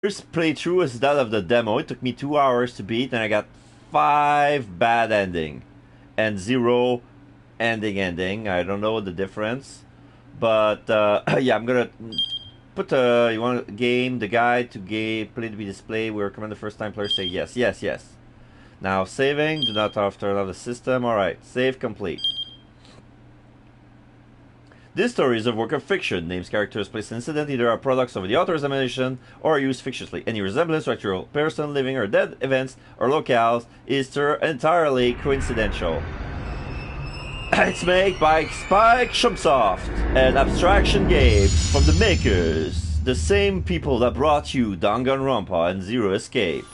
First playthrough is that of the demo. It took me 2 hours to beat, and I got 5 bad ending and 0 ending. I don't know the difference, but yeah, I'm gonna put you want a game, the guide to game play to be displayed. We recommend the first time players say yes, yes, yes. Now saving. Do not turn off the system. All right, save complete. This story is a work of fiction. Names, characters, place, and incident either are products of the author's imagination or are used fictiously. Any resemblance to actual person, living, or dead events or locales is entirely coincidental. It's made by Spike Chunsoft, an abstraction game from the makers, the same people that brought you Danganronpa and Zero Escape.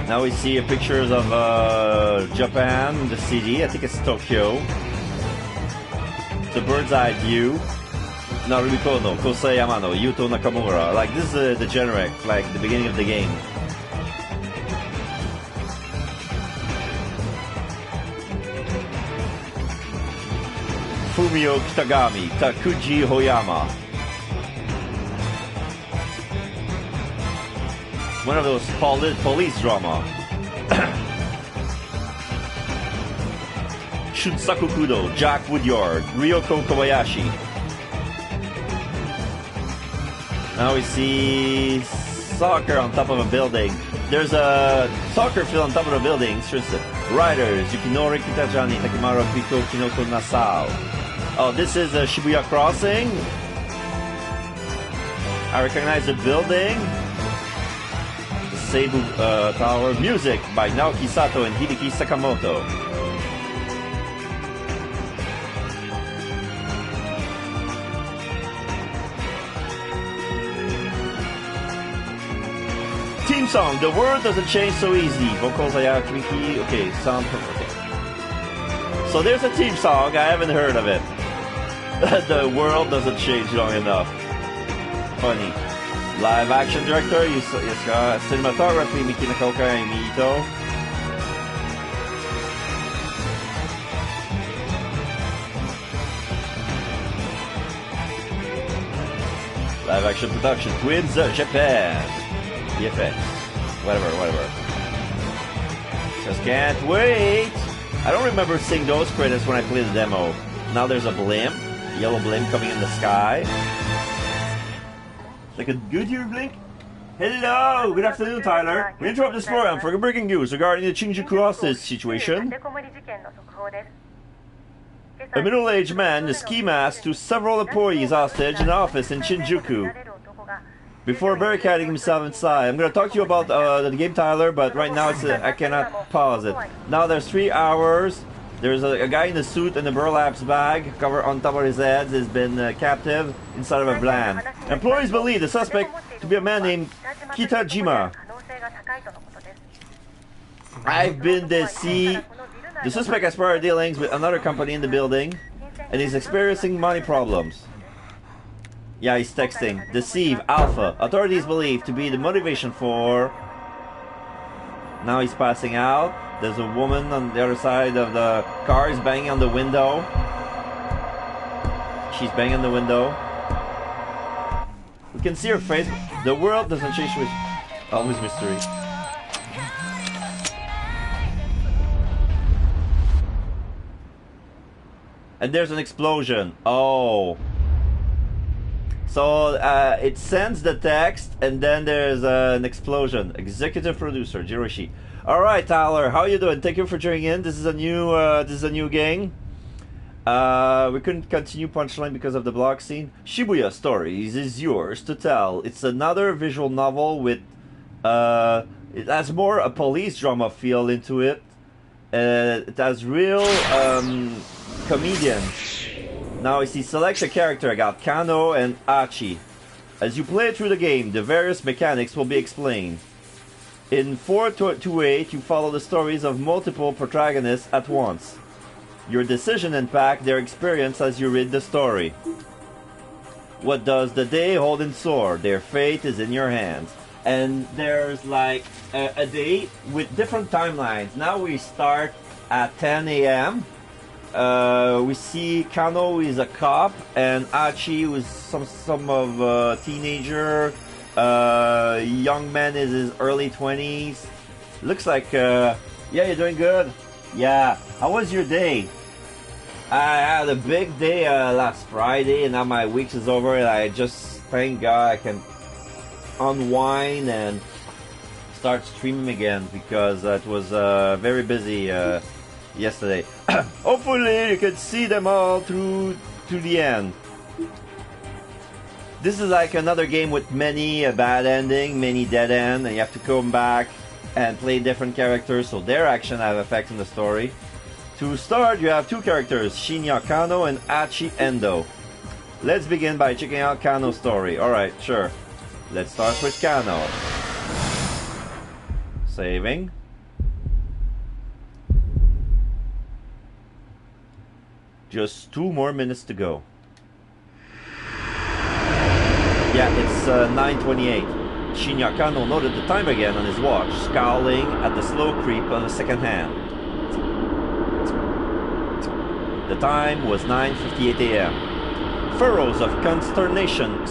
Now we see pictures of Japan, the city. I think it's Tokyo. The bird's eye view. Narumiko no Kosei Yamano, Yuto Nakamura. Like this is the generic, like the beginning of the game. Fumio Kitagami, Takuji Hoyama. One of those police drama. Shunsaku Kudo, Jack Woodyard, Ryoko Kobayashi. Now we see soccer on top of a building. There's a soccer field on top of the building. Riders, Yukinori Kitajani, Takimaru Piko, Kinoko Nasao. Oh, this is a Shibuya Crossing. I recognize the building. Seibu Tower. Music by Naoki Sato and Hideki Sakamoto. Team song, The World Doesn't Change So Easy. Vocals Ayakimiki. Okay, sound. Okay. So there's a team song, I haven't heard of it. The world doesn't change long enough. Funny. Live action director, cinematography, Miki Nakaoka and Miito. Live action production, Twins Japan. VFX. Whatever. Just can't wait. I don't remember seeing those credits when I played the demo. Now there's a blimp, yellow blimp coming in the sky. Like a Goodyear blink? Hello! Good afternoon, Tyler. We interrupt this program for breaking news regarding the Shinjuku hostage situation. A middle-aged man in ski mask to several employees hostage in an office in Shinjuku before barricading himself inside. I'm going to talk to you about the game, Tyler, but right now I cannot pause it. Now there's 3 hours. There's a guy in a suit and a burlap's bag covered on top of his head has been captive inside of a van. Employees believe the suspect to be a man named Kitajima. I've been to see the suspect has prior dealings with another company in the building and he's experiencing money problems. Yeah, he's texting. Deceive, Alpha. Authorities believe to be the motivation for... Now he's passing out. There's a woman on the other side of the car. He's banging on the window. She's banging on the window. We can see her face. The world doesn't change with always mystery. And there's an explosion. Oh. So it sends the text, and then there's an explosion. Executive producer Jiroshi. All right, Tyler, how you doing? Thank you for joining in. This is a new game. We couldn't continue Punchline because of the block scene. Shibuya Stories is yours to tell. It's another visual novel with it has more a police drama feel into it. It has real comedians. Now I see select a character. I got Kano and Achi. As you play through the game, the various mechanics will be explained. In 428, you follow the stories of multiple protagonists at once. Your decision impacts their experience as you read the story. What does the day hold in store? Their fate is in your hands. And there's like a day with different timelines. Now we start at 10 a.m. We see Kano is a cop and Achi was some of a teenager. Young man is his early 20s. Looks like yeah, you're doing good. Yeah, how was your day? I had a big day last Friday, and now my week is over, and I just thank God I can unwind and start streaming again because it was very busy yesterday. Hopefully you can see them all through to the end. This is like another game with many a bad ending, many dead end, and you have to come back and play different characters so their action have effects in the story. To start, you have two characters, Shinya Kano and Achi Endo. Let's begin by checking out Kano's story. Alright, sure. Let's start with Kano. Saving. Just 2 more minutes to go. Yeah, it's 9:28. Shinya Kano noted the time again on his watch, scowling at the slow creep on the second hand. The time was 9:58 a.m. Furrows of consternation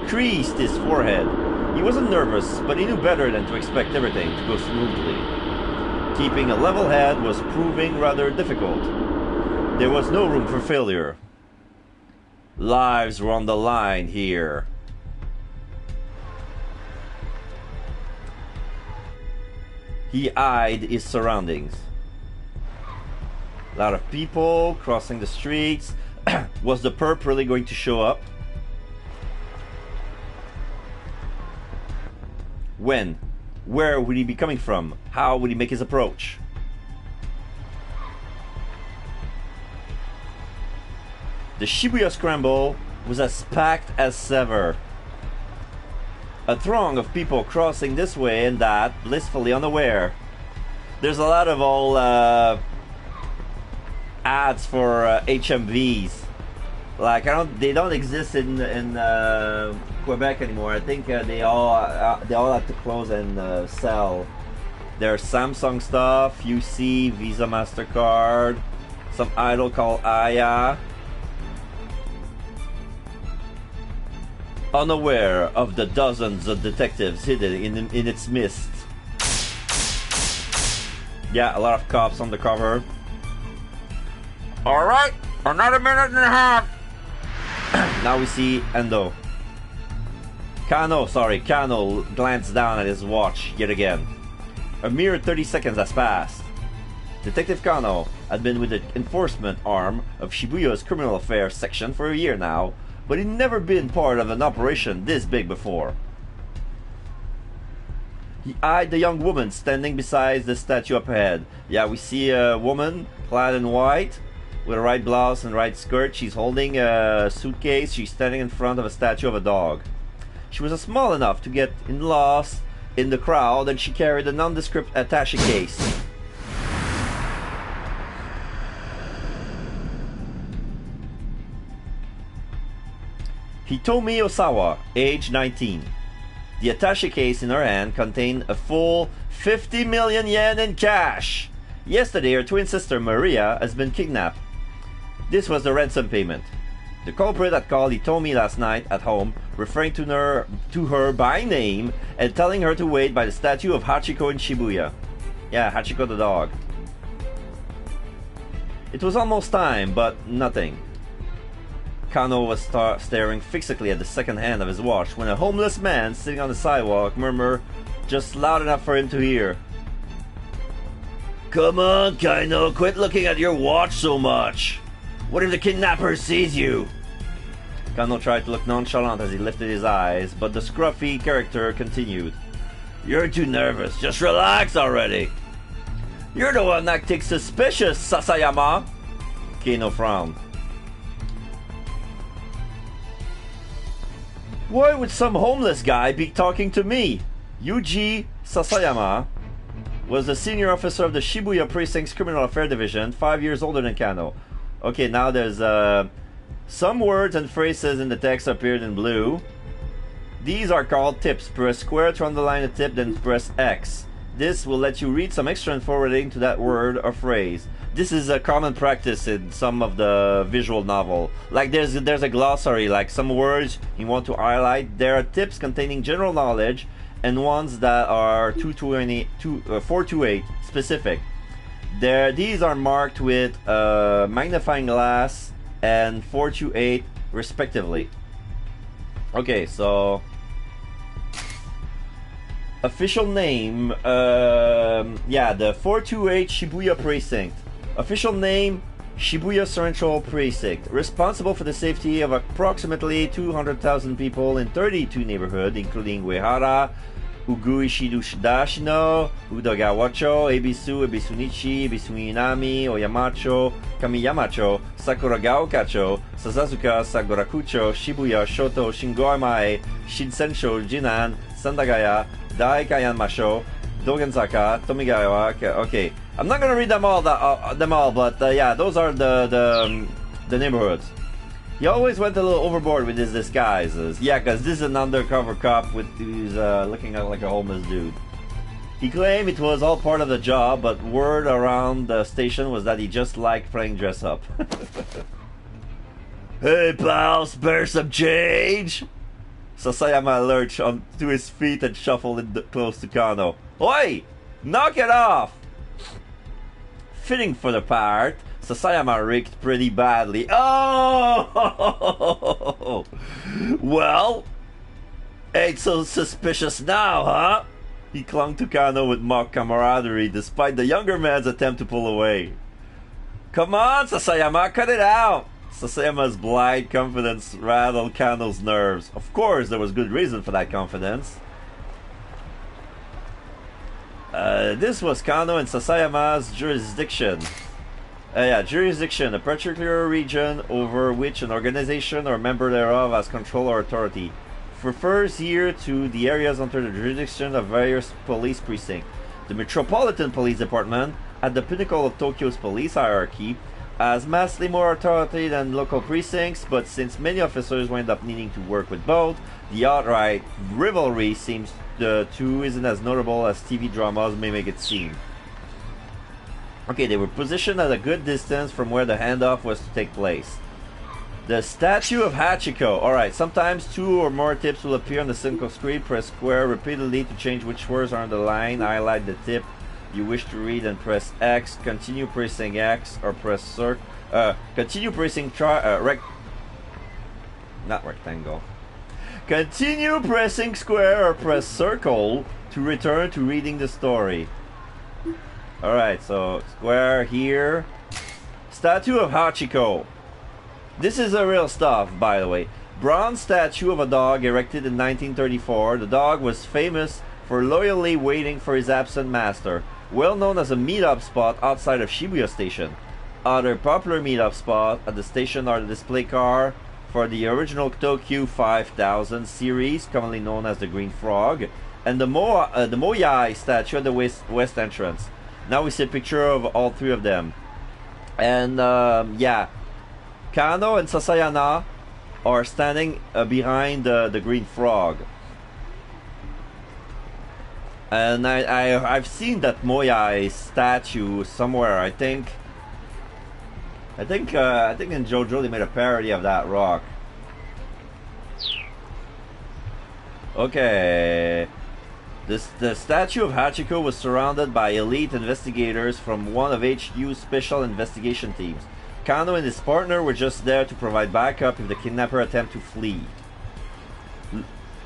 creased his forehead. He wasn't nervous, but he knew better than to expect everything to go smoothly. Keeping a level head was proving rather difficult. There was no room for failure. Lives were on the line here. He eyed his surroundings. A lot of people crossing the streets. Was the perp really going to show up? When? Where would he be coming from? How would he make his approach? The Shibuya Scramble was as packed as ever. A throng of people crossing this way and that, blissfully unaware. There's a lot of old ads for HMVs. Like they don't exist in Quebec anymore. I think they all have to close and sell. There's Samsung stuff, UC, Visa, MasterCard, some idol called Aya. Unaware of the dozens of detectives hidden in its midst. Yeah, a lot of cops on the cover. Alright, another minute and a half. Now we see Endo. Kano glanced down at his watch yet again. A mere 30 seconds has passed. Detective Kano had been with the enforcement arm of Shibuya's criminal affairs section for a year now, but he'd never been part of an operation this big before. He eyed the young woman standing beside the statue up ahead. Yeah, we see a woman clad in white with a white blouse and white skirt. She's holding a suitcase. She's standing in front of a statue of a dog. She was small enough to get lost in the crowd, and she carried a nondescript attaché case. Hitomi Osawa, age 19. The attaché case in her hand contained a full 50 million yen in cash. Yesterday, her twin sister Maria has been kidnapped. This was the ransom payment. The culprit had called Hitomi last night at home, referring to her by name and telling her to wait by the statue of Hachiko in Shibuya. Yeah, Hachiko the dog. It was almost time, but nothing. Kano was staring fixedly at the second hand of his watch when a homeless man sitting on the sidewalk murmured just loud enough for him to hear. Come on, Kano, quit looking at your watch so much. What if the kidnapper sees you? Kano tried to look nonchalant as he lifted his eyes, but the scruffy character continued. You're too nervous. Just relax already. You're the one acting suspicious, Sasayama. Kano frowned. Why would some homeless guy be talking to me? Yuji Sasayama was the senior officer of the Shibuya Precinct's Criminal Affairs Division, 5 years older than Kano. Okay, now there's some words and phrases in the text appeared in blue. These are called tips. Press square to underline a tip, then press X. This will let you read some extra info relating to that word or phrase. This is a common practice in some of the visual novel. Like there's a glossary, like some words you want to highlight. There are tips containing general knowledge and ones that are 428 specific. These are marked with magnifying glass and 428 respectively. Okay, so official name, the 428 Shibuya Precinct. Official name, Shibuya Central Precinct. Responsible for the safety of approximately 200,000 people in 32 neighborhoods, including Uehara, Uguishidashino, Udagawacho, Ebisu, Ebisunichi, Ebisuinami, Oyamacho, Kamiyamacho, Sakuragaokacho, Sasazuka, Sagurakucho, Shibuya, Shoto, Shingoimae, Shinsensho, Jinan, Sandagaya, Daikayanmasho, Dogenzaka, Tomigawa. Okay, I'm not gonna read them all, but yeah, those are the neighborhoods. He always went a little overboard with his disguises. Yeah, because this is an undercover cop with who's looking like a homeless dude. He claimed it was all part of the job, but word around the station was that he just liked playing dress up. Hey pal, spare some change? Sasayama lurched onto his feet and shuffled close to Kano. Oi! Knock it off! Fitting for the part, Sasayama reeked pretty badly. Oh! Well, ain't so suspicious now, huh? He clung to Kano with mock camaraderie despite the younger man's attempt to pull away. Come on, Sasayama, cut it out! Sasayama's blind confidence rattled Kano's nerves. Of course, there was good reason for that confidence. This was Kano and Sasayama's jurisdiction. Jurisdiction, a particular region over which an organization or member thereof has control or authority. Refers here to the areas under the jurisdiction of various police precincts. The Metropolitan Police Department, at the pinnacle of Tokyo's police hierarchy, has vastly more authority than local precincts, but since many officers wind up needing to work with both, the outright rivalry seems the two isn't as notable as TV dramas may make it seem. Okay, they were positioned at a good distance from where the handoff was to take place. The statue of Hachiko. Alright, sometimes two or more tips will appear on the single screen. Press square repeatedly to change which words are on the line. Highlight the tip you wish to read and press X. Continue pressing X or press circle. Continue pressing not rectangle. Continue pressing square or press circle to return to reading the story. Alright, so square here. Statue of Hachiko. This is a real stuff, by the way. Bronze statue of a dog erected in 1934. The dog was famous for loyally waiting for his absent master. Well known as a meetup spot outside of Shibuya Station. Other popular meetup spots at the station are the display car for the original Tokyo 5000 series, commonly known as the Green Frog, and the Moyai statue at the west entrance. Now we see a picture of all three of them. And yeah, Kano and Sasayama are standing behind the Green Frog. And I've seen that Moyai statue somewhere. I think in JoJo they made a parody of that rock. Okay. The statue of Hachiko was surrounded by elite investigators from one of HQ's special investigation teams. Kano and his partner were just there to provide backup if the kidnapper attempted to flee.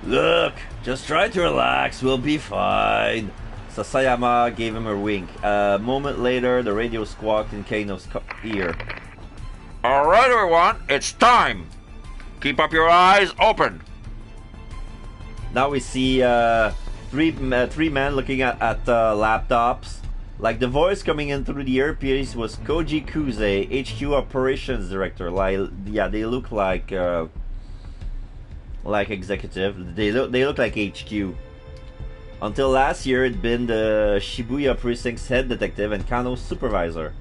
Look, just try to relax, we'll be fine. Sasayama gave him a wink. A moment later, the radio squawked in Kano's ear. Alright everyone, it's time! Keep up your eyes open! Now we see three men looking at laptops. Like the voice coming in through the earpiece was Koji Kuze, HQ Operations Director. Like, yeah, they look like executive. They look like HQ. Until last year, it'd been the Shibuya Precinct's head detective and Kano's supervisor.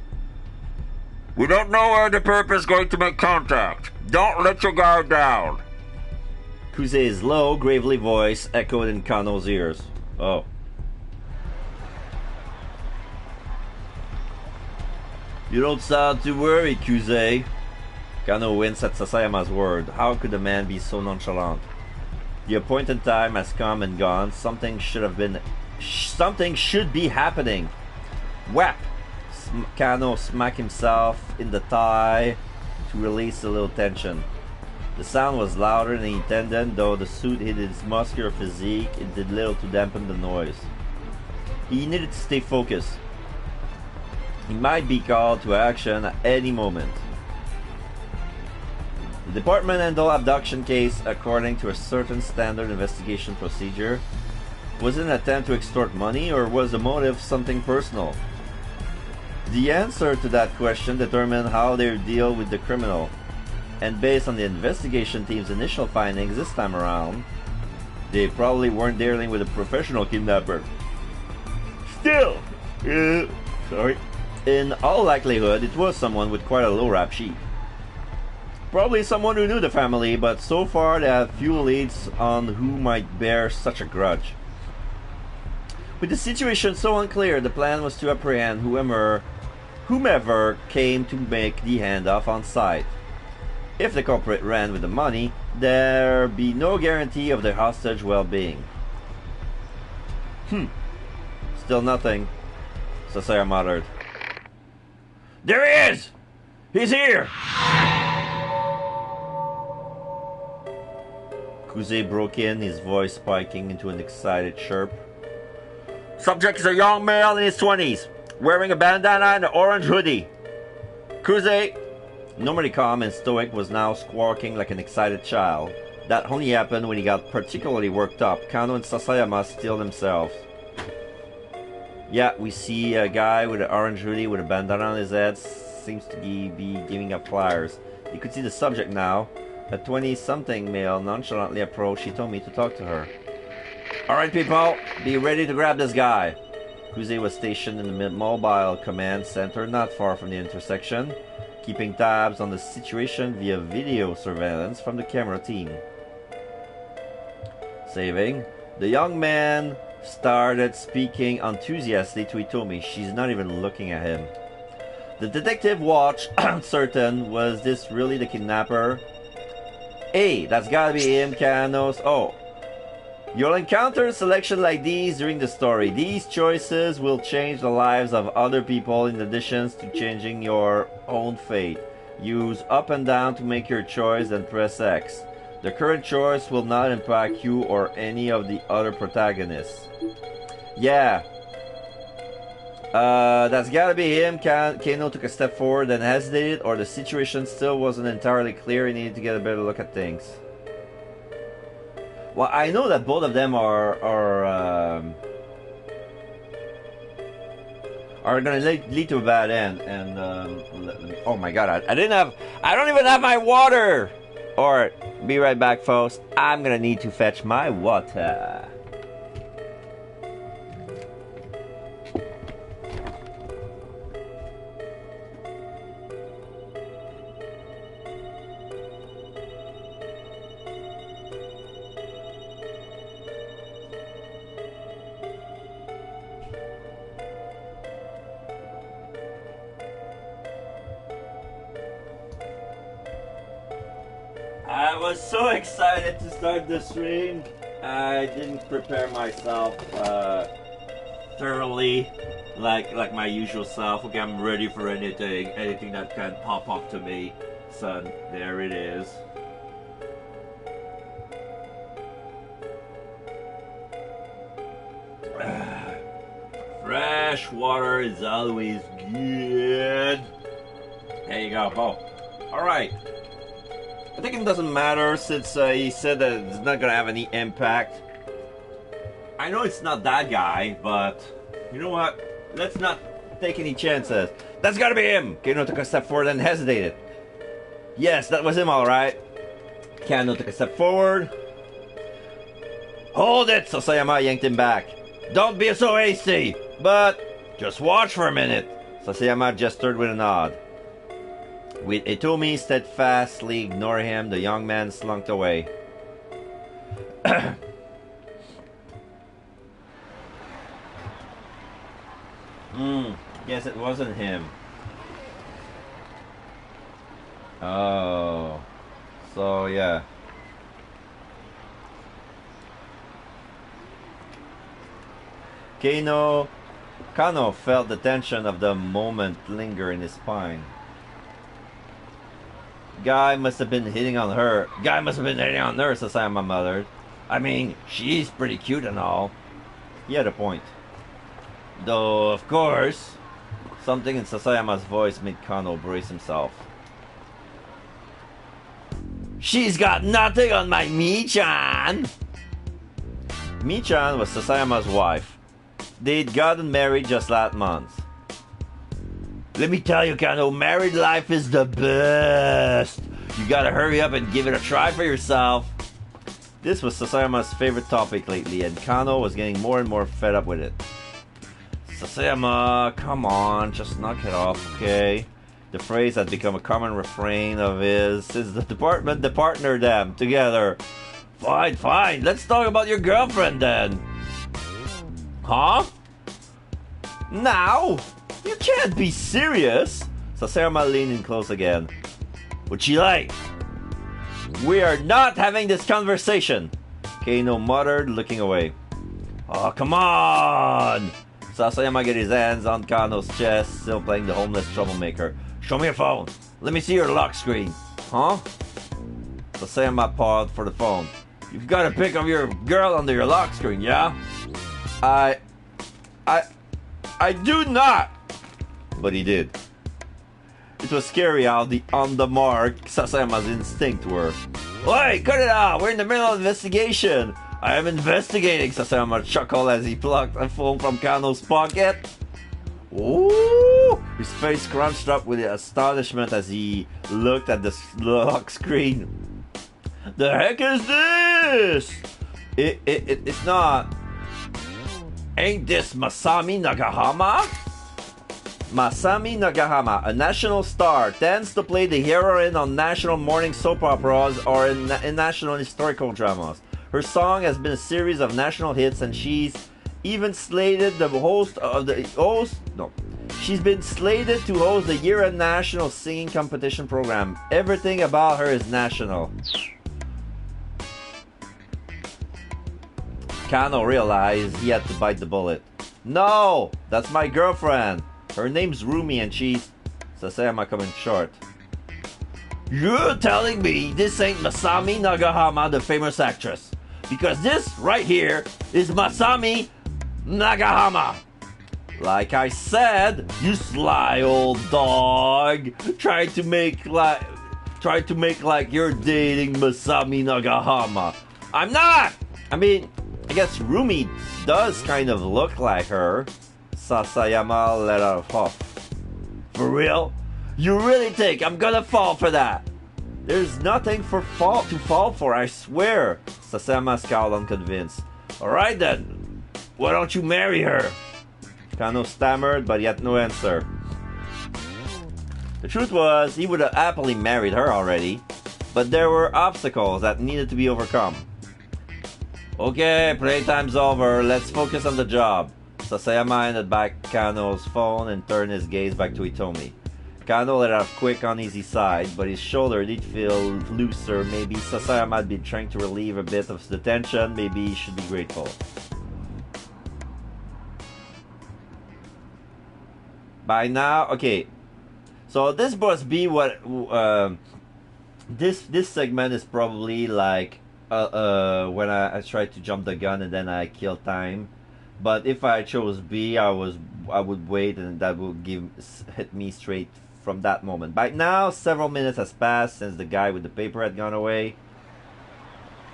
We don't know where the perp is going to make contact. Don't let your guard down. Kuze's low, gravely voice echoed in Kano's ears. Oh. You don't sound too worried, Kuze. Kano winced at Sasayama's word. How could a man be so nonchalant? The appointed time has come and gone. Something should be happening. Whap! Kano smacked himself in the thigh to release a little tension. The sound was louder than he intended, though the suit hit his muscular physique, it did little to dampen the noise. He needed to stay focused. He might be called to action at any moment. The department handled abduction case according to a certain standard investigation procedure. Was it an attempt to extort money, or was the motive something personal? The answer to that question determined how they deal with the criminal. And based on the investigation team's initial findings this time around, they probably weren't dealing with a professional kidnapper. Still, in all likelihood, it was someone with quite a low rap sheet. Probably someone who knew the family, but so far they have few leads on who might bear such a grudge. With the situation so unclear, the plan was to apprehend whomever came to make the handoff on site. If the culprit ran with the money, there'd be no guarantee of the hostage well-being. Still nothing, Sasaya muttered. There he is! He's here! Kuze broke in, his voice spiking into an excited chirp. Subject is a young male in his 20s, wearing a bandana and an orange hoodie. Kuze, normally calm and stoic, was now squawking like an excited child. That only happened when he got particularly worked up. Kano and Sasayama still themselves. Yeah, we see a guy with an orange hoodie with a bandana on his head. Seems to be giving up flyers. You could see the subject now. A 20-something male nonchalantly approached. She told me to talk to her. Alright people, be ready to grab this guy. Kuze was stationed in the mobile command center not far from the intersection, keeping tabs on the situation via video surveillance from the camera team. Saving, the young man started speaking enthusiastically to Hitomi. She's not even looking at him. The detective watched, uncertain, was this really the kidnapper? Hey, that's gotta be him, Kanos. Oh. You'll encounter a selection like these during the story. These choices will change the lives of other people in addition to changing your own fate. Use up and down to make your choice and press X. The current choice will not impact you or any of the other protagonists. Yeah. That's gotta be him. Kano took a step forward and hesitated, or the situation still wasn't entirely clear. He needed to get a better look at things. Well, I know that both of them are gonna lead to a bad end. And oh my god, I don't even have my water. Or be right back, folks. I'm gonna need to fetch my water. I was so excited to start the stream. I didn't prepare myself thoroughly, like my usual self. Okay, I'm ready for anything that can pop up to me. So there it is. Fresh water is always good. There you go. Oh, all right. I think it doesn't matter since he said that it's not gonna have any impact. I know it's not that guy, but you know what? Let's not take any chances. That's gotta be him! Kano took a step forward and hesitated. Yes, that was him, alright. Kano took a step forward. Hold it! Sasayama yanked him back. Don't be so hasty, but just watch for a minute. Sasayama gestured with a nod. With Hitomi steadfastly ignoring him, the young man slunk away. Guess it wasn't him. Oh. So, yeah. Kano felt the tension of the moment linger in his spine. Guy must have been hitting on her. Sasayama muttered. I mean, she's pretty cute and all. He had a point. Though, of course, something in Sasayama's voice made Kano brace himself. She's got nothing on my Mi-chan! Mi-chan was Sasayama's wife. They'd gotten married just last month. Let me tell you, Kano, married life is the best. You gotta hurry up and give it a try for yourself. This was Sasayama's favorite topic lately, and Kano was getting more and more fed up with it. Sasayama, come on, just knock it off, okay? The phrase had become a common refrain of his since the department partnered them together. Fine, let's talk about your girlfriend then. Huh? Now? You can't be serious! Sasayama leaned in close again. What's she like? We are not having this conversation! Kano muttered, looking away. Oh, come on! Sasayama got his hands on Kano's chest, still playing the homeless troublemaker. Show me your phone. Let me see your lock screen. Huh? Sasayama paused for the phone. You've got a pic of your girl under your lock screen, yeah? I do not! But he did. It was scary how on the mark Sasayama's instincts were. Oi, cut it out! We're in the middle of investigation! I am investigating, Sasayama chuckled as he plucked a phone from Kano's pocket. Ooh! His face scrunched up with astonishment as he looked at the lock screen. The heck is this? It's not. Ain't this Masami Nagahama? Masami Nagahama, a national star, tends to play the heroine on national morning soap operas or in national historical dramas. Her song has been a series of national hits, and she's even slated She's been slated to host the year-end national singing competition program. Everything about her is national. Kano realized he had to bite the bullet. No, that's my girlfriend. Her name's Rumi and she's... Sasayama coming short. You're telling me this ain't Masami Nagahama, the famous actress? Because this right here is Masami Nagahama. Like I said, you sly old dog. Try to make like you're dating Masami Nagahama. I'm not! I mean, I guess Rumi does kind of look like her. Sasayama let out a puff. For real? You really think I'm gonna fall for that? There's nothing to fall for, I swear. Sasayama scowled unconvinced. Alright then, why don't you marry her? Kano stammered, but he had no answer. The truth was, he would have happily married her already, but there were obstacles that needed to be overcome. Okay, playtime's over, let's focus on the job. Sasayama handed back Kano's phone and turned his gaze back to Hitomi. Kano let out a quick uneasy sigh, but his shoulder did feel looser. Maybe Sasayama had been trying to relieve a bit of the tension. Maybe he should be grateful. By now, okay. So this must be what this segment is probably like when I tried to jump the gun and then I killed time. But if I chose B, I would wait and that would hit me straight from that moment. By now, several minutes has passed since the guy with the paper had gone away.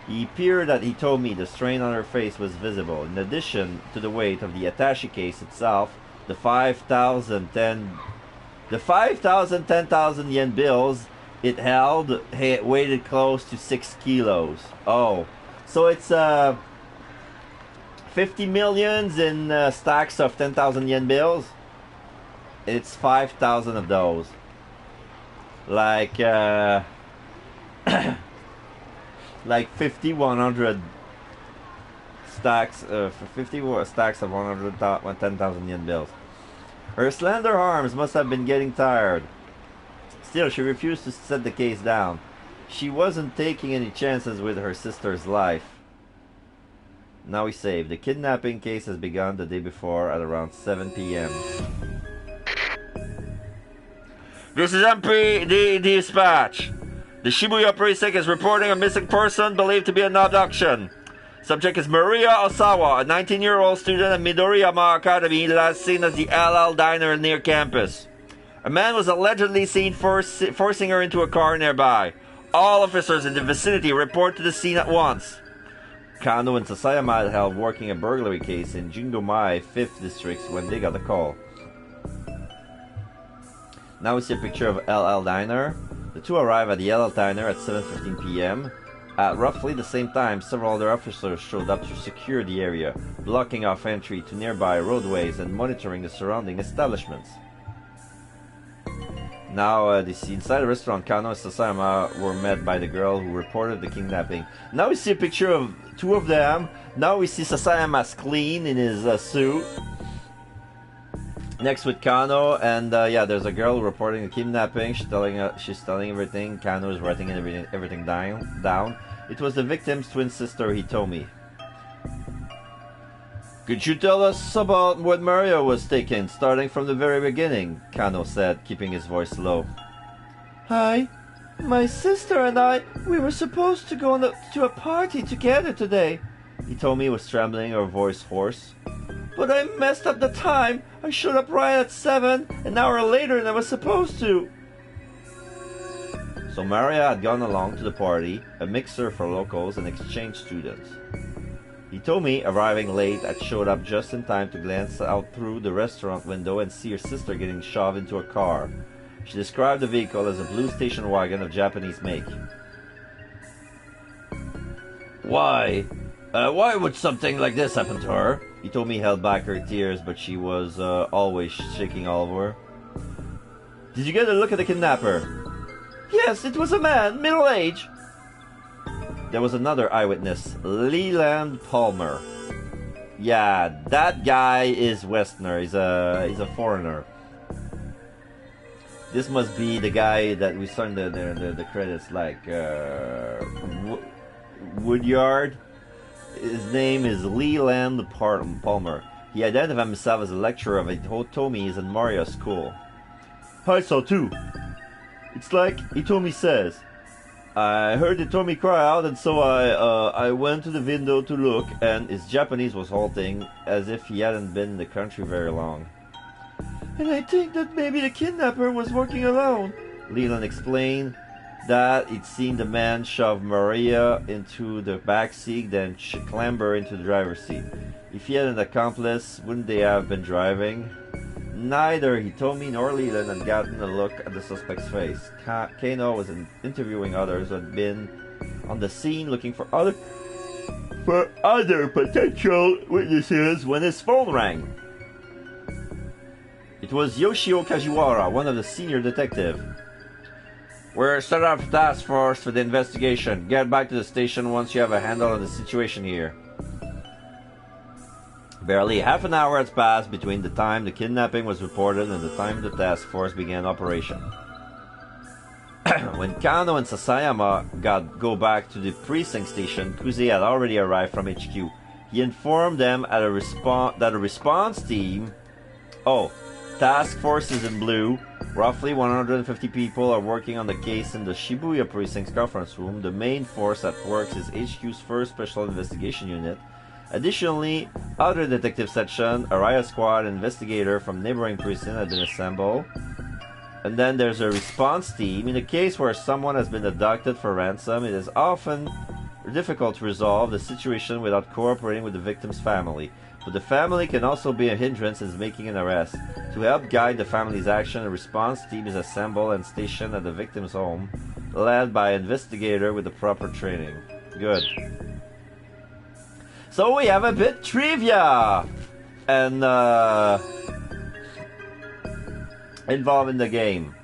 He peered at Hitomi. The strain on her face was visible. In addition to the weight of the attaché case itself, the 5,000, 10,000 yen bills it held weighted close to 6 kilos. Oh, so it's 50 millions in stacks of 10,000 yen bills. It's 5,000 of those. Like like 5,100 stacks, 50 stacks of 10,000 yen bills. Her slender arms must have been getting tired. Still, she refused to set the case down. She wasn't taking any chances with her sister's life. Now we save. The kidnapping case has begun the day before at around 7 p.m. This is MPD Dispatch. The Shibuya precinct is reporting a missing person believed to be an abduction. Subject is Maria Osawa, a 19-year-old student at Midoriyama Academy, last seen at the LL Diner near campus. A man was allegedly seen forcing her into a car nearby. All officers in the vicinity report to the scene at once. Kano and Sasayama had held working a burglary case in Jindomai 5th District when they got the call. Now we see a picture of LL Diner. The two arrive at the LL Diner at 7:15 p.m. At roughly the same time, several other officers showed up to secure the area, blocking off entry to nearby roadways and monitoring the surrounding establishments. Now, inside the restaurant, Kano and Sasayama were met by the girl who reported the kidnapping. Now we see a picture of two of them. Now we see Sasayama's clean in his suit. Next with Kano, and yeah, there's a girl reporting the kidnapping. She's telling everything. Kano is writing everything down. It was the victim's twin sister, he told me. Could you tell us about what Maria was taken, starting from the very beginning? Kano said, keeping his voice low. Hi. My sister and we were supposed to go to a party together today. He told me, was trembling, her voice hoarse. But I messed up the time. I showed up right at 7, an hour later than I was supposed to. So Maria had gone along to the party, a mixer for locals and exchange students. He told me, arriving late, had showed up just in time to glance out through the restaurant window and see her sister getting shoved into a car. She described the vehicle as a blue station wagon of Japanese make. Why would something like this happen to her? He told me, held back her tears, but she was always shaking all over. Did you get a look at the kidnapper? Yes, it was a man, middle age. There was another eyewitness, Leland Palmer. Yeah, that guy is Westerner. He's a foreigner. This must be the guy that we saw in the credits, like Woodyard. His name is Leland Palmer. He identified himself as a lecturer of Hitomi's and Maria's school. I saw too. It's like Hitomi says. I heard Hitomi cry out, and so I went to the window to look, and his Japanese was halting, as if he hadn't been in the country very long. And I think that maybe the kidnapper was working alone. Leland explained that he'd seen the man shove Maria into the back seat, then clamber into the driver's seat. If he had an accomplice, wouldn't they have been driving? Neither Hitomi nor Leland had gotten a look at the suspect's face. Kano was interviewing others who had been on the scene looking for other potential witnesses when his phone rang. It was Yoshio Kajiwara, one of the senior detectives. We're starting up a task force for the investigation. Get back to the station once you have a handle on the situation here. Barely half an hour has passed between the time the kidnapping was reported and the time the task force began operation. When Kano and Sasayama go back to the precinct station, Kuze had already arrived from HQ. He informed them that a response team... Oh, task force is in blue. Roughly 150 people are working on the case in the Shibuya precinct's conference room. The main force that works is HQ's first special investigation unit. Additionally, other detective section, a riot squad, investigator from neighboring precinct have been assembled. And then there's a response team. In a case where someone has been abducted for ransom, it is often difficult to resolve the situation without cooperating with the victim's family. But the family can also be a hindrance in making an arrest. To help guide the family's action, a response team is assembled and stationed at the victim's home, led by an investigator with the proper training. Good. So we have a bit trivia and involved in the game.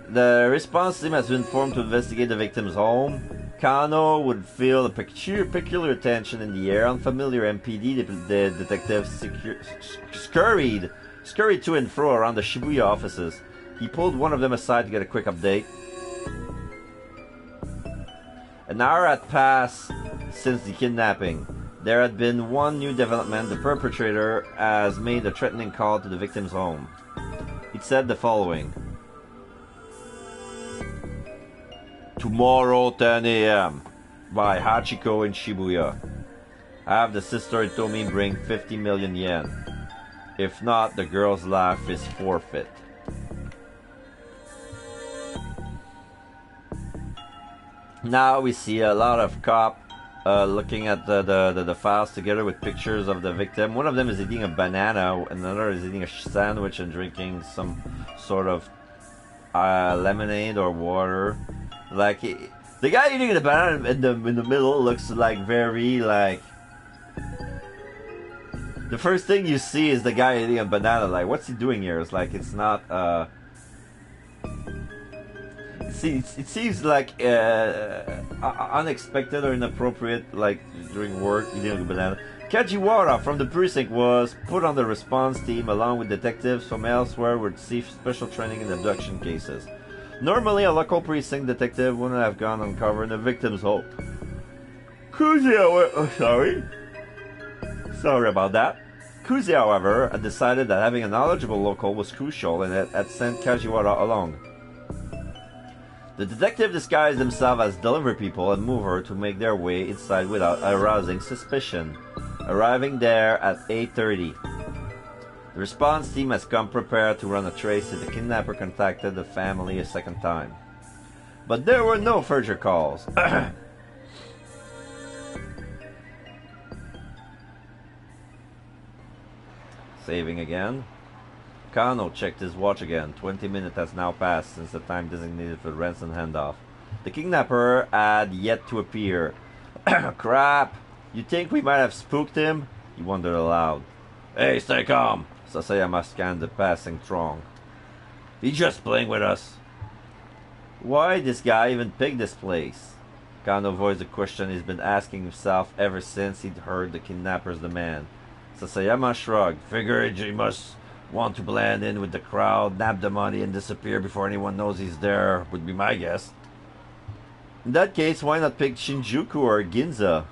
The response team has been formed to investigate the victim's home. Kano would feel a peculiar tension in the air. Unfamiliar MPD detectives scurried to and fro around the Shibuya offices. He pulled one of them aside to get a quick update. An hour had passed since the kidnapping. There had been one new development. The perpetrator has made a threatening call to the victim's home. It said the following. Tomorrow 10 a.m. by Hachiko in Shibuya. Have the sister Itomi bring 50 million yen. If not, the girl's life is forfeit. Now we see a lot of cops looking at the files together with pictures of the victim. One of them is eating a banana, another is eating a sandwich and drinking some sort of lemonade or water. Like the guy eating the banana in the middle looks like very like. The first thing you see is the guy eating a banana. Like, what's he doing here? It's like it's not. It seems like unexpected or inappropriate, like during work eating a banana. Kajiwara from the precinct was put on the response team along with detectives from elsewhere who receive special training in abduction cases. Normally, a local precinct detective wouldn't have gone uncovering the victim's home. Sorry about that. Kuzi, however, had decided that having a knowledgeable local was crucial and had sent Kajiwara along. The detective disguised himself as delivery people and mover to make their way inside without arousing suspicion, arriving there at 8:30. The response team has come prepared to run a trace if the kidnapper contacted the family a second time. But there were no further calls. Saving again. Kano checked his watch again. 20 minutes has now passed since the time designated for the ransom handoff. The kidnapper had yet to appear. Crap! You think we might have spooked him? He wondered aloud. Hey, stay calm! Sasayama scanned the passing throng. He's just playing with us. Why this guy even picked this place? Kano voiced a question he's been asking himself ever since he'd heard the kidnapper's demand. Sasayama shrugged. Figured he must want to blend in with the crowd, nab the money, and disappear before anyone knows he's there, would be my guess. In that case, why not pick Shinjuku or Ginza?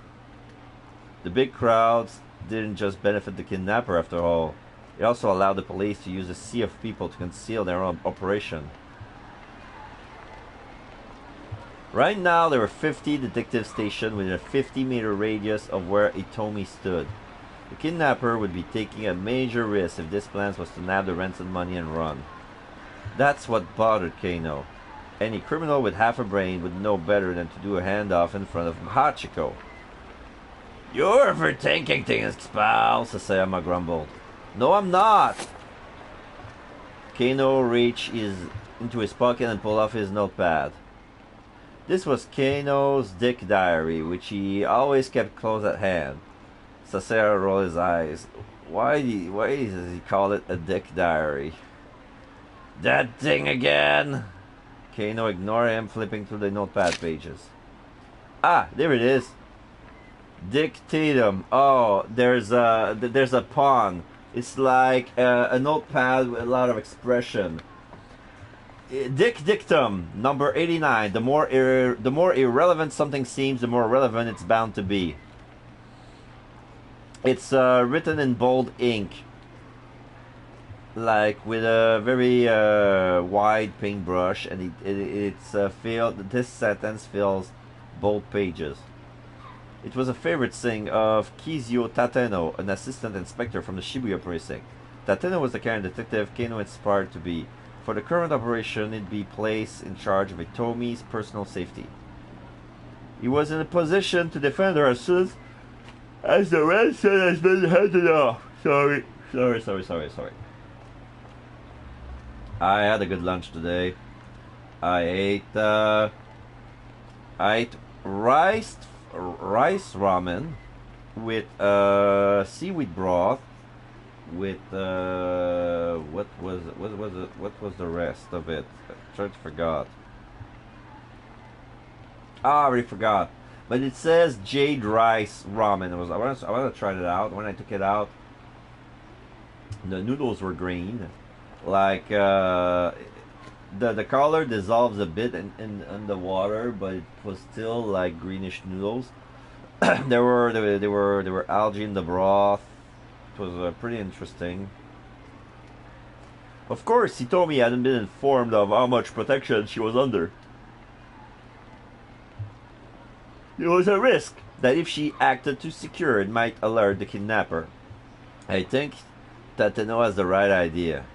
The big crowds didn't just benefit the kidnapper after all. It also allowed the police to use a sea of people to conceal their own operation. Right now, there were 50 detectives stationed within a 50-meter radius of where Itomi stood. The kidnapper would be taking a major risk if this plan was to nab the ransom money and run. That's what bothered Kano. Any criminal with half a brain would know better than to do a handoff in front of Hachiko. You're overthinking things, pal, Sasayama grumbled. No, I'm not. Kano reached into his pocket and pulled off his notepad. This was Kano's dick diary, which he always kept close at hand. Sasaya rolled his eyes. Why does he call it a dick diary? That thing again? Kano ignored him, flipping through the notepad pages. Ah, there it is. Dictatum. Oh, there's a pun. It's like a notepad with a lot of expression. Dictum number 89. The more irrelevant something seems, the more relevant it's bound to be. It's written in bold ink, like with a very wide paintbrush, and this sentence fills bold pages. It was a favorite thing of Kizio Tateno, an assistant inspector from the Shibuya precinct. Tateno was the kind of detective Kano inspired to be. For the current operation, he'd be placed in charge of Itomi's personal safety. He was in a position to defend her as soon as the ransom has been handed off. Sorry. I had a good lunch today. I ate rice ramen with seaweed broth with what was the rest of it? I forgot. I already forgot. But it says jade rice ramen. I want to try it out. When I took it out, the noodles were green, like The color dissolves a bit in the water, but it was still like greenish noodles. There were algae in the broth. It was pretty interesting. Of course, he told me he hadn't been informed of how much protection she was under. There was a risk that if she acted too secure, it might alert the kidnapper. I think Tateno has the right idea.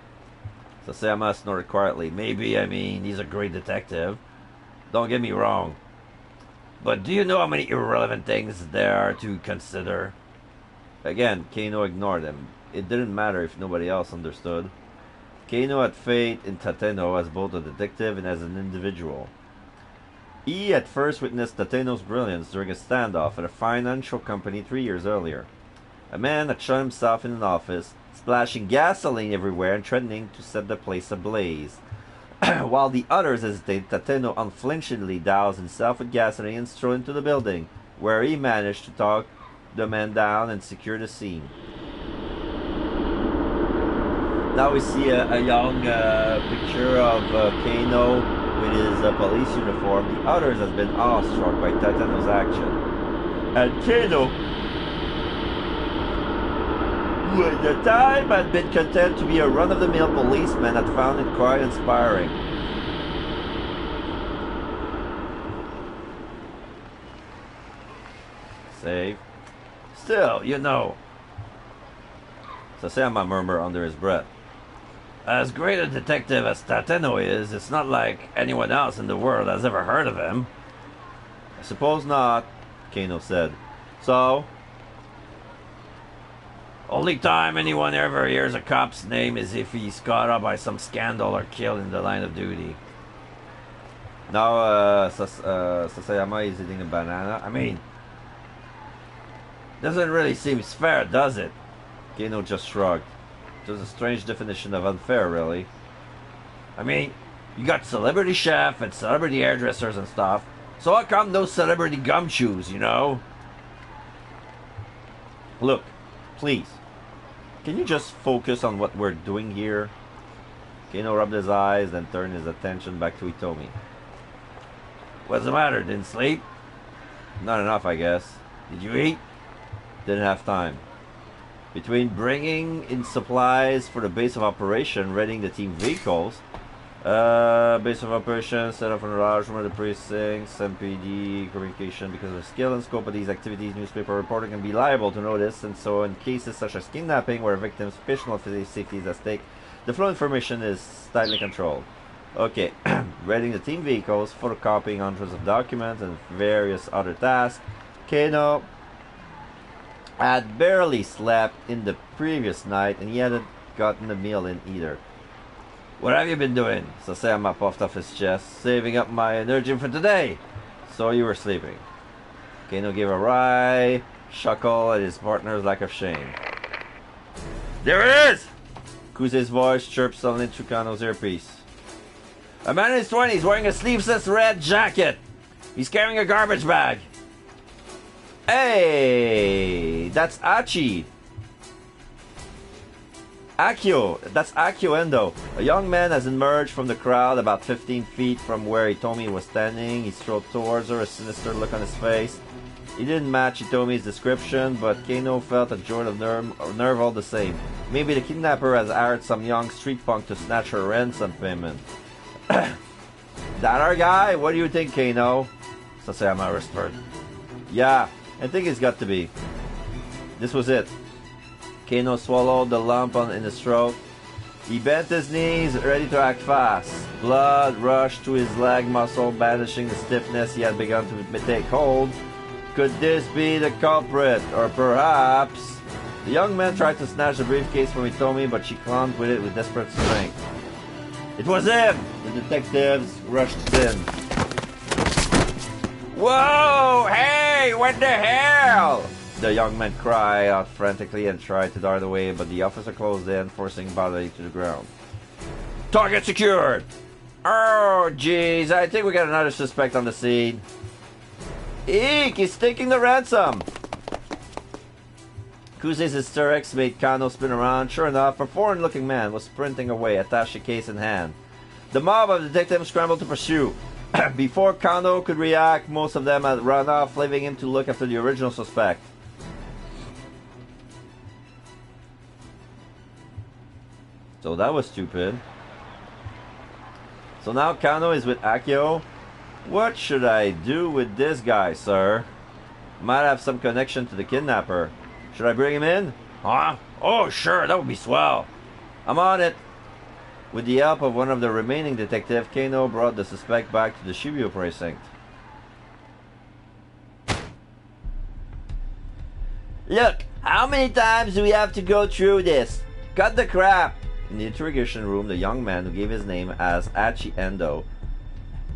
Sasayama snorted quietly. Maybe, I mean, he's a great detective. Don't get me wrong. But do you know how many irrelevant things there are to consider? Again, Kano ignored him. It didn't matter if nobody else understood. Kano had faith in Tateno as both a detective and as an individual. He had first witnessed Tateno's brilliance during a standoff at a financial company 3 years earlier. A man had shot himself in an office, splashing gasoline everywhere and threatening to set the place ablaze. While the others hesitated, Tateno unflinchingly doused himself with gasoline and strode into the building, where he managed to talk the man down and secure the scene. Now we see a young picture of Kano with his police uniform. The others have been awestruck by Tateno's action. And Kano, who at the time had been content to be a run-of-the-mill policeman, had found it quite inspiring. Save. Still, you know, Sasayama murmured under his breath. As great a detective as Tateno is, it's not like anyone else in the world has ever heard of him. I suppose not, Kano said. So? Only time anyone ever hears a cop's name is if he's caught up by some scandal or killed in the line of duty. Now, Sasayama is eating a banana. I mean, doesn't really seem fair, does it? Kano just shrugged. Just a strange definition of unfair, really. I mean, you got celebrity chef and celebrity hairdressers and stuff. So how come no celebrity gumshoes, you know? Look, please. Can you just focus on what we're doing here? Kano rubbed his eyes, then turned his attention back to Hitomi. What's the matter? Didn't sleep? Not enough, I guess. Did you eat? Didn't have time. Between bringing in supplies for the base of operation, readying the team vehicles, base of operation, set up enlargement of the precincts, MPD, communication, because of the skill and scope of these activities, newspaper reporter can be liable to notice, and so in cases such as kidnapping, where a victim's personal safety is at stake, the flow of information is tightly controlled. Okay, readying the team vehicles, photocopying hundreds of documents, and various other tasks. Kano had barely slept in the previous night, and he hadn't gotten a meal in either. What have you been doing? Sasayama puffed off his chest. Saving up my energy for today. So you were sleeping. Kano gave a wry chuckle at his partner's lack of shame. There it is! Kuze's voice chirped suddenly through Kano's earpiece. A man in his 20s wearing a sleeveless red jacket. He's carrying a garbage bag. Hey, that's Achi. Akio, that's Akio Endo. A young man has emerged from the crowd about 15 feet from where Hitomi was standing. He strode towards her, a sinister look on his face. He didn't match Hitomi's description, but Kano felt a jolt of nerve all the same. Maybe the kidnapper has hired some young street punk to snatch her ransom payment. That our guy? What do you think, Kano? Sasayama whispered. Yeah, I think it's got to be. This was it. Kano swallowed the lump in his throat. He bent his knees, ready to act fast. Blood rushed to his leg muscle, banishing the stiffness he had begun to take hold. Could this be the culprit? Or perhaps... The young man tried to snatch the briefcase from Hitomi, but she clung with it with desperate strength. It was him! The detectives rushed in. Whoa! Hey! What the hell? The young man cried out frantically and tried to dart away, but the officer closed in, forcing bodily to the ground. Target secured! Oh, jeez, I think we got another suspect on the scene. Eek! He's taking the ransom! Kuze's hysterics made Kano spin around. Sure enough, a foreign-looking man was sprinting away, attaché case in hand. The mob of detectives scrambled to pursue. Before Kano could react, most of them had run off, leaving him to look after the original suspect. So that was stupid. So now Kano is with Akio. What should I do with this guy, sir? Might have some connection to the kidnapper. Should I bring him in? Huh? Oh, sure, that would be swell. I'm on it. With the help of one of the remaining detectives, Kano brought the suspect back to the Shibuya precinct. Look, how many times do we have to go through this? Cut the crap! In the interrogation room, the young man who gave his name as Achi Endo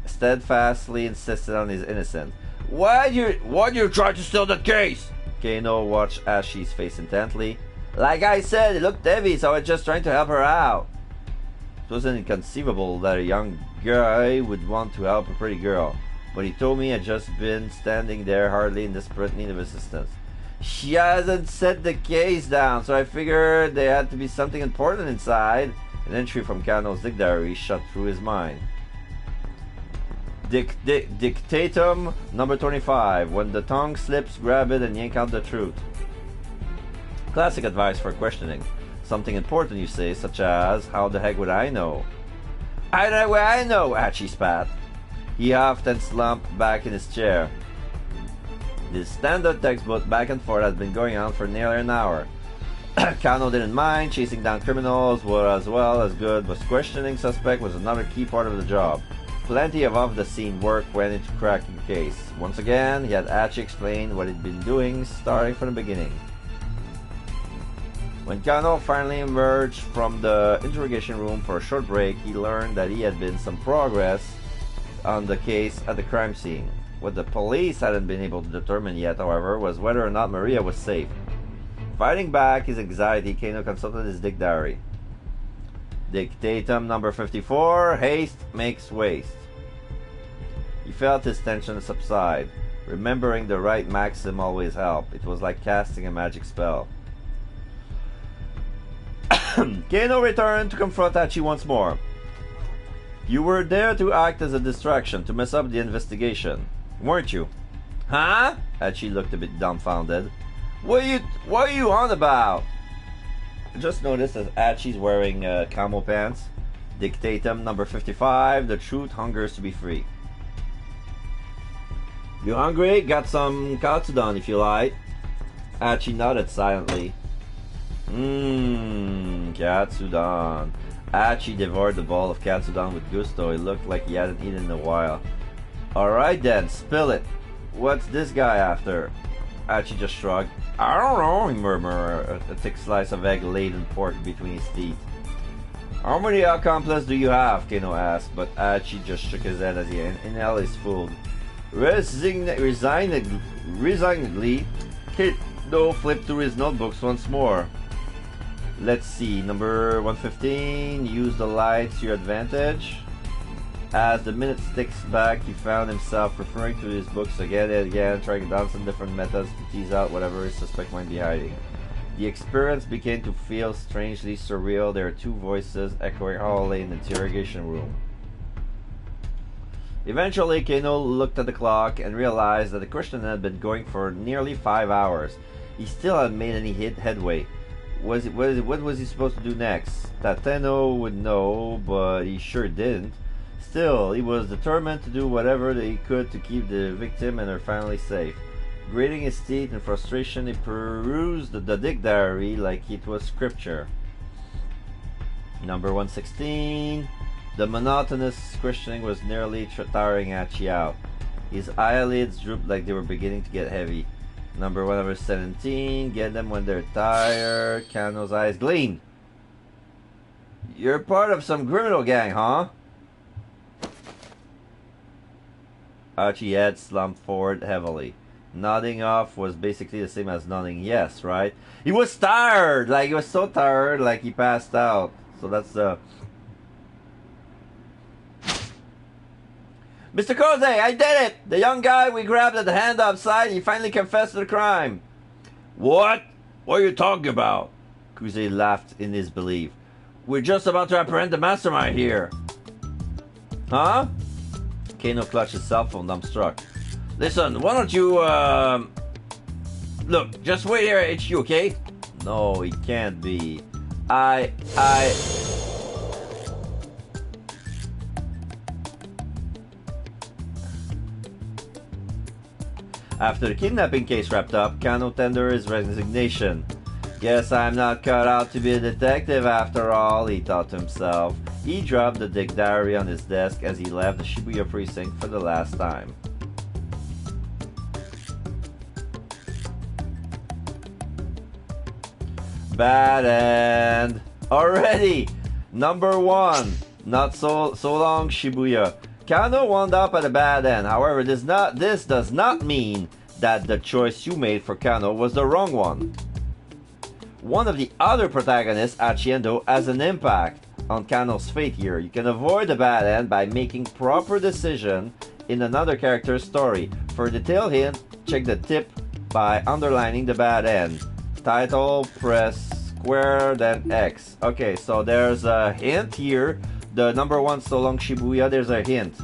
steadfastly insisted on his innocence. Why you try to steal that case? Kano watched Achi's face intently. Like I said, it looked heavy, so I was just trying to help her out. It wasn't inconceivable that a young guy would want to help a pretty girl, but he told me I'd just been standing there hardly in desperate need of assistance. She hasn't set the case down, so I figured there had to be something important inside. An entry from Kano's dick diary shot through his mind. Dictatum number 25. When the tongue slips, grab it and yank out the truth. Classic advice for questioning. Something important, you say, such as, how the heck would I know? I know, Achi spat. He huffed and slumped back in his chair. This standard textbook back and forth had been going on for nearly an hour. Kano didn't mind. Chasing down criminals was as well as good, but questioning suspect was another key part of the job. Plenty of off-the-scene work went into cracking the case. Once again, he had Achi explain what he'd been doing, starting from the beginning. When Kano finally emerged from the interrogation room for a short break, he learned that he had been some progress on the case at the crime scene. What the police hadn't been able to determine yet, however, was whether or not Maria was safe. Fighting back his anxiety, Kano consulted his dick diary. Dictatum number 54, haste makes waste. He felt his tension subside. Remembering the right maxim always helped. It was like casting a magic spell. Kano returned to confront Achi once more. You were there to act as a distraction, to mess up the investigation, weren't you? Huh? Achi looked a bit dumbfounded. What are you on about? I just noticed that Achi's wearing camo pants. Dictatum number 55, the truth hungers to be free. You hungry? Got some katsudon if you like. Achi nodded silently. Katsudon. Achi devoured the ball of katsudon with gusto. It looked like he hadn't eaten in a while. Alright then, spill it. What's this guy after? Achi just shrugged. I don't know, he murmured, a thick slice of egg-laden pork between his teeth. How many accomplices do you have? Kano asked, but Achi just shook his head as he inhaled his food. Resignedly, Kano flipped through his notebooks once more. Let's see, number 115, use the light to your advantage. As the minute ticks back, he found himself referring to his books again and again, trying down some different methods to tease out whatever his suspect might be hiding. The experience began to feel strangely surreal. There were two voices echoing hollowly in the interrogation room. Eventually, Kano looked at the clock and realized that the question had been going for nearly 5 hours. He still hadn't made any headway. What was he supposed to do next? Tateno would know, but he sure didn't. Still, he was determined to do whatever he could to keep the victim and her family safe. Gritting his teeth in frustration, he perused the dick diary like it was scripture. Number 116. The monotonous questioning was nearly tiring Achi out. His eyelids drooped like they were beginning to get heavy. Number 117. Get them when they're tired. Kano's eyes gleamed. You're part of some criminal gang, huh? Achi's head slumped forward heavily. Nodding off was basically the same as nodding yes, right? He was tired! Like, he was so tired, like he passed out. So that's the... Mr. Koze, I did it! The young guy we grabbed at the hand outside, he finally confessed to the crime. What? What are you talking about? Koze laughed in disbelief. We're just about to apprehend the mastermind here. Huh? Kano clutched his cell phone, dumbstruck. Listen, why don't you, look, just wait here at HQ, okay? No, he can't be. I... After the kidnapping case wrapped up, Kano tendered his resignation. Guess I'm not cut out to be a detective after all, he thought to himself. He dropped the Dick diary on his desk as he left the Shibuya precinct for the last time. Bad end. Already! Number 1. Not so long, Shibuya. Kano wound up at a bad end. However, this does not mean that the choice you made for Kano was the wrong one. One of the other protagonists, Achiendo, has an impact on Kano's fate here. You can avoid the bad end by making proper decision in another character's story. For a detailed hint, check the tip by underlining the bad end. Title, press square, then X. Okay, so there's a hint here. The number 1 so long Shibuya, there's a hint.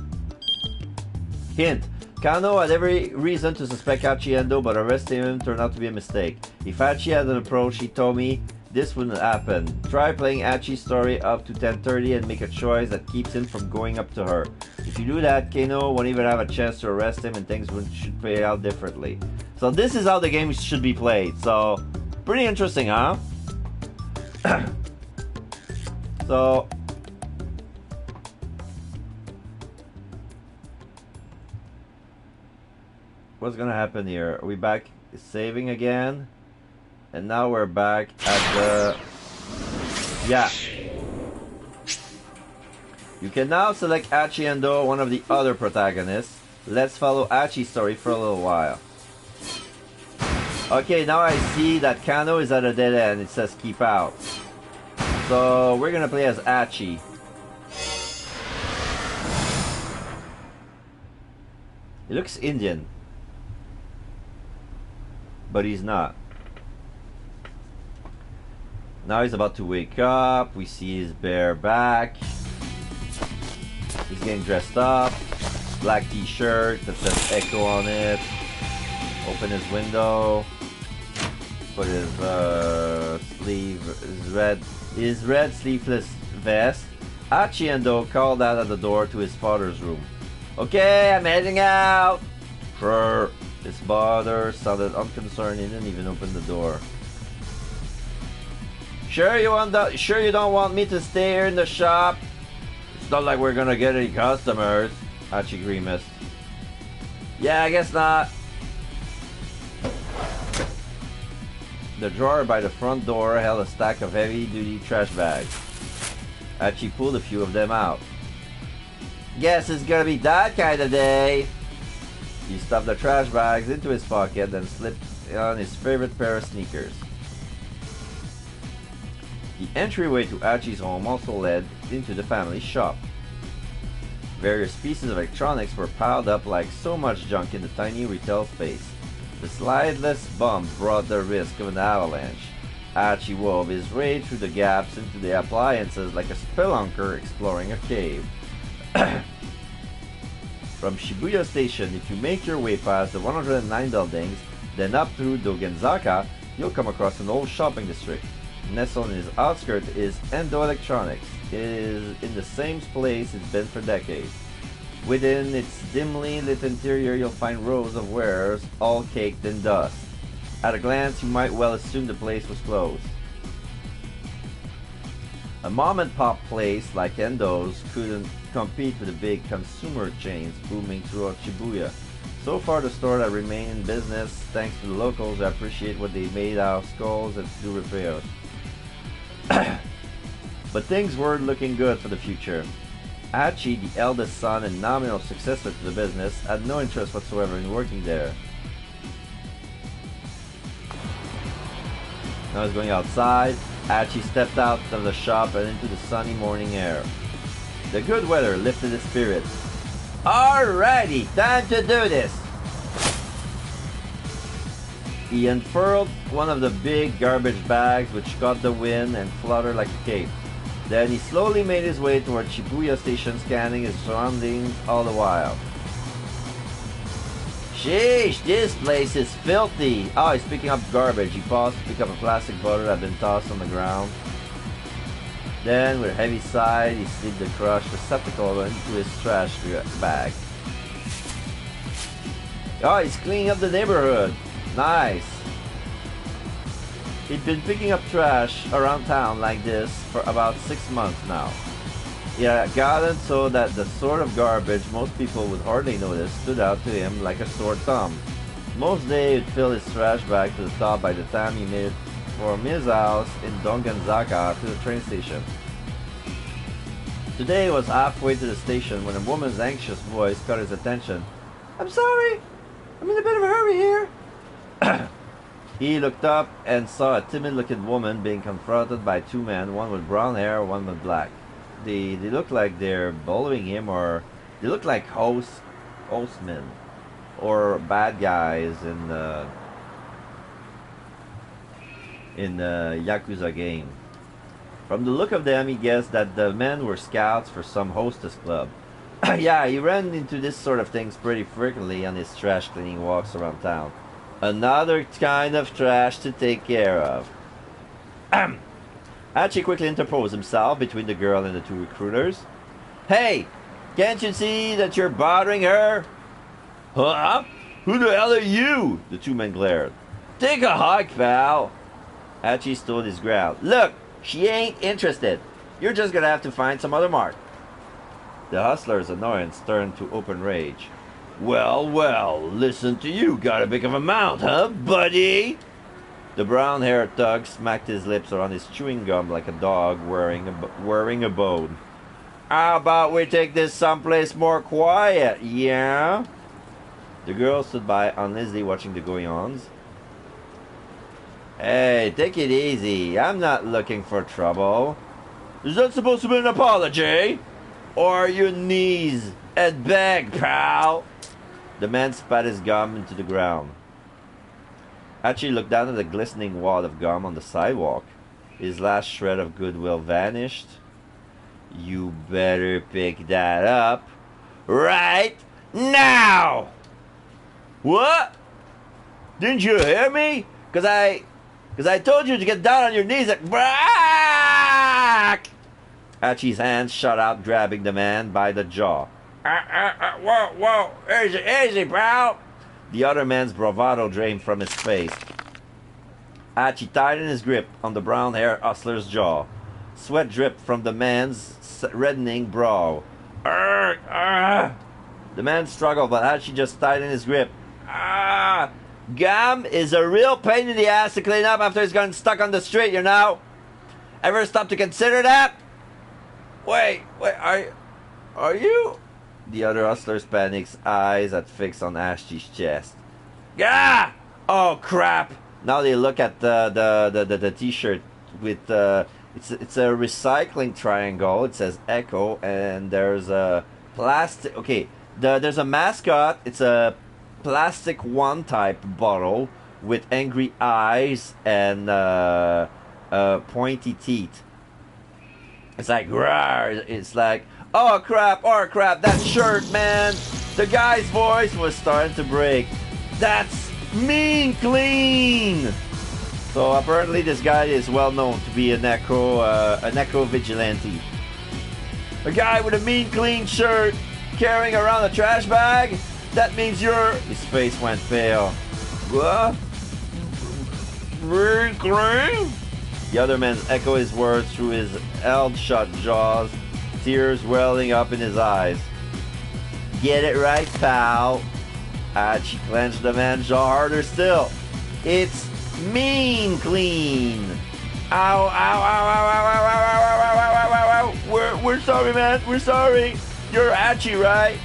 Hint. Kano had every reason to suspect Achiendo, but arresting him turned out to be a mistake. If Achi had an approach, he told me this wouldn't happen. Try playing Achi's story up to 10:30 and make a choice that keeps him from going up to her. If you do that, Kano won't even have a chance to arrest him and things should play out differently. So this is how the game should be played. So, pretty interesting, huh? So... what's gonna happen here? Are we back saving again? And now we're back at the... yeah. You can now select Achiendo, one of the other protagonists. Let's follow Achi's story for a little while. Okay, now I see that Kano is at a dead end. It says keep out. So we're gonna play as Achi. He looks Indian. But he's not. Now he's about to wake up. We see his bare back. He's getting dressed up. Black t-shirt that says Echo on it. Open his window. Put his his red sleeveless vest. Achiendo called out at the door to his father's room. Okay, I'm heading out. Sure. His father sounded unconcerned. He didn't even open the door. Sure you don't want me to stay here in the shop? It's not like we're gonna get any customers. Achi grimaced. Yeah, I guess not. The drawer by the front door held a stack of heavy-duty trash bags. Achi pulled a few of them out. Guess it's gonna be that kind of day. He stuffed the trash bags into his pocket, then slipped on his favorite pair of sneakers. The entryway to Achi's home also led into the family shop. Various pieces of electronics were piled up like so much junk in the tiny retail space. The slideless bump brought the risk of an avalanche. Achi wove his way through the gaps into the appliances like a spelunker exploring a cave. From Shibuya Station, if you make your way past the 109 buildings, then up through Dogenzaka, you'll come across an old shopping district. Nestled in its outskirts is Endo Electronics. It is in the same place it's been for decades. Within its dimly lit interior, you'll find rows of wares, all caked in dust. At a glance, you might well assume the place was closed. A mom-and-pop place like Endo's couldn't compete with the big consumer chains booming throughout Shibuya. So far, the store that remained in business thanks to the locals who appreciate what they made out of skulls and do repairs. But things weren't looking good for the future. Achi, the eldest son and nominal successor to the business, had no interest whatsoever in working there. Now he's going outside. Achi stepped out of the shop and into the sunny morning air. The good weather lifted his spirits. Alrighty, time to do this! He unfurled one of the big garbage bags which caught the wind and fluttered like a cape. Then he slowly made his way toward Shibuya Station, scanning his surroundings all the while. Sheesh, this place is filthy! Oh, he's picking up garbage. He paused to pick up a plastic bottle that had been tossed on the ground. Then, with a heavy sigh, he slid the crushed receptacle into his trash bag. Oh, he's cleaning up the neighborhood. Nice. He'd been picking up trash around town like this for about 6 months now. He had gotten so that the sort of garbage most people would hardly notice stood out to him like a sore thumb. Most days he'd fill his trash bag to the top by the time he made it from his house in Donganzaka to the train station. Today he was halfway to the station when a woman's anxious voice caught his attention. "I'm sorry, I'm in a bit of a hurry here." He looked up and saw a timid-looking woman being confronted by 2 men, one with brown hair, one with black. They look like they're bullying him, or they look like hostmen or bad guys in the Yakuza game. From the look of them, he guessed that the men were scouts for some hostess club. Yeah, he ran into this sort of things pretty frequently on his trash cleaning walks around town. Another kind of trash to take care of. Hachi quickly interposed himself between the girl and the 2 recruiters. "Hey, can't you see that you're bothering her?" "Huh? Who the hell are you?" The 2 men glared. "Take a hike, pal." Hachi stood his ground. "Look, she ain't interested. You're just gonna have to find some other mark." The hustler's annoyance turned to open rage. Well, listen to you. Got a big of a mouth, huh, buddy?" The brown-haired thug smacked his lips around his chewing gum like a dog wearing a bone. "How about we take this someplace more quiet, yeah?" The girl stood by uneasily watching the goings-ons. "Hey, take it easy. I'm not looking for trouble." "Is that supposed to be an apology?" "Or your knees and beg, pal." The man spat his gum into the ground. Hachi looked down at the glistening wad of gum on the sidewalk. His last shred of goodwill vanished. "You better pick that up right now!" "What? Didn't you hear me? Cause I told you to get down on your knees and back!" Hachi's hands shot out, grabbing the man by the jaw. Whoa, easy, pal." The other man's bravado drained from his face. Hachi tightened his grip on the brown-haired hustler's jaw. Sweat dripped from the man's reddening brow. The man struggled, but Hachi just tightened his grip. Gum is a real pain in the ass to clean up after he's gotten stuck on the street, you know? Ever stop to consider that? Wait, are you? The other hustler's panicked eyes had fixed on Hachi's chest. Gah! Oh crap! Now they look at the t-shirt with it's a recycling triangle. It says Echo, and there's a plastic. Okay, there's a mascot. It's a plastic one type bottle with angry eyes and pointy teeth. It's like rawr. It's like oh crap, that shirt, man. The guy's voice was starting to break. That's mean clean. So apparently this guy is well known to be an eco vigilante. A guy with a mean clean shirt carrying around a trash bag? That means you're... His face went pale. What? Mean clean? The other man echoed his words through his held-shut jaws, tears welling up in his eyes. Get it right, pal. She clenched the man's jaw harder still. It's mean clean. Ow, ow, ow, ow, ow, ow, ow, ow, ow, ow, ow, ow. We're sorry, man. We're sorry. You're Hachi, right?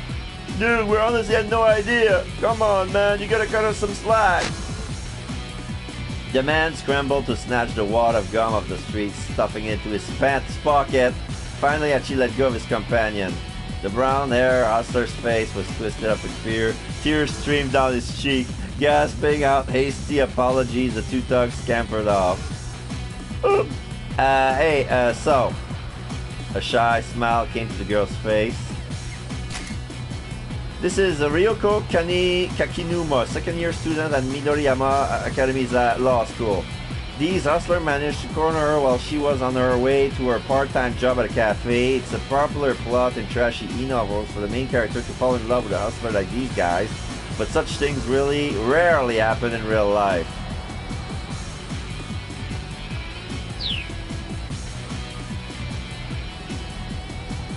Dude, we honestly had no idea. Come on, man. You gotta cut us some slack. The man scrambled to snatch the wad of gum off the street, stuffing it into his pants pocket. Finally, Hachi let go of his companion. The brown-haired hustler's face was twisted up with fear. Tears streamed down his cheek. Gasping out hasty apologies, the two thugs scampered off. So, A shy smile came to the girl's face. This is Ryoko Kakinuma, second-year student at Midoriyama Academy's law school. These hustlers managed to corner her while she was on her way to her part-time job at a cafe. It's a popular plot in trashy e-novels for the main character to fall in love with a hustler like these guys, but such things really rarely happen in real life.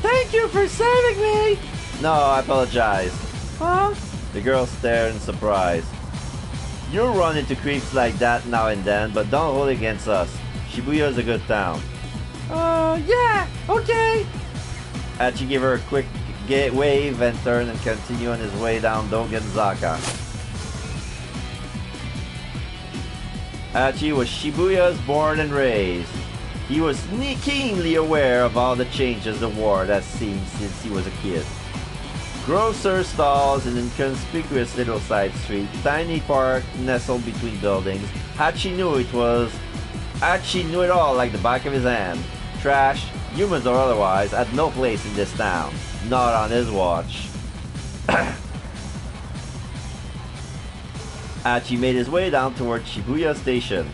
Thank you for saving me! No, I apologize. Huh? The girl stared in surprise. You run into creeps like that now and then, but don't hold it against us. Shibuya is a good town. Yeah, okay. Hachi gave her a quick wave and turned and continued on his way down Dogenzaka. Hachi was Shibuya's born and raised. He was keenly aware of all the changes the war has seen since he was a kid. Grocer stalls in an inconspicuous little side street, tiny park nestled between buildings. Hachi knew it all like the back of his hand. Trash, humans or otherwise, had no place in this town. Not on his watch. Hachi made his way down toward Shibuya Station.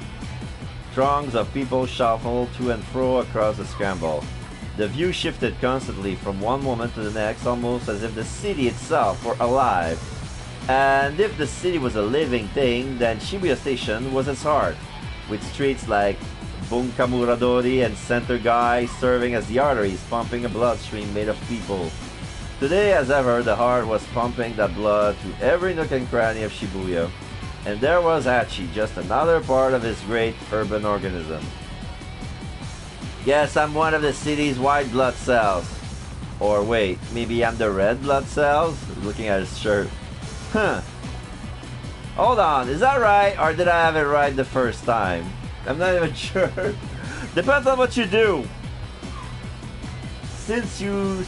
Throngs of people shuffled to and fro across the scramble. The view shifted constantly from one moment to the next, almost as if the city itself were alive. And if the city was a living thing, then Shibuya Station was its heart, with streets like Bunkamuradori and Center Gai serving as the arteries pumping a bloodstream made of people. Today, as ever, the heart was pumping that blood to every nook and cranny of Shibuya, and there was Hachi, just another part of his great urban organism. Yes, I'm one of the city's white blood cells. Or wait, maybe I'm the red blood cells? Looking at his shirt. Huh. Hold on, is that right? Or did I have it right the first time? I'm not even sure. Depends on what you do. Since you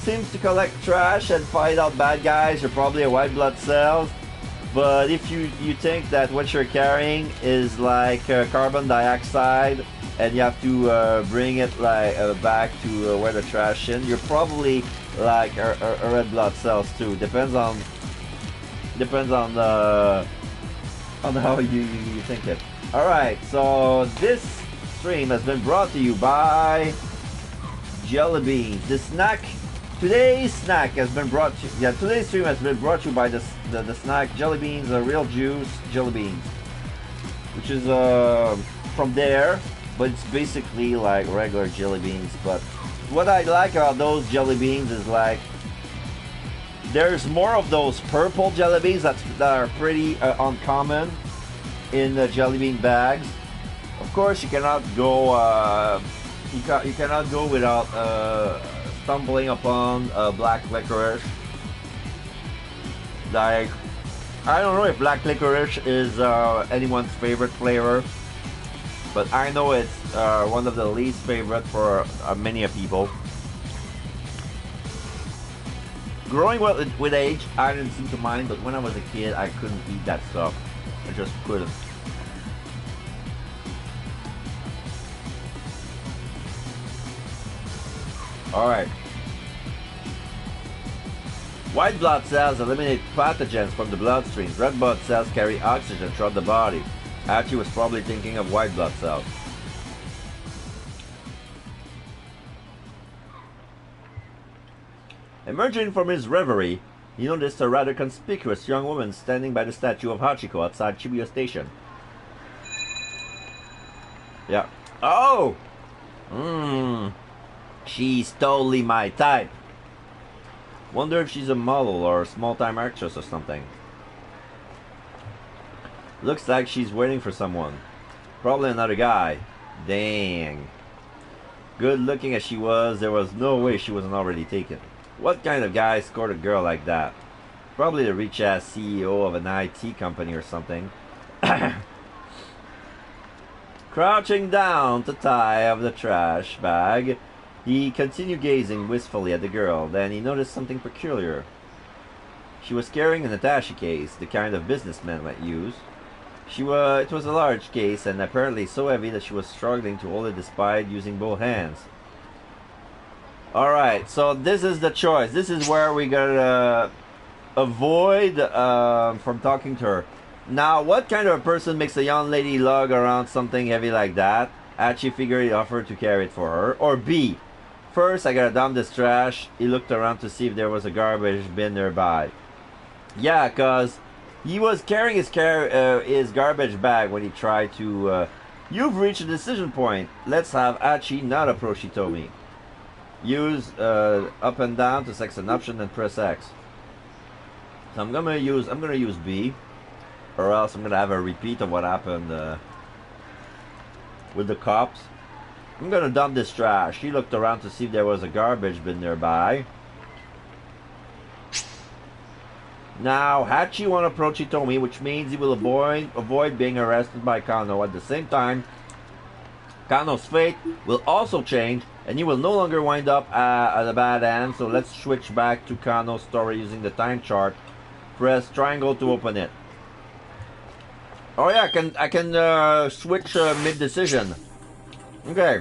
seems to collect trash and fight out bad guys, you're probably a white blood cells. But if you think that what you're carrying is like carbon dioxide, and you have to bring it like back to where the trash is, you're probably like a red blood cells too. Depends on how you think it. All right, so this stream has been brought to you by Jelly Beans. Today's snack has been brought to today's stream has been brought to you by the snack Jelly Beans, real juice jelly beans, which is from there. But it's basically like regular jelly beans. But what I like about those jelly beans is like there's more of those purple jelly beans that are pretty uncommon in the jelly bean bags. Of course, you cannot go you cannot go without stumbling upon black licorice. Like, I don't know if black licorice is anyone's favorite flavor. But I know it's one of the least favorite for many people. Growing with age, I didn't seem to mind, but when I was a kid, I couldn't eat that stuff. I just couldn't. Alright. White blood cells eliminate pathogens from the bloodstream. Red blood cells carry oxygen throughout the body. Hachi was probably thinking of white blood cells. Emerging from his reverie, he noticed a rather conspicuous young woman standing by the statue of Hachiko outside Shibuya Station. Yeah. Oh! She's totally my type. Wonder if she's a model or a small-time actress or something. Looks like she's waiting for someone. Probably another guy. Dang. Good looking as she was, there was no way she wasn't already taken. What kind of guy scored a girl like that? Probably the rich-ass CEO of an IT company or something. Crouching down to tie of the trash bag, he continued gazing wistfully at the girl. Then he noticed something peculiar. She was carrying an attaché case, the kind of businessmen might use. It was a large case and apparently so heavy that she was struggling to hold it despite using both hands. Alright, so this is the choice. This is where we gotta avoid from talking to her. Now, what kind of a person makes a young lady lug around something heavy like that? Hachi figured he offered to carry it for her. Or B, first I gotta dump this trash. He looked around to see if there was a garbage bin nearby. Yeah, cause he was carrying his garbage bag when he tried to. You've reached a decision point. Let's have Hachi not approach Hitomi. Use up and down to select an option and press X. So I'm gonna use B, or else I'm gonna have a repeat of what happened with the cops. I'm gonna dump this trash. He looked around to see if there was a garbage bin nearby. Now Hachi won't approach Hitomi, which means he will avoid being arrested by Kano. At the same time, Kano's fate will also change, and he will no longer wind up at a bad end. So let's switch back to Kano's story using the time chart. Press triangle to open it. Oh yeah, I can switch mid-decision. Okay.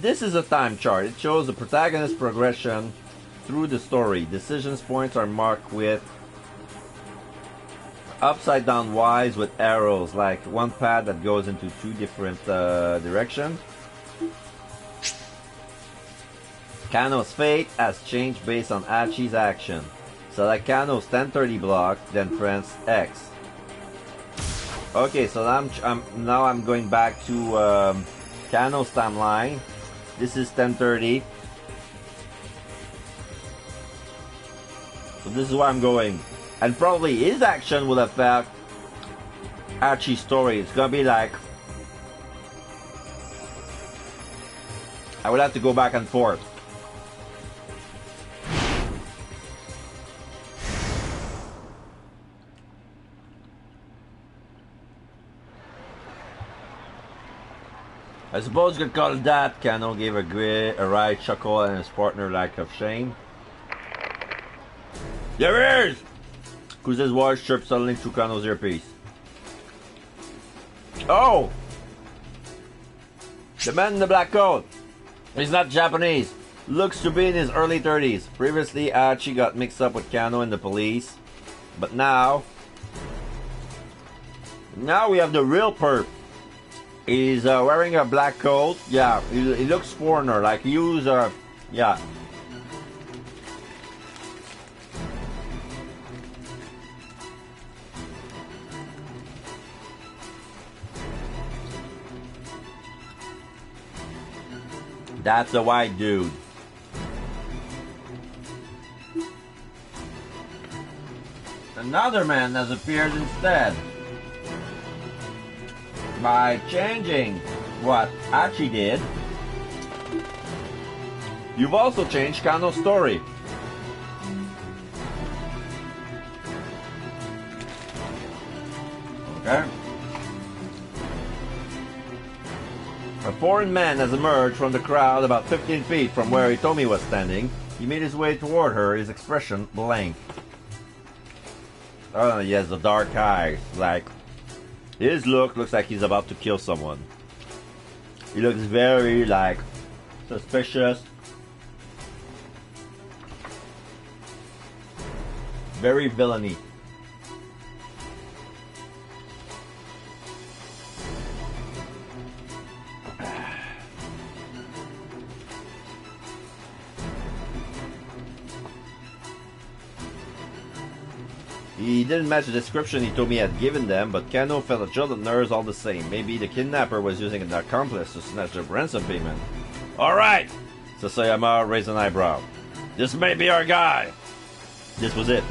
This is a time chart. It shows the protagonist's progression through the story. Decisions points are marked with upside down Y's with arrows, like one path that goes into two different directions. Kano's fate has changed based on Hachi's action. Select Kano's 1030 block, then press X. Okay, so now I'm going back to Kano's timeline. This is 1030. So this is where I'm going. And probably his action will affect Hachi's story. It's gonna be like, I will have to go back and forth. I suppose you could call it that. Kano gave a wry chuckle and his partner lack of shame. There he is! Kuze's voice chirped suddenly through Kano's earpiece. Oh! The man in the black coat. He's not Japanese. Looks to be in his early 30s. Previously, Hachi got mixed up with Kano and the police. But now we have the real perp. He's wearing a black coat. Yeah, he looks foreigner, like he was, yeah. That's a white dude. Another man has appeared instead. By changing what Hachi did, you've also changed Kano's story. Okay. A foreign man has emerged from the crowd about 15 feet from where Hitomi was standing. He made his way toward her, his expression blank. Oh, he has a dark eye, like... His look looks like he's about to kill someone. He looks very, like, suspicious. Very villainy. He didn't match the description Hitomi had given them, but Kano felt a jolt of nerves all the same. Maybe the kidnapper was using an accomplice to snatch the ransom payment. Alright! Sasayama raised an eyebrow. This may be our guy! This was it.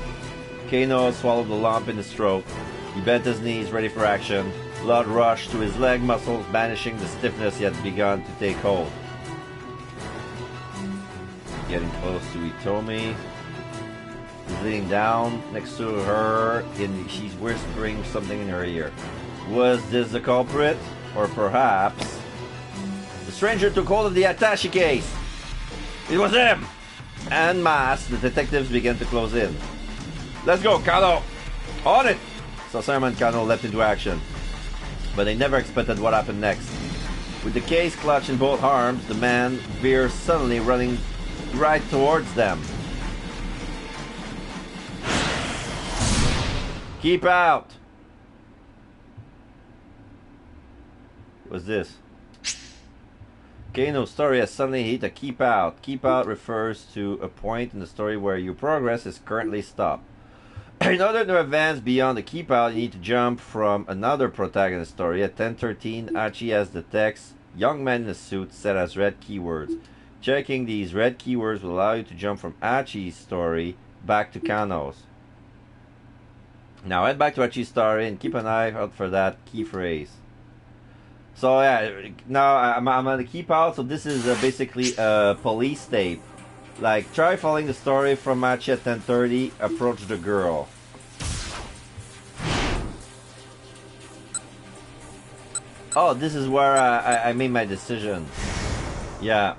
Kano swallowed the lump in his throat. He bent his knees, ready for action. Blood rushed to his leg muscles, banishing the stiffness he had begun to take hold. Getting close to Hitomi. He's leaning down next to her, and she's whispering something in her ear. Was this the culprit? Or perhaps... The stranger took hold of the attaché case! It was him! En masse, the detectives began to close in. Let's go, Kano! On it! Sasayama and Kano leapt into action. But they never expected what happened next. With the case clutched in both arms, the man veers suddenly, running right towards them. Keep out! What's this? Kano's story has suddenly hit a keep out. Keep out refers to a point in the story where your progress is currently stopped. In order to advance beyond the keep out, you need to jump from another protagonist story. At 10:13, Achi has the text "Young man in a suit" set as red keywords. Checking these red keywords will allow you to jump from Achi's story back to Kano's. Now head back to Achi's story and keep an eye out for that key phrase. So yeah, now I'm on the keep out. So this is basically a police tape. Like, try following the story from Achi at 10:30. Approach the girl. Oh, this is where I made my decision. Yeah.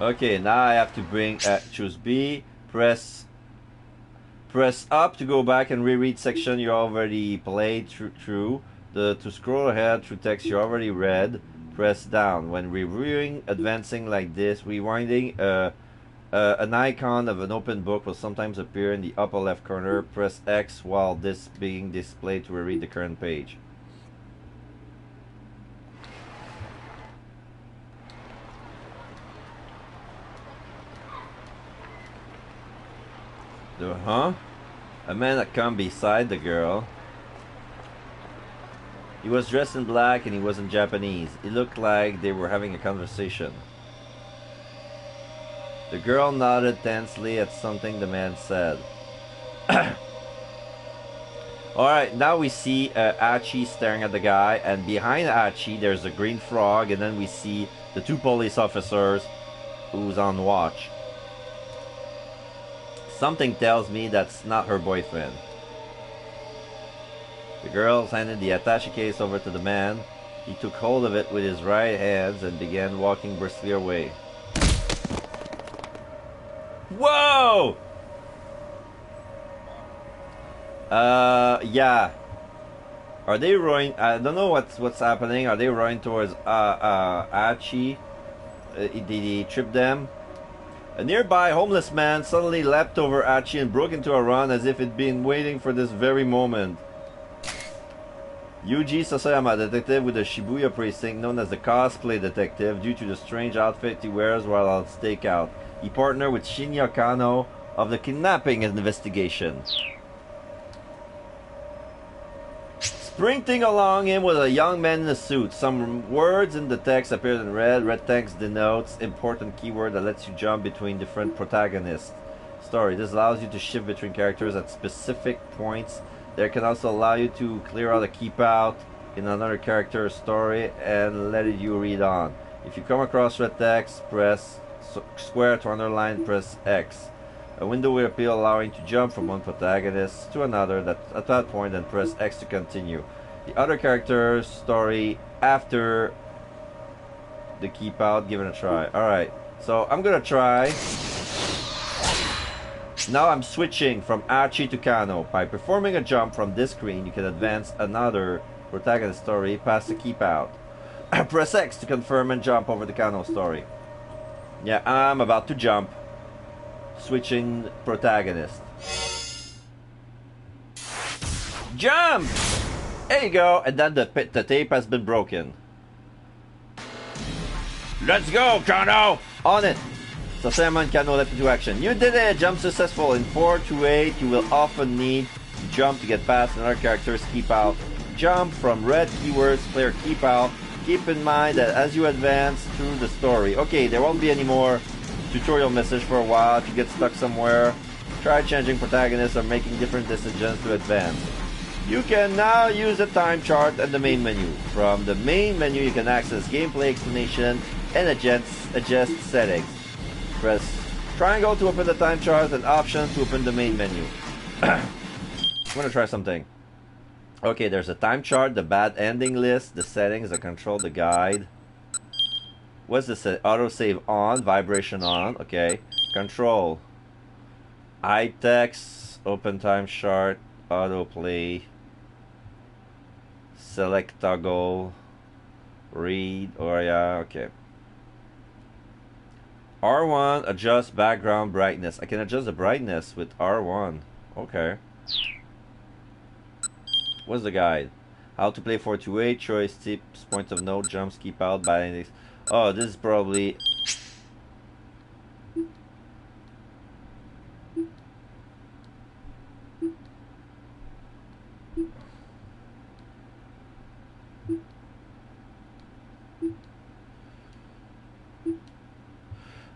Okay, now I have to choose B. Press up to go back and reread section you already played through. To scroll ahead through text you already read. Press down. When reviewing, advancing like this, rewinding, an icon of an open book will sometimes appear in the upper left corner. Press X while this being displayed to reread the current page. A man had come beside the girl. He was dressed in black and he wasn't Japanese. It looked like they were having a conversation. The girl nodded tensely at something the man said. Alright, now we see Achi staring at the guy, and behind Achi there's a green frog, and then we see the two police officers who's on watch. Something tells me that's not her boyfriend. The girl handed the attaché case over to the man. He took hold of it with his right hands and began walking briskly away. Whoa! Yeah. Are they rowing? I don't know what's happening. Are they rowing towards Achi? Did he trip them? A nearby homeless man suddenly leapt over Achi and broke into a run as if he'd been waiting for this very moment. Yuji Sasayama, detective with the Shibuya precinct, known as the cosplay detective due to the strange outfit he wears while on stakeout. He partnered with Shinya Kano of the kidnapping investigation. Sprinting along him was a young man in a suit. Some words in the text appeared in red. Red text denotes important keyword that lets you jump between different protagonists' story. This allows you to shift between characters at specific points. There can also allow you to clear out a keep out in another character's story and let you read on. If you come across red text, press square to underline, press X. A window will appear allowing to jump from one protagonist to another at that point, and press X to continue. The other character's story after the keep out, give it a try. Alright, so I'm gonna try. Now I'm switching from Achi to Kano. By performing a jump from this screen, you can advance another protagonist story past the keep out. Press X to confirm and jump over the Kano story. Yeah, I'm about to jump. Switching protagonist. Jump! There you go, and then the tape has been broken. Let's go, Kano! On it! So Sasayama and Kano leapt into action. You did it! Jump successful. In 4 to 8, you will often need to jump to get past another character's keep out. Jump from red keywords, clear keep out. Keep in mind that as you advance through the story, okay, there won't be any more tutorial message for a while. If you get stuck somewhere, try changing protagonists or making different decisions to advance. You can now use the time chart and the main menu. From the main menu, you can access gameplay explanation and adjust settings. Press triangle to open the time chart and options to open the main menu. I'm gonna try something. Okay, there's a time chart, the bad ending list, the settings, the control, the guide. What's this? Autosave on, vibration on. Okay. Control. I text, open time chart, autoplay, select toggle, read, or yeah, okay. R1, adjust background brightness. I can adjust the brightness with R1. Okay. What's the guide? How to play 4-8, choice tips, point of note, jumps, keep out, bad. Oh, this is probably...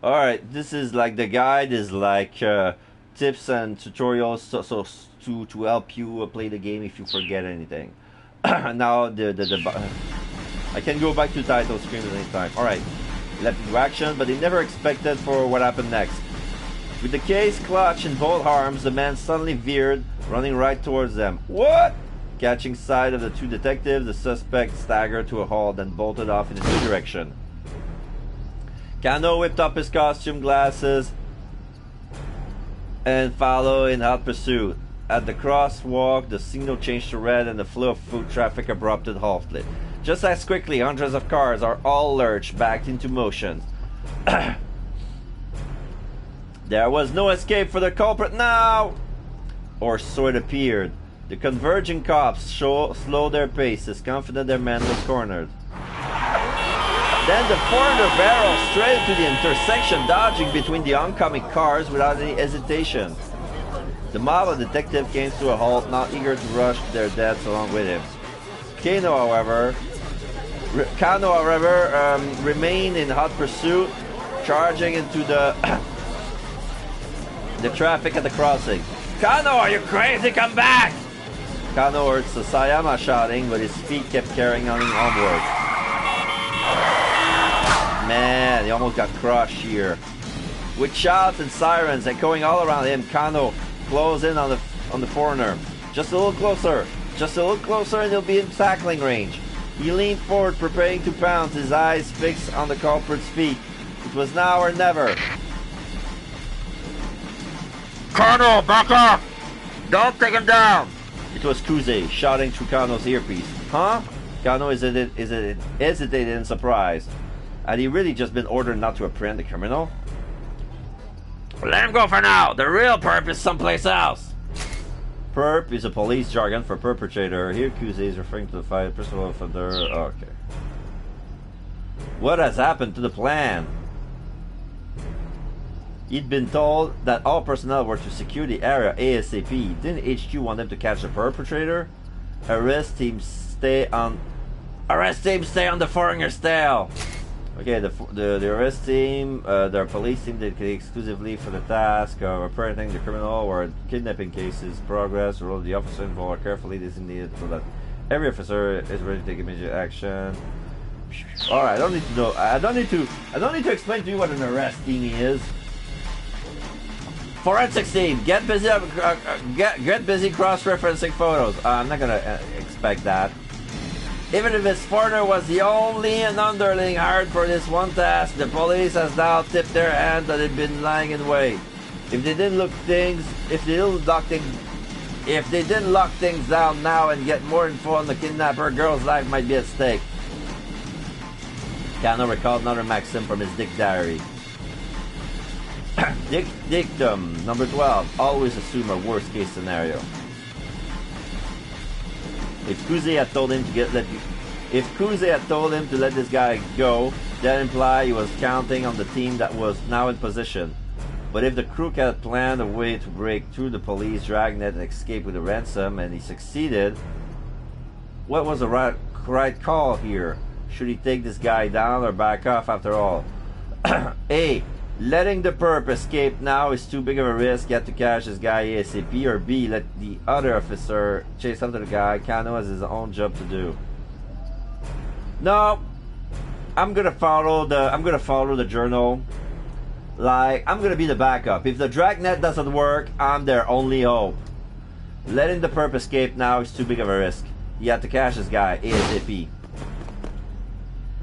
Alright, this is like the guide is like tips and tutorials so to help you play the game if you forget anything. Now I can go back to title screen at any time. Alright, left into action, but they never expected for what happened next. With the case clutch in both arms, the man suddenly veered, running right towards them. What? Catching sight of the two detectives, the suspect staggered to a halt and bolted off in a new direction. Kano whipped up his costume, glasses, and followed in hot pursuit. At the crosswalk, the signal changed to red and the flow of foot traffic abruptly halted. Just as quickly, hundreds of cars are all lurched back into motion. There was no escape for the culprit now! Or so it appeared. The converging cops slowed their paces, confident their man was cornered. Then the foreigner barreled straight into the intersection, dodging between the oncoming cars without any hesitation. The mob of detectives came to a halt, not eager to rush their deaths along with him. Kano, however, remained in hot pursuit, charging into the the traffic at the crossing. Kano, are you crazy? Come back! Kano heard Sasayama shouting, but his feet kept carrying on onward. Man, he almost got crushed here. With shouts and sirens echoing all around him, Kano closed in on the foreigner. Just a little closer, and he'll be in tackling range. He leaned forward, preparing to pounce, his eyes fixed on the culprit's feet. It was now or never. Kano, back up! Don't take him down! It was Kuze shouting through Kano's earpiece. Huh? Kano hesitated in surprise. Had he really just been ordered not to apprehend the criminal? Let him go for now! The real perp is someplace else! Perp is a police jargon for perpetrator. Here Kuze is referring to the fight principal offender. Okay. What has happened to the plan? He'd been told that all personnel were to secure the area ASAP. Didn't HQ want them to catch the perpetrator? Arrest team stay on the foreigner's tail. Okay, the arrest team, their police team dedicated exclusively for the task of apprehending the criminal or kidnapping cases. Progress. Role of the officer involved are carefully designated so that every officer is ready to take immediate action. All right, I don't need to know. I don't need to explain to you what an arrest team is. Forensics team, get busy cross-referencing photos. I'm not gonna expect that. Even if his foreigner was the only underling hired for this one task, the police has now tipped their hand that they'd been lying in wait. If they didn't lock things down now and get more info on the kidnapper, girl's life might be at stake. Kano recalled another maxim from his Dick diary. Dictum number 12. Always assume a worst case scenario. If Kuze had told him to let this guy go, that implied he was counting on the team that was now in position. But if the crook had planned a way to break through the police dragnet and escape with a ransom, and he succeeded, what was the right call here? Should he take this guy down or back off after all? A. Letting the perp escape now is too big of a risk. Get to catch this guy ASAP. Or B. Let the other officer chase after the guy. Kano has his own job to do. No, I'm gonna follow the journal. Like, I'm gonna be the backup. If the dragnet doesn't work, I'm their only hope. Letting the perp escape now is too big of a risk. You have to catch this guy ASAP.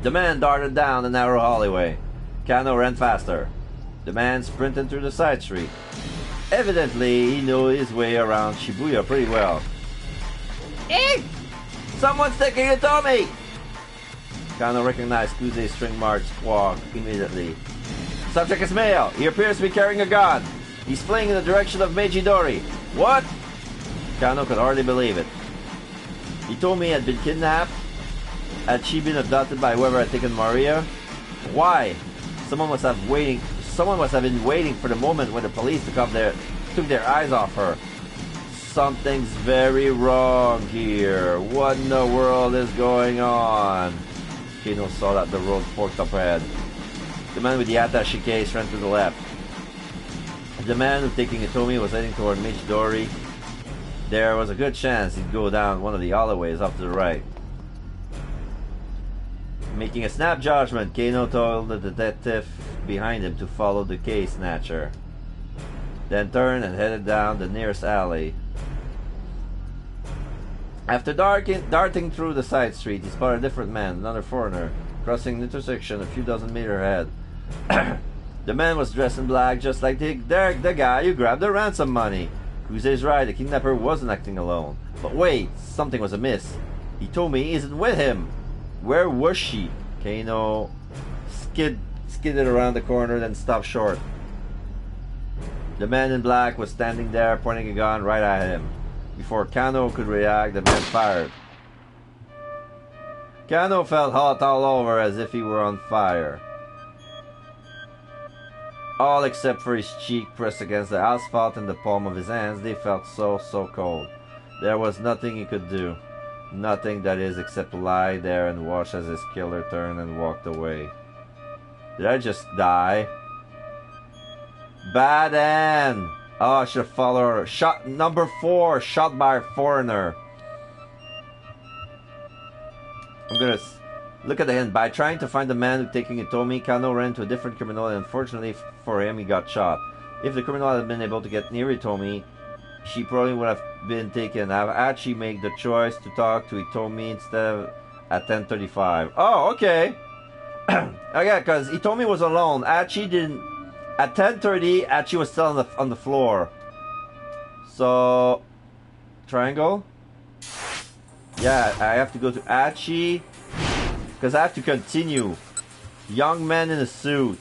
The man darted down the narrow alleyway. Kano ran faster. The man sprinted through the side street. Evidently, he knew his way around Shibuya pretty well. Hey! Someone's taking it on me! Kano recognized Kuze's string march squawk immediately. Subject is male. He appears to be carrying a gun. He's fleeing in the direction of Meijidori. What? Kano could hardly believe it. He told me he had been kidnapped. Had she been abducted by whoever had taken Maria? Why? Someone must have been waiting for the moment when the police took their eyes off her. Something's very wrong here. What in the world is going on? Kano saw that the road forked up ahead. The man with the attaché case ran to the left. The man who taking Itomi was heading toward Michidori. There was a good chance he'd go down one of the alleyways off to the right. Making a snap judgment, Kano told the detective behind him to follow the case snatcher. Then turned and headed down the nearest alley. After darting through the side street, he spotted a different man, another foreigner, crossing the intersection a few dozen meters ahead. The man was dressed in black, just like the guy who grabbed the ransom money. Kuze's right, the kidnapper wasn't acting alone. But wait, something was amiss. He told me he isn't with him. Where was she? Kano skidded around the corner, then stopped short. The man in black was standing there, pointing a gun right at him. Before Kano could react, the man fired. Kano felt hot all over, as if he were on fire. All except for his cheek pressed against the asphalt and the palm of his hands, they felt so cold. There was nothing he could do. Nothing, that is, except lie there and watch as his killer turned and walked away. Did I just die? Bad end! Oh, I should follow her. Shot number 4, shot by a foreigner. I'm gonna look at the end. By trying to find the man who taking Itomi, Kano ran into a different criminal, and unfortunately for him, he got shot. If the criminal had been able to get near Itomi, she probably would have been taken. Had she made the choice to talk to Itomi instead of at 10:35. Oh, okay. Okay, because Itomi was alone. Achi didn't. At 10:30, Achi was still on the floor. So, triangle. Yeah, I have to go to Achi because I have to continue. Young man in a suit.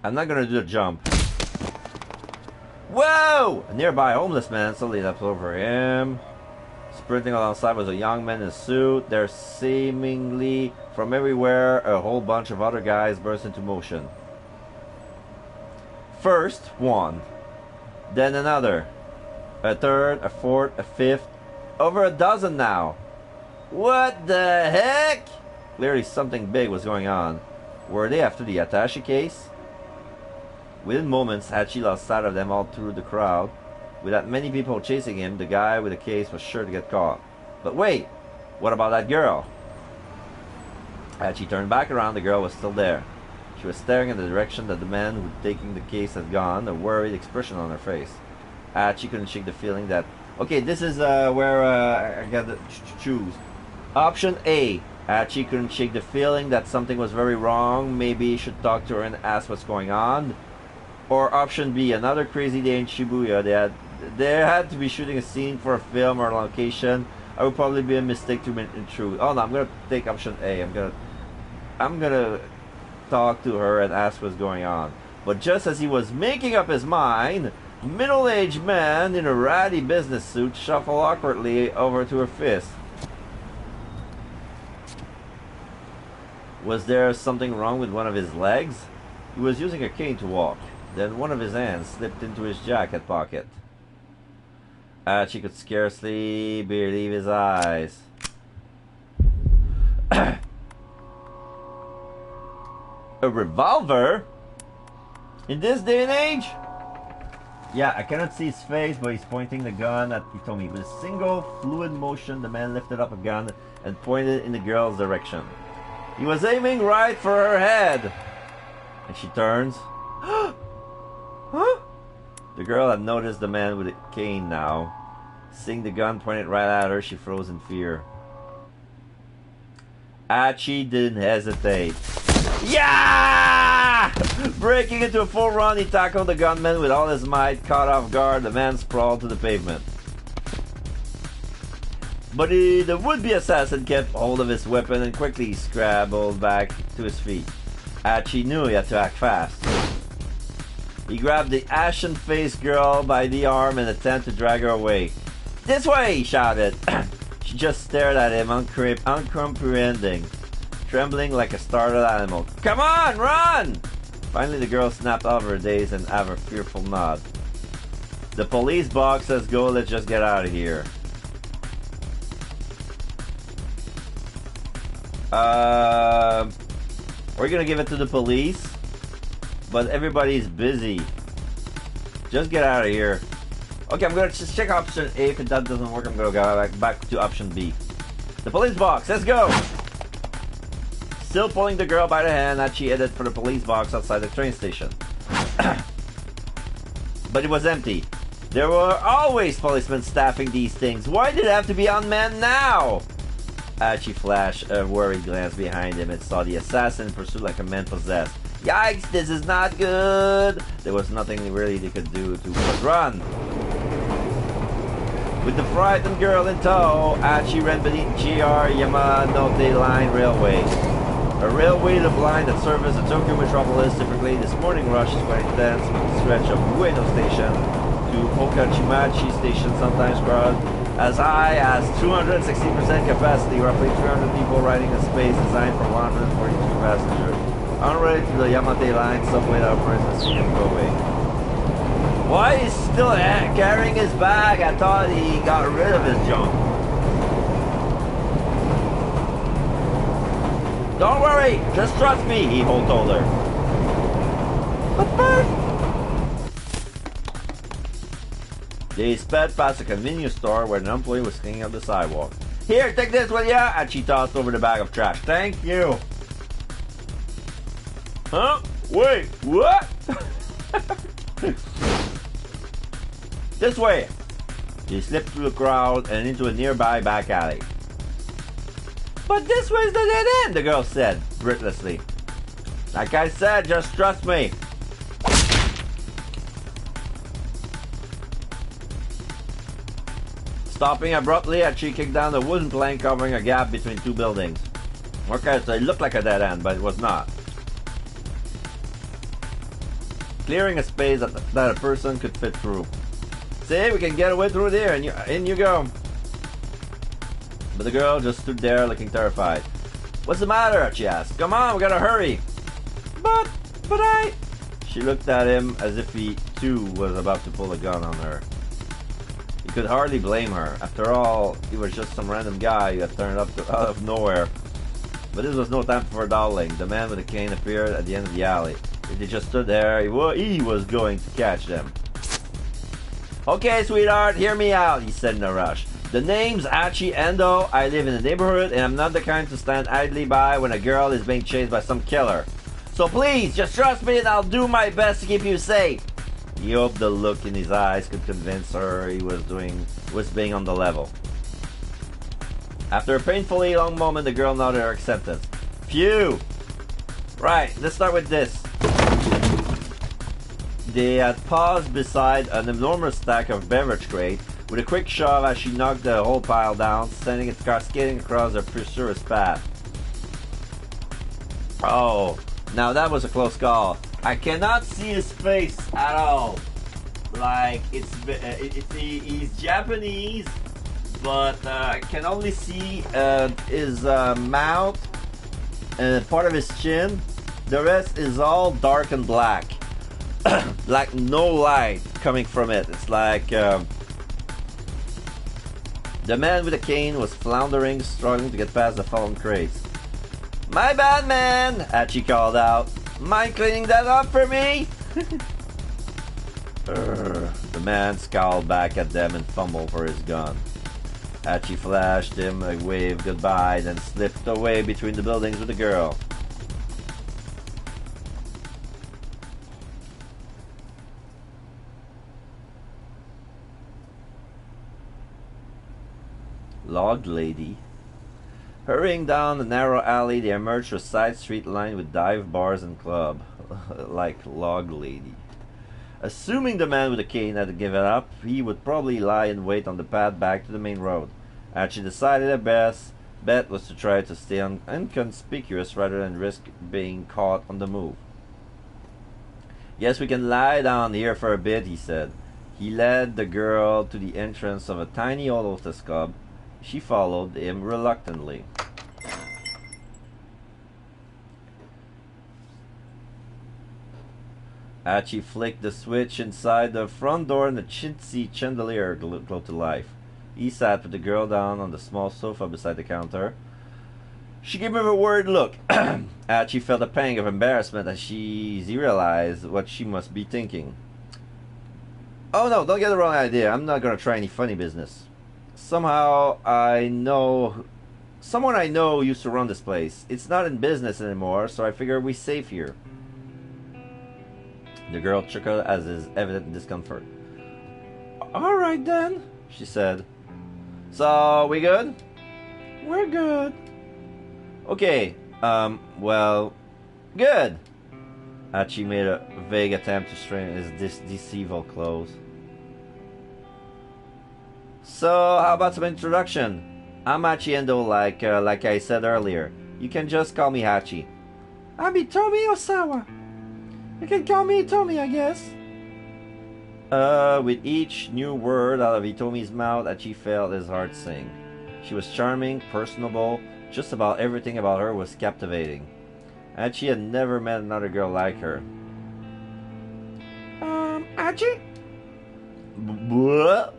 I'm not gonna do the jump. Whoa! A nearby homeless man suddenly leapt over him. Sprinting alongside was a young man in a suit. There, seemingly from everywhere, a whole bunch of other guys burst into motion. First one, then another, a third, a fourth, a fifth, over a dozen now. What the heck? Clearly something big was going on. Were they after the attaché case? Within moments, Hachi lost sight of them all through the crowd. With that many people chasing him, the guy with the case was sure to get caught. But wait, what about that girl? Hachi turned back around, the girl was still there. She was staring in the direction that the man who was taking the case had gone, a worried expression on her face. Hachi couldn't shake the feeling that... Okay, this is where I got to choose. Option A. Hachi couldn't shake the feeling that something was very wrong. Maybe he should talk to her and ask what's going on. Or option B, another crazy day in Shibuya. They had to be shooting a scene for a film or a location. I would probably be a mistake to intrude. Oh no, I'm gonna take option A. I'm gonna talk to her and ask what's going on. But just as he was making up his mind, middle-aged man in a ratty business suit shuffled awkwardly over to her fist. Was there something wrong with one of his legs? He was using a cane to walk. Then one of his hands slipped into his jacket pocket. She could scarcely believe his eyes. A revolver? In this day and age? Yeah, I cannot see his face, but he's pointing the gun at Hitomi. With a single fluid motion, the man lifted up a gun and pointed in the girl's direction. He was aiming right for her head. And she turns. Huh? The girl had noticed the man with a cane now. Seeing the gun pointed right at her, she froze in fear. Hachi didn't hesitate. Yeah! Breaking into a full run, he tackled the gunman with all his might. Caught off guard, the man sprawled to the pavement. But the would-be assassin kept hold of his weapon and quickly scrabbled back to his feet. Archie knew he had to act fast. He grabbed the ashen-faced girl by the arm and attempted to drag her away. This way! He shouted. She just stared at him, uncomprehending, trembling like a startled animal. Come on, run! Finally, the girl snapped out of her daze and gave a fearful nod. The police box says go, let's just get out of here. We're gonna give it to the police, but everybody's busy. Just get out of here. Okay, I'm gonna just check option A. If that doesn't work, I'm gonna go back to option B. The police box, let's go! Still pulling the girl by the hand, Archie headed for the police box outside the train station. But it was empty. There were always policemen staffing these things. Why did it have to be unmanned now? Archie flashed a worried glance behind him and saw the assassin in pursuit like a man possessed. Yikes, this is not good! There was nothing really they could do to but run. With the frightened girl in tow, Archie ran beneath GR Yamanote Line Railway. A railway line that services the Tokyo metropolis. Typically, this morning rush is quite intense with the stretch of Ueno Station to Okachimachi Station, sometimes crowded as high as 260% capacity, roughly 300 people riding a space designed for 142 passengers. On our way to the Yamate Line subway that operates in Kobe. Why is he still carrying his bag? I thought he got rid of his junk. Don't worry, just trust me, he told her. But first... They sped past a convenience store where an employee was hanging on the sidewalk. Here, take this with ya! And she tossed over the bag of trash. Thank you! Huh? Wait, what? This way! She slipped through the crowd and into a nearby back alley. But this way's the dead end, the girl said, breathlessly. Like I said, just trust me. Stopping abruptly, Archie kicked down the wooden plank covering a gap between two buildings. Okay, so it looked like a dead end, but it was not. Clearing a space that a person could fit through. See, we can get away through there, and in you go. But the girl just stood there looking terrified. What's the matter? Archie asked. Come on, we gotta hurry. But I... She looked at him as if he, too, was about to pull a gun on her. He could hardly blame her. After all, he was just some random guy who had turned up out of nowhere. But this was no time for dawdling. The man with the cane appeared at the end of the alley. If they just stood there, he was going to catch them. Okay, sweetheart, hear me out, he said in a rush. The name's Archie Endo. I live in the neighborhood, and I'm not the kind to stand idly by when a girl is being chased by some killer. So please, just trust me and I'll do my best to keep you safe. He hoped the look in his eyes could convince her he was being on the level. After a painfully long moment, the girl nodded her acceptance. Phew! Right, let's start with this. They had paused beside an enormous stack of beverage crates. With a quick shove as she knocked the whole pile down, sending it cascading across their pursuer's path. Oh, now that was a close call. I cannot see his face at all. Like, he's Japanese, but I can only see his mouth and part of his chin. The rest is all dark and black. Like no light coming from it. It's like... The man with the cane was floundering, struggling to get past the fallen crates. My bad, man, Archie called out. Mind cleaning that up for me? The man scowled back at them and fumbled for his gun. Archie flashed him a wave goodbye, then slipped away between the buildings with the girl. Log lady. Hurrying down the narrow alley, they emerged to a side street lined with dive bars and club, like Log Lady. Assuming the man with the cane had given up, he would probably lie in wait on the path back to the main road. And she decided her best bet was to try to stay inconspicuous rather than risk being caught on the move. "Yes, we can lie down here for a bit," he said. He led the girl to the entrance of a tiny Autolus club. She followed him reluctantly. Archie flicked the switch inside the front door and the chintzy chandelier glowed to life. He sat with the girl down on the small sofa beside the counter. She gave him a worried look. Archie felt a pang of embarrassment as she realized what she must be thinking. "Oh no, don't get the wrong idea. I'm not gonna try any funny business. Someone I know used to run this place. It's not in business anymore, so I figure we're safe here." The girl chuckled at his evident discomfort. "Alright then," she said. "So, we good?" "We're good." "Okay, well, good." Archie made a vague attempt to straighten his deceitful clothes. "So, how about some introduction? I'm Hachi Endo, like I said earlier. You can just call me Hachi." "I'm Hitomi Osawa. You can call me Hitomi, I guess." With each new word out of Hitomi's mouth, Hachi felt his heart sink. She was charming, personable, just about everything about her was captivating. Hachi had never met another girl like her. Hachi? What?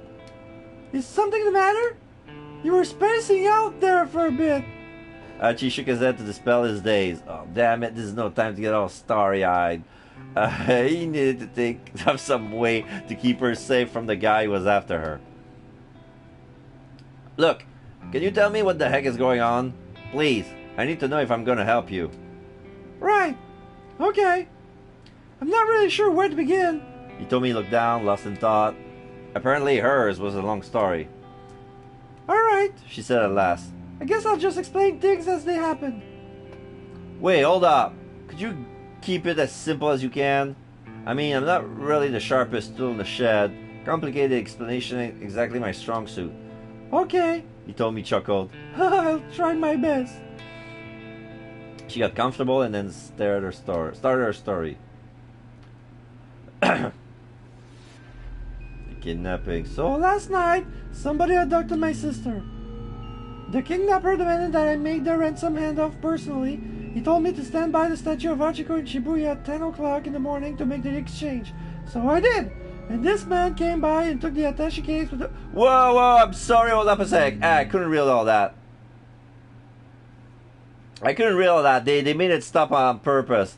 Is something the matter? You were spacing out there for a bit." Hachi shook his head to dispel his daze. "Oh, damn it, this is no time to get all starry-eyed." He needed to think of some way to keep her safe from the guy who was after her. "Look, can you tell me what the heck is going on? Please, I need to know if I'm gonna help you." "Right. Okay. I'm not really sure where to begin." Hitomi looked down, lost in thought. Apparently hers was a long story. "Alright," she said at last. "I guess I'll just explain things as they happen." "Wait, hold up. Could you keep it as simple as you can? I mean, I'm not really the sharpest tool in the shed. Complicated explanation ain't exactly my strong suit." "Okay," Hitomi chuckled. "I'll try my best." She got comfortable and then started her story. Kidnapping. "So last night, somebody abducted my sister. The kidnapper demanded that I make the ransom handoff personally. He told me to stand by the statue of Hachiko in Shibuya at 10 o'clock in the morning to make the exchange. So I did. And this man came by and took the attaché case with the..." Whoa, I'm sorry, hold up a sec. I couldn't read all that. They made it stop on purpose.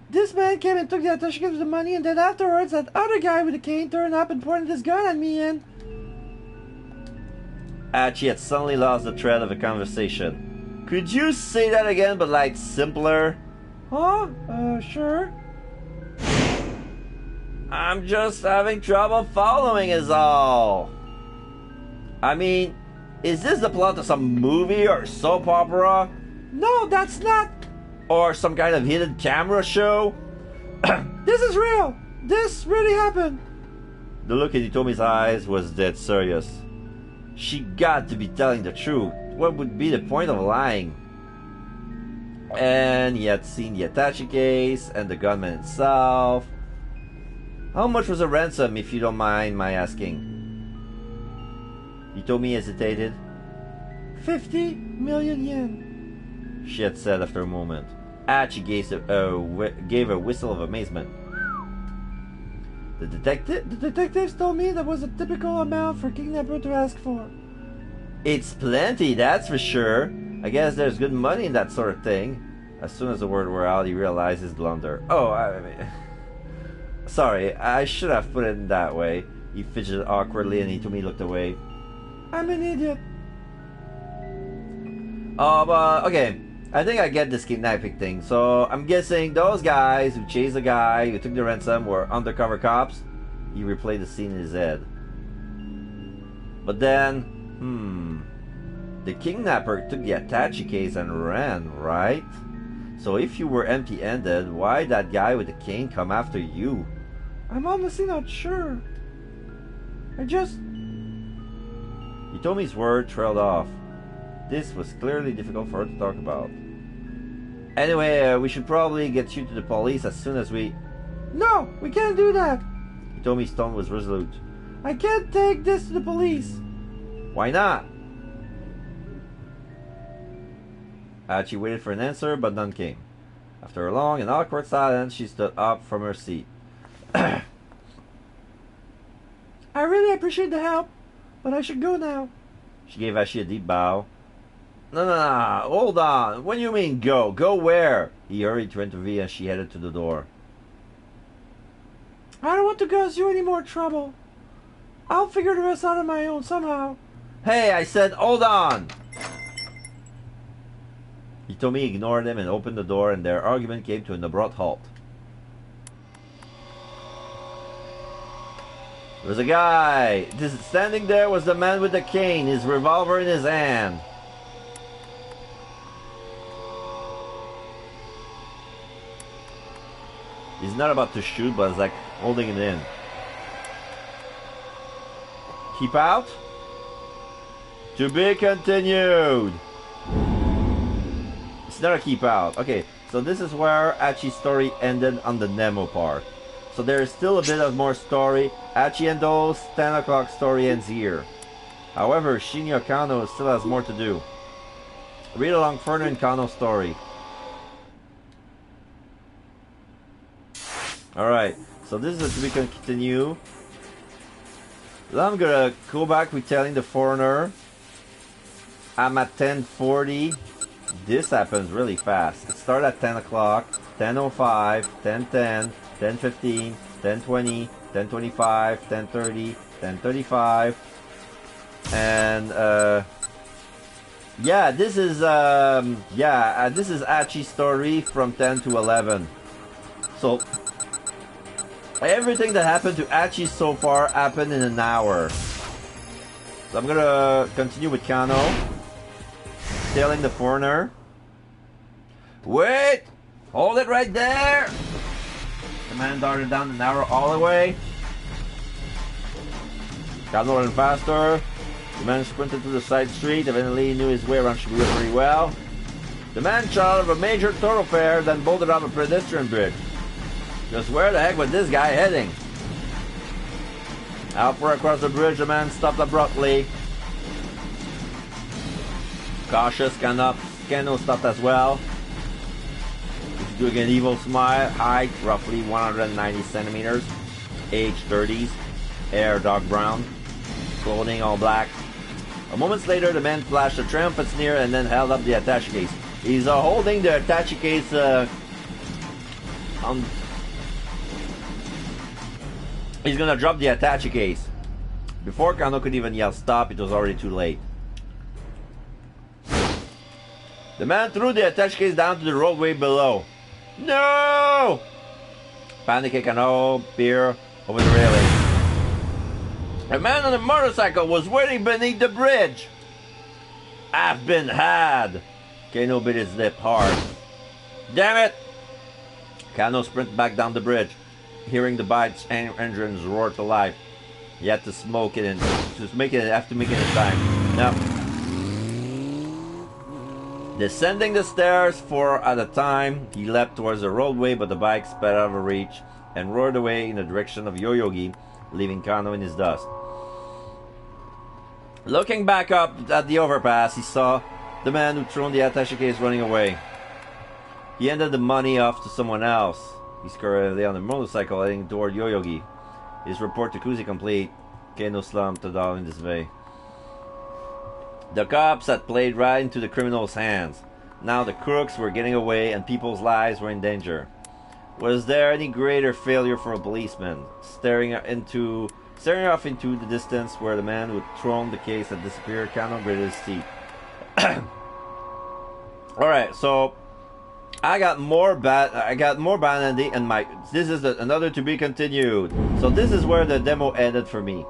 "This man came and took the attaché case with the money, and then afterwards that other guy with the cane turned up and pointed his gun at me and..." She had suddenly lost the thread of the conversation. "Could you say that again, but like simpler?" "Huh? Sure." "I'm just having trouble following is all. I mean, is this the plot of some movie or soap opera?" "No, that's not." "Or some kind of hidden camera show?" "This is real. This really happened." The look in Hitomi's eyes was dead serious. She got to be telling the truth. What would be the point of lying? And he had seen the attaché case and the gunman itself. "How much was the ransom, if you don't mind my asking?" Hitomi hesitated. 50 million yen, she had said after a moment. She gave a whistle of amazement. The detectives told me that was a typical amount for a kidnapper to ask for." "It's plenty, that's for sure. I guess there's good money in that sort of thing." As soon as the word were out, he realized his blunder. "Oh, I mean... sorry, I should have put it in that way." He fidgeted awkwardly and Hitomi looked away. "I'm an idiot." "Oh, but okay. I think I get this kidnapping thing. So I'm guessing those guys who chased the guy who took the ransom were undercover cops." He replayed the scene in his head. "But then, The kidnapper took the attaché case and ran, right? So if you were empty-handed, why that guy with the cane come after you? I'm honestly not sure. He told me his word trailed off. This was clearly difficult for her to talk about. Anyway, we should probably get you to the police as soon as we... No, we can't do that. He told me his tone was resolute. I can't take this to the police. Why not? She waited for an answer, but none came. After a long and awkward silence, she stood up from her seat. I really appreciate the help, but I should go now. She gave Ashi a deep bow. No, hold on. What do you mean go? Go where? He hurried to intervene as she headed to the door. I don't want to cause you any more trouble. I'll figure the rest out on my own somehow. Hey, I said hold on. He told me he ignored him and opened the door, and their argument came to an abrupt halt. There was a guy. Standing there was the man with the cane, his revolver in his hand. He's not about to shoot, but it's like holding it in. Keep out? To be continued. It's not a keep out. Okay, so this is where Achi's story ended on the Nemo part. So there is still a bit of more story. Achi and Do's 10 o'clock story ends here. However, Shinya Kano still has more to do. Read along further in Kano's story. Alright, so this is we can continue. Now I'm gonna go back with telling the foreigner. I'm at 10:40. This happens really fast. It started at 10 o'clock, 10:05, 10:10, 10:15, 10:20, 10:25, 10:30, 10:35. And yeah, this is this is Achi's story from 10 to 11. So everything that happened to Achi so far happened in an hour. So I'm gonna continue with Kano, telling the foreigner, wait! Hold it right there! The man darted down an arrow all the way. Kano ran faster. The man sprinted to the side street. Evidently he knew his way around Shibuya pretty well. The man shot out of a major thoroughfare, then bolted off a pedestrian bridge. Just where the heck was this guy heading? Halfway across the bridge, the man stopped abruptly. Cautious, Kano stopped as well. He's doing an evil smile. Height, roughly 190 centimeters. Age, 30s. Hair, dark brown. Clothing, all black. A moment later, the man flashed a triumphant sneer and then held up the attaché case. He's holding the attaché case on... He's gonna drop the attaché case. Before Kano could even yell stop, it was already too late. The man threw the attaché case down to the roadway below. No! Panicky Kano peered over the railing. A man on a motorcycle was waiting beneath the bridge. I've been had. Kano bit his lip hard. Damn it! Kano sprinted back down the bridge, hearing the bike's engines roar to life. He had to smoke it and just make it in time. Now, descending the stairs 4 at a time, he leapt towards the roadway, but the bike sped out of reach and roared away in the direction of Yoyogi, leaving Kano in his dust. Looking back up at the overpass, he saw the man who thrown the attaché case running away. He handed the money off to someone else. He's currently on a motorcycle heading toward Yoyogi. His report to Kuzi complete. Kano slumped down in dismay. The cops had played right into the criminals' hands. Now the crooks were getting away and people's lives were in danger. Was there any greater failure for a policeman? Staring off into the distance where the man who had thrown the case had disappeared, Kano gritted his teeth. Alright, so I got more vanity and my... This is another to be continued. So this is where the demo ended for me.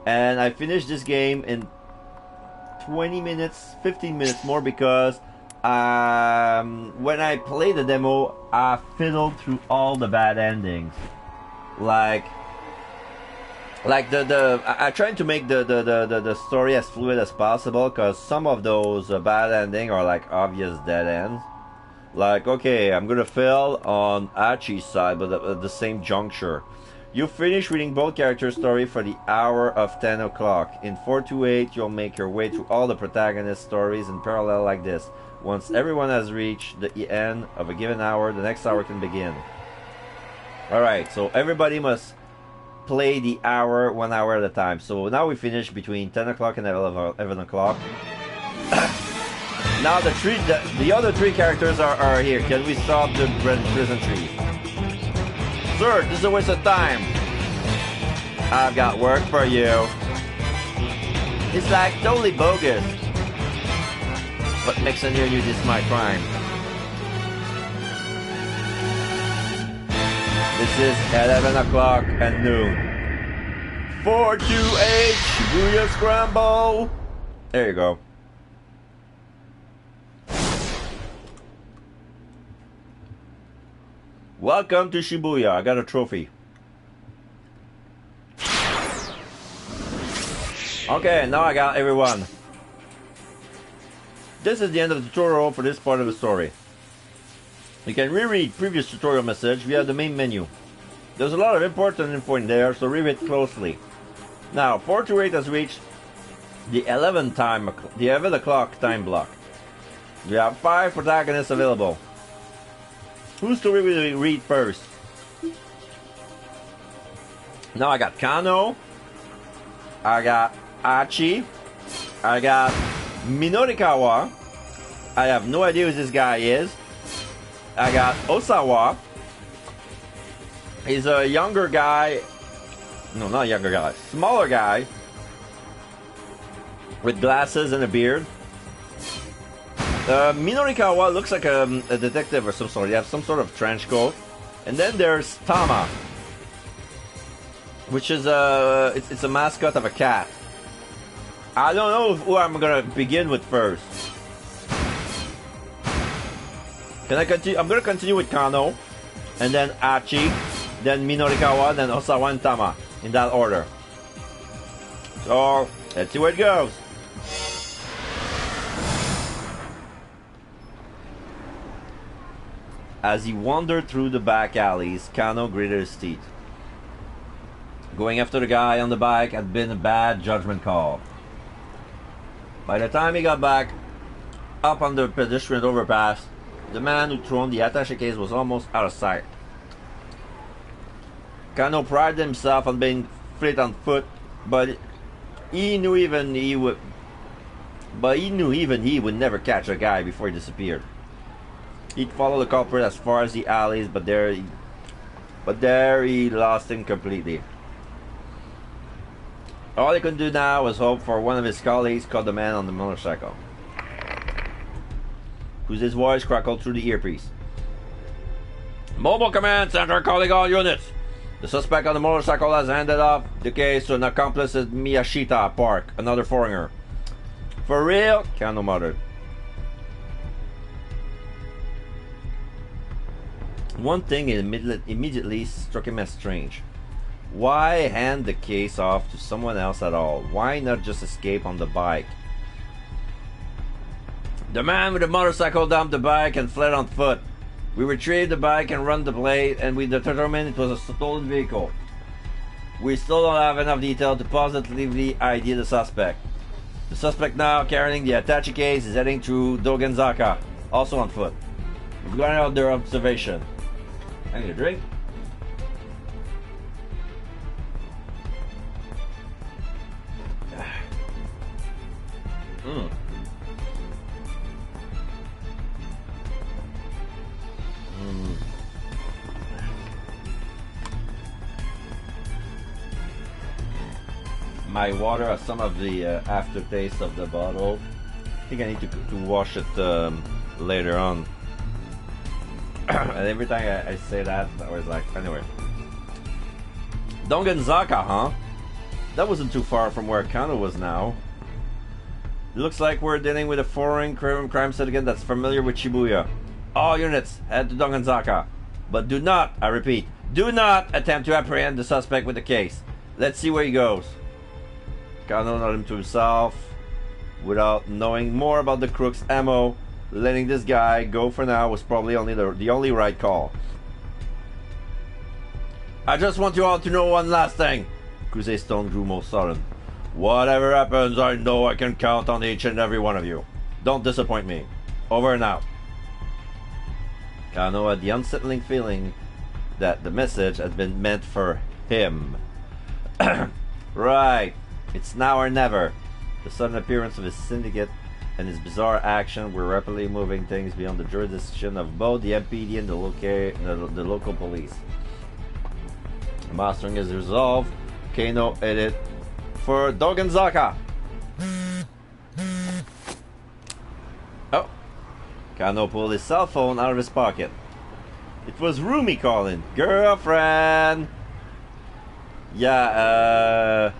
And I finished this game in 20 minutes, 15 minutes more because when I played the demo, I fiddled through all the bad endings. Like I tried to make the story as fluid as possible because some of those bad endings are like obvious dead ends. Like, okay, I'm gonna fail on Achi's side, but at the same juncture. You finish reading both characters' story for the hour of 10 o'clock. In 428, you'll make your way through all the protagonist stories in parallel like this. Once everyone has reached the end of a given hour, the next hour can begin. Alright, so everybody must play the hour, 1 hour at a time. So now we finish between 10 o'clock and 11 o'clock. Now the other three characters are here. Can we stop the prison trees? Sir, this is a waste of time. I've got work for you. It's like totally bogus. What makes a near you this my crime? This is 11 o'clock and noon. 428 Shibuya Scramble. There you go. Welcome to Shibuya. I got a trophy. Okay, now I got everyone. This is the end of the tutorial for this part of the story. You can reread previous tutorial message via the main menu. There's a lot of important info in there, so read it closely. Now, 428 has reached the 11 o'clock time block. We have 5 protagonists available. Whose story will we read first? Now I got Kano, I got Achi, I got Minorikawa, I have no idea who this guy is, I got Osawa, he's a younger guy, no, not a younger guy, smaller guy, with glasses and a beard. Minorikawa looks like a detective or some sort. He has some sort of trench coat. And then there's Tama, which is it's a mascot of a cat. I don't know who I'm gonna begin with first. Can I continue? I'm gonna continue with Kano, and then Achi, then Minorikawa, then Osawa and Tama in that order. So let's see where it goes. As he wandered through the back alleys, Kano gritted his teeth. Going after the guy on the bike had been a bad judgment call. By the time he got back up on the pedestrian overpass, the man who'd thrown the attaché case was almost out of sight. Kano prided himself on being fleet on foot, but he knew even he would never catch a guy before he disappeared. He'd follow the culprit as far as the alleys, but there he lost him completely. All he could do now was hope for one of his colleagues caught the man on the motorcycle, whose voice crackled through the earpiece. Mobile Command Center calling all units. The suspect on the motorcycle has handed off the case to an accomplice at Miyashita Park, another foreigner. For real? Kano muttered. One thing immediately struck him as strange. Why hand the case off to someone else at all? Why not just escape on the bike? The man with the motorcycle dumped the bike and fled on foot. We retrieved the bike and run the plate, and we determined it was a stolen vehicle. We still don't have enough detail to positively ID the suspect. The suspect, now carrying the attaché case, is heading through Dogenzaka, also on foot. We've gone out their observation. I need a drink. My water has some of the aftertaste of the bottle. I think I need to wash it later on. And every time I say that, I was like, anyway. Dongenzaka, huh? That wasn't too far from where Kano was now. Looks like we're dealing with a foreign crime syndicate that's familiar with Shibuya. All units, head to Donganzaka. But do not, I repeat, do not attempt to apprehend the suspect with the case. Let's see where he goes. Kano nodded him to himself. Without knowing more about the crook's ammo, letting this guy go for now was probably the only right call. I just want you all to know one last thing. Kuse's tone grew more sudden. Whatever happens, I know I can count on each and every one of you. Don't disappoint me. Over and out. Kano had the unsettling feeling that the message had been meant for him. Right. It's now or never. The sudden appearance of his syndicate and his bizarre action were rapidly moving things beyond the jurisdiction of both the MPD and the local police. Mastering his resolve, Kano headed for Donganzaka. Oh. Kano pulled his cell phone out of his pocket. It was Rumi calling. Girlfriend! Yeah,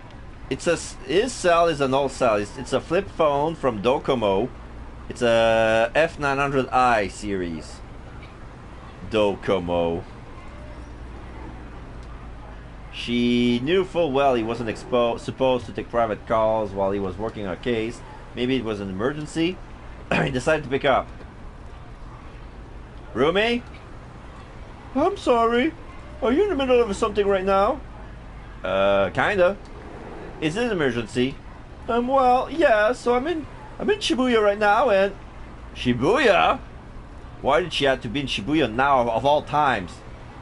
his cell is an old cell. It's a flip phone from Docomo. It's a F900i series. Docomo. She knew full well he wasn't supposed to take private calls while he was working on a case. Maybe it was an emergency. He decided to pick up. Rumi? I'm sorry. Are you in the middle of something right now? Kinda. Is it an emergency? Well, yeah, so I'm in Shibuya right now and... Shibuya? Why did she have to be in Shibuya now of all times?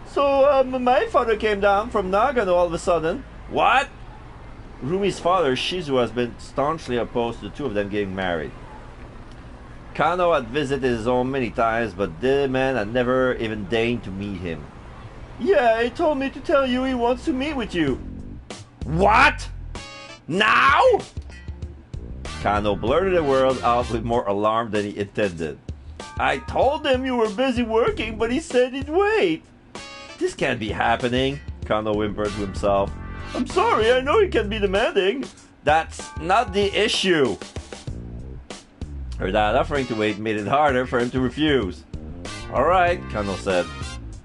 So, my father came down from Nagano all of a sudden. What? Rumi's father, Shizuo, has been staunchly opposed to the two of them getting married. Kano had visited his home many times, but the man had never even deigned to meet him. Yeah, he told me to tell you he wants to meet with you. What? Now? Kano blurted the word out with more alarm than he intended. I told him you were busy working, but he said he'd wait. This can't be happening, Kano whimpered to himself. I'm sorry, I know he can be demanding. That's not the issue. Her dad offering to wait made it harder for him to refuse. Alright, Kano said.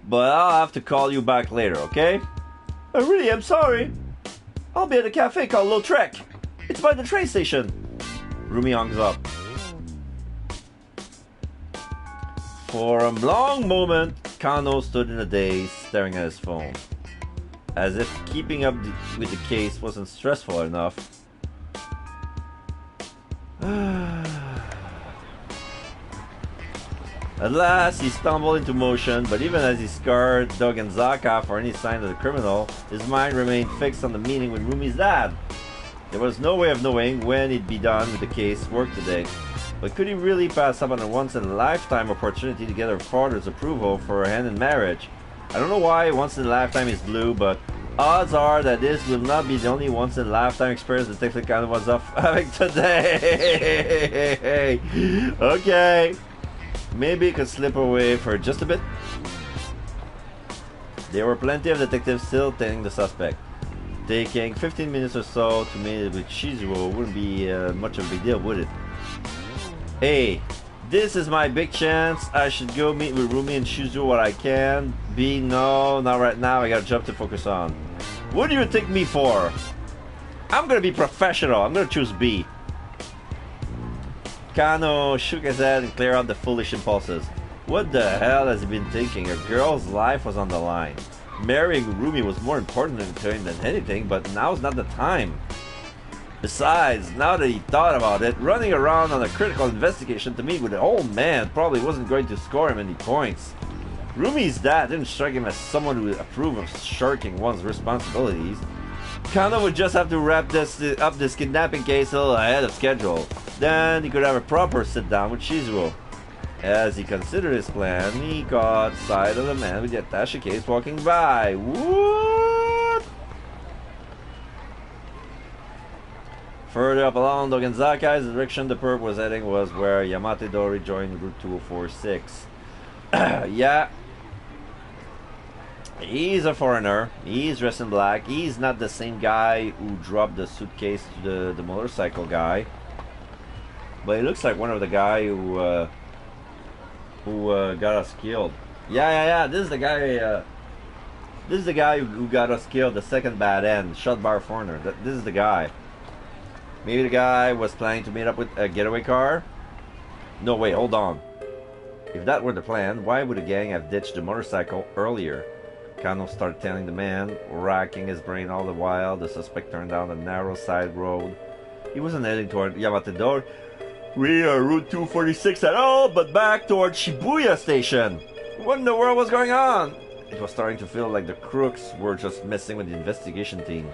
But I'll have to call you back later, okay? I really am sorry. I'll be at a cafe called Lautrec. It's by the train station. Rumi hangs up. For a long moment, Kano stood in a daze, staring at his phone. As if keeping up with the case wasn't stressful enough. At last, he stumbled into motion, but even as he scoured Donganzaka for any sign of the criminal, his mind remained fixed on the meeting with Rumi's dad. There was no way of knowing when he'd be done with the case work today. But could he really pass up on a once-in-a-lifetime opportunity to get her father's approval for her hand in marriage? I don't know why once-in-a-lifetime is blue, but odds are that this will not be the only once-in-a-lifetime experience that Detective Kano was having today. Okay. Maybe it could slip away for just a bit. There were plenty of detectives still tailing the suspect. Taking 15 minutes or so to meet with Shizuo wouldn't be much of a big deal, would it? Hey, this is my big chance. I should go meet with Rumi and Shizuo what I can. B, no, not right now. I got a job to focus on. What do you take me for? I'm gonna be professional. I'm gonna choose B. Kano shook his head and cleared out the foolish impulses. What the hell has he been thinking? A girl's life was on the line. Marrying Rumi was more important to him than anything, but now's not the time. Besides, now that he thought about it, running around on a critical investigation to meet with an old man probably wasn't going to score him any points. Rumi's dad didn't strike him as someone who would approve of shirking one's responsibilities. Kano would just have to wrap this kidnapping case a little ahead of schedule. Then he could have a proper sit-down with Shizuo. As he considered his plan, he caught sight of the man with the attaché case walking by. What? Further up along Donganzaka's direction, the perp was heading was where Yamate Dori joined Route 2046. Yeah. He's a foreigner. He's dressed in black. He's not the same guy who dropped the suitcase to the motorcycle guy. But he looks like one of the guy who got us killed. Yeah. This is the guy. This is the guy who got us killed. The second bad end, shot by our foreigner. This is the guy. Maybe the guy was planning to meet up with a getaway car. No, wait, hold on. If that were the plan, why would the gang have ditched the motorcycle earlier? Kano started telling the man, racking his brain all the while. The suspect turned down a narrow side road. He wasn't heading toward Yamatador. We are Route 246 at all, but back toward Shibuya Station. What in the world was going on? It was starting to feel like the crooks were just messing with the investigation team.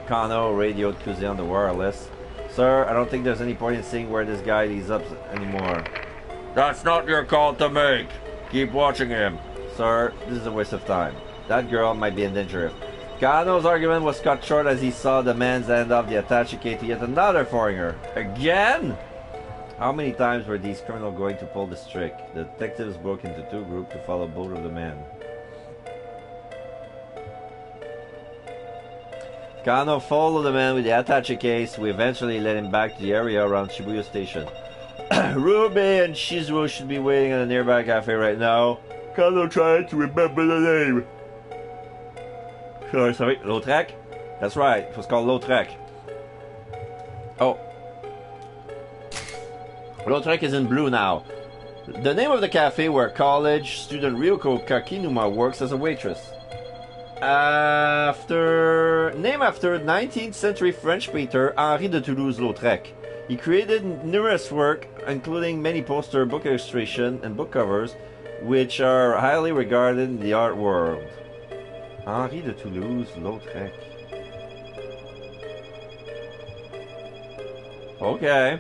Kano radioed Kuze on the wireless. Sir, I don't think there's any point in seeing where this guy leads up anymore. That's not your call to make. Keep watching him. Sir, this is a waste of time. That girl might be in danger. Kano's argument was cut short as he saw the man's hand off the attaché case to yet another foreigner. Again? How many times were these criminals going to pull this trick? The detectives broke into two groups to follow both of the men. Kano followed the man with the attaché case, who eventually led him back to the area around Shibuya Station. Ruby and Shizuo should be waiting at a nearby cafe right now. Kano tried to remember the name. Sorry, Lautrec? That's right, it was called Lautrec. Oh. Lautrec is in blue now. The name of the cafe where college student Ryoko Kakinuma works as a waitress. Named after 19th century French painter Henri de Toulouse-Lautrec. He created numerous work, including many poster, book illustration, and book covers, which are highly regarded in the art world. Henri de Toulouse-Lautrec. Okay.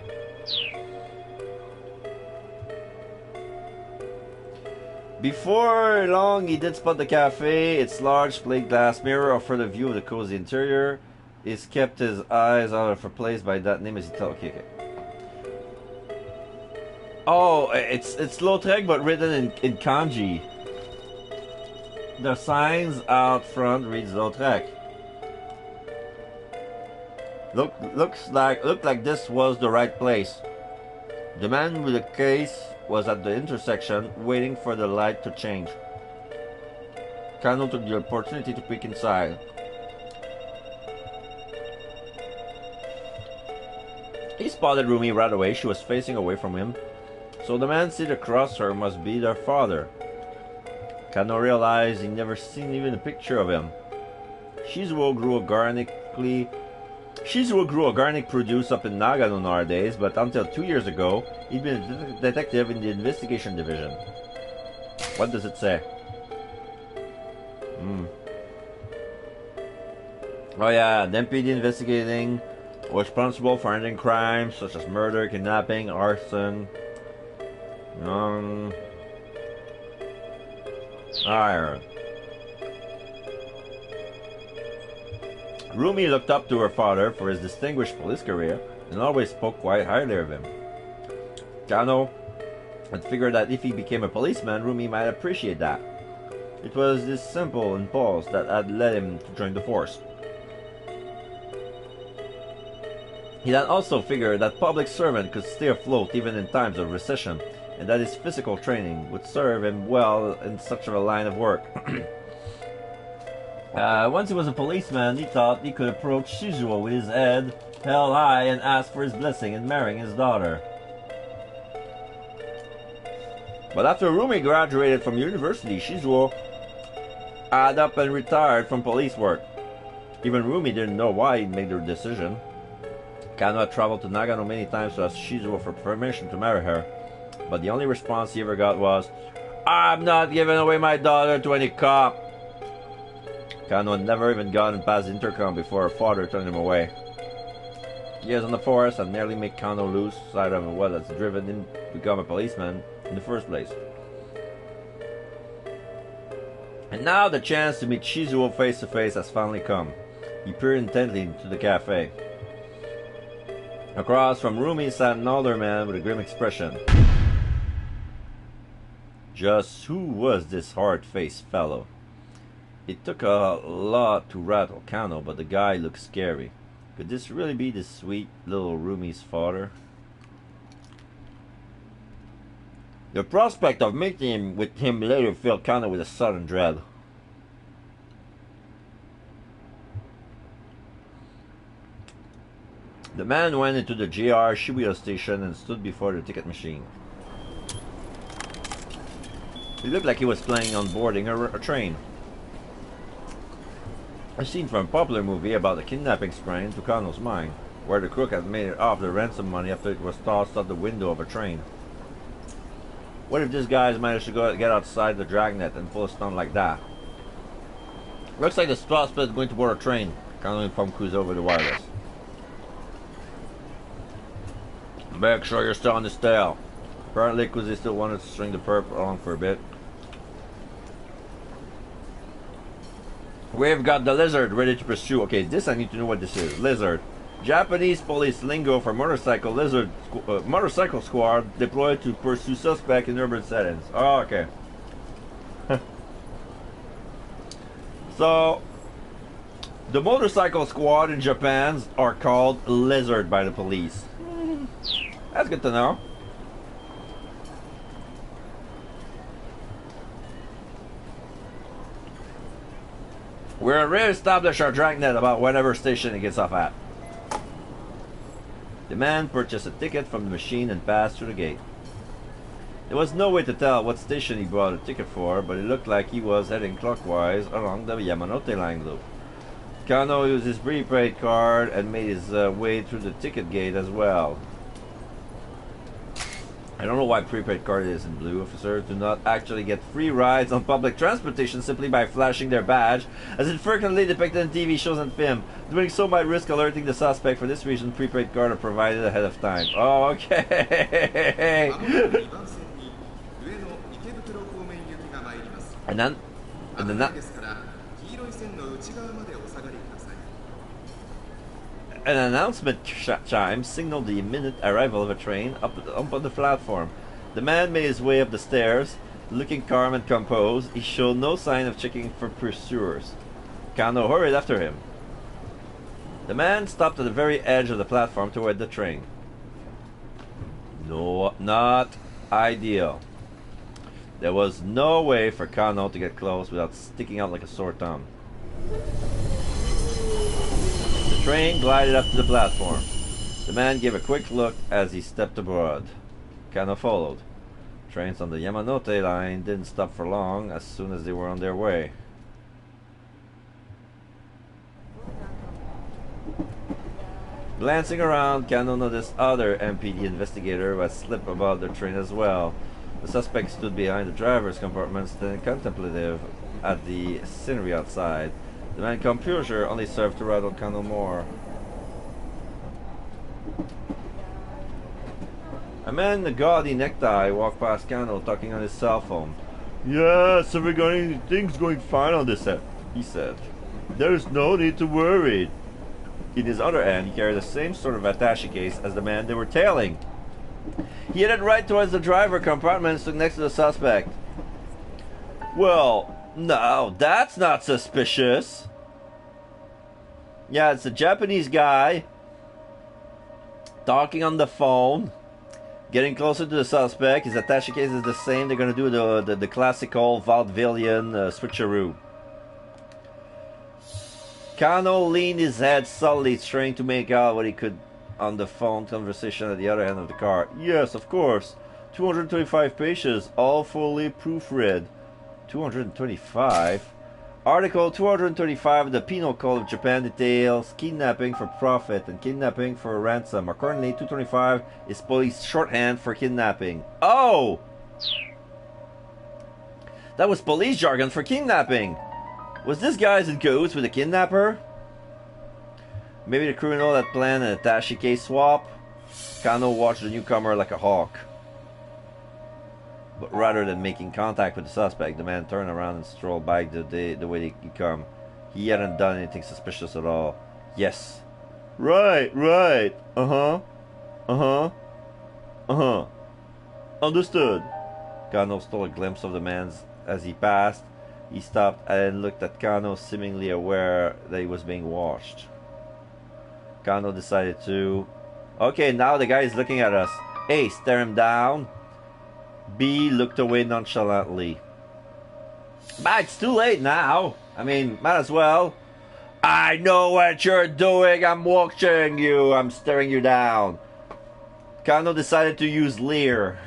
Before long, he did spot the cafe. Its large plate glass mirror offered a view of the cozy interior. He's kept his eyes out of a place by that name as he tells. Okay. Oh, it's Lautrec, but written in kanji. The signs out front reads Lautrec. Looked like this was the right place. The man with the case was at the intersection, waiting for the light to change. Kano took the opportunity to peek inside. He spotted Rumi right away. She was facing away from him, so the man seated across her must be their father. Kano realized he'd never seen even a picture of him. Shizuo grew organic produce up in Nagano nowadays, but until 2 years ago, he'd been a detective in the investigation division. What does it say? Oh yeah, the MPD investigating was responsible for ending crimes such as murder, kidnapping, arson. Iron. Rumi looked up to her father for his distinguished police career and always spoke quite highly of him. Kano had figured that if he became a policeman, Rumi might appreciate that. It was this simple impulse that had led him to join the force. He had also figured that public servant could stay afloat even in times of recession, and that his physical training would serve him well in such a line of work. Once he was a policeman, he thought he could approach Shizuo with his head held high and ask for his blessing in marrying his daughter. But after Rumi graduated from university, Shizuo had up and retired from police work. Even Rumi didn't know why he'd made the decision. Kano had traveled to Nagano many times to ask Shizuo for permission to marry her, but the only response he ever got was, "I'm not giving away my daughter to any cop." Kano had never even gotten past the intercom before her father turned him away. Years in the force had nearly made Kano lose sight of what has driven him to become a policeman in the first place. And now the chance to meet Shizuo face to face has finally come. He peered intently into the cafe. Across from Rumi sat an older man with a grim expression. Just who was this hard-faced fellow? It took a lot to rattle Kano, but the guy looked scary. Could this really be the sweet little roomie's father? The prospect of meeting with him later filled Kano with a sudden dread. The man went into the JR Shibuya station and stood before the ticket machine. He looked like he was planning on boarding a train. A scene from a popular movie about a kidnapping sprang into Kano's mind, where the crook had made off the ransom money after it was tossed out the window of a train. What if this guy's managed to get outside the dragnet and pull a stunt like that? Looks like the suspect is going to board a train. Kano informed Kuzo over the wireless. Make sure you're still on his tail. Apparently Kuzi still wanted to string the perp along for a bit. We've got the lizard ready to pursue. Okay, this I need to know what this is. Lizard. Japanese police lingo for motorcycle lizard motorcycle squad deployed to pursue suspect in urban settings. Oh, okay. So, the motorcycle squad in Japan are called lizard by the police. That's good to know. We'll re-establish our dragnet about whatever station it gets off at. The man purchased a ticket from the machine and passed through the gate. There was no way to tell what station he bought a ticket for, but it looked like he was heading clockwise along the Yamanote line loop. Kano used his prepaid card and made his way through the ticket gate as well. I don't know why prepaid card is in blue. Officers do not actually get free rides on public transportation simply by flashing their badge, as it's frequently depicted in TV shows and film. Doing so might risk alerting the suspect. For this reason, prepaid cards are provided ahead of time. Oh, okay. and then an announcement chime signaled the imminent arrival of a train up on the platform. The man made his way up the stairs, looking calm and composed. He showed no sign of checking for pursuers. Kano hurried after him. The man stopped at the very edge of the platform to await the train. No, not ideal. There was no way for Kano to get close without sticking out like a sore thumb. The train glided up to the platform. The man gave a quick look as he stepped aboard. Kano followed. Trains on the Yamanote line didn't stop for long as soon as they were on their way. Glancing around, Kano noticed other MPD investigator was slipped about the train as well. The suspect stood behind the driver's compartment, standing contemplative at the scenery outside. The man's composure only served to rattle Kano more. A man in a gaudy necktie walked past Kano, talking on his cell phone. "Yes, everything's going fine on this set," he said. "There's no need to worry." In his other hand, he carried the same sort of attaché case as the man they were tailing. He headed right towards the driver compartment and stood next to the suspect. "Well, no, that's not suspicious." Yeah, it's a Japanese guy talking on the phone, getting closer to the suspect. His attaché case is the same. They're gonna do the classical vaudevillian switcheroo. Kano leaned his head subtly, trying to make out what he could on the phone conversation at the other end of the car. "Yes, of course. 225 pages, all fully proofread." 225? Article 235 of the Penal Code of Japan details kidnapping for profit and kidnapping for ransom. Accordingly, 225 is police shorthand for kidnapping. Oh! That was police jargon for kidnapping. Was this guy's in cahoots with the kidnapper? Maybe the criminal had planned an attaché case swap? Kano watched the newcomer like a hawk. But rather than making contact with the suspect, the man turned around and strolled back the way he come. He hadn't done anything suspicious at all. Yes. Right. Understood. Kano stole a glimpse of the man as he passed. He stopped and looked at Kano, seemingly aware that he was being watched. Kano decided to... Okay, now the guy is looking at us. A, stare him down. B, looked away nonchalantly. But it's too late now. I mean, might as well. I know what you're doing. I'm watching you. I'm staring you down. Kano decided to use leer.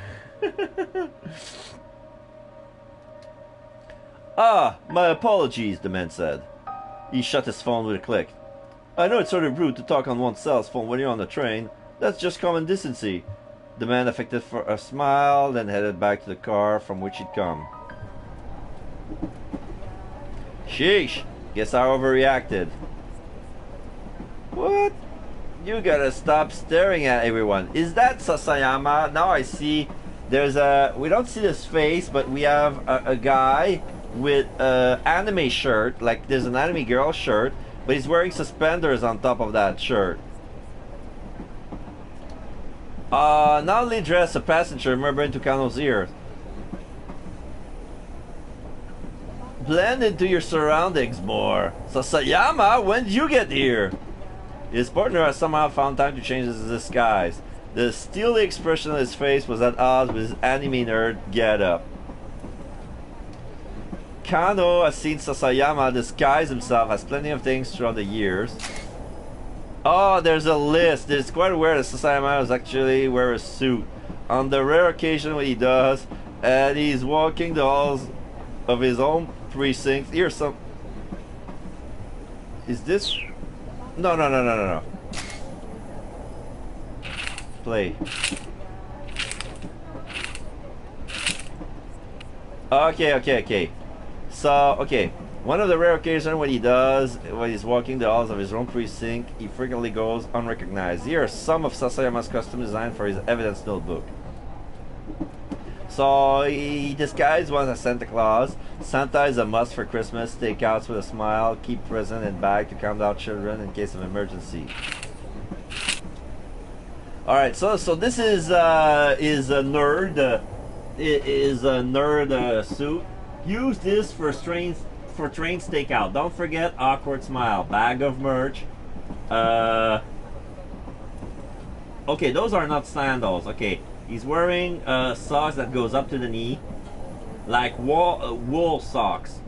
Ah, my apologies, the man said. He shut his phone with a click. I know it's sort of rude to talk on one's cell phone when you're on the train. That's just common decency. The man affected for a smile, then headed back to the car from which he'd come. Sheesh, guess I overreacted. What? You gotta stop staring at everyone. Is that Sasayama? Now I see there's a... We don't see his face, but we have a guy with an anime shirt. Like there's an anime girl shirt, but he's wearing suspenders on top of that shirt. Not only dress a passenger, remember into Kano's ear. Blend into your surroundings more. Sasayama, when did you get here? His partner has somehow found time to change his disguise. The steely expression on his face was at odds with his anime nerd getup. Kano has seen Sasayama disguise himself as plenty of things throughout the years. Oh, there's a list. It's quite aware that Sasayama does actually wear a suit. On the rare occasion when he does, and he's walking the halls of his own precinct. Here's some... Is this... No. Play. Okay. So, okay. One of the rare occasions when he's walking the halls of his own precinct, he frequently goes unrecognized. Here are some of Sasayama's custom design for his evidence notebook. So he disguised one as Santa Claus. Santa is a must for Christmas. Stakeouts with a smile. Keep present in bag to calm down children in case of emergency. All right, so this is a nerd. Is a nerd suit. Use this for train stakeout. Don't forget awkward smile. Bag of merch. Okay, those are not sandals. Okay. He's wearing socks that goes up to the knee, like wool socks,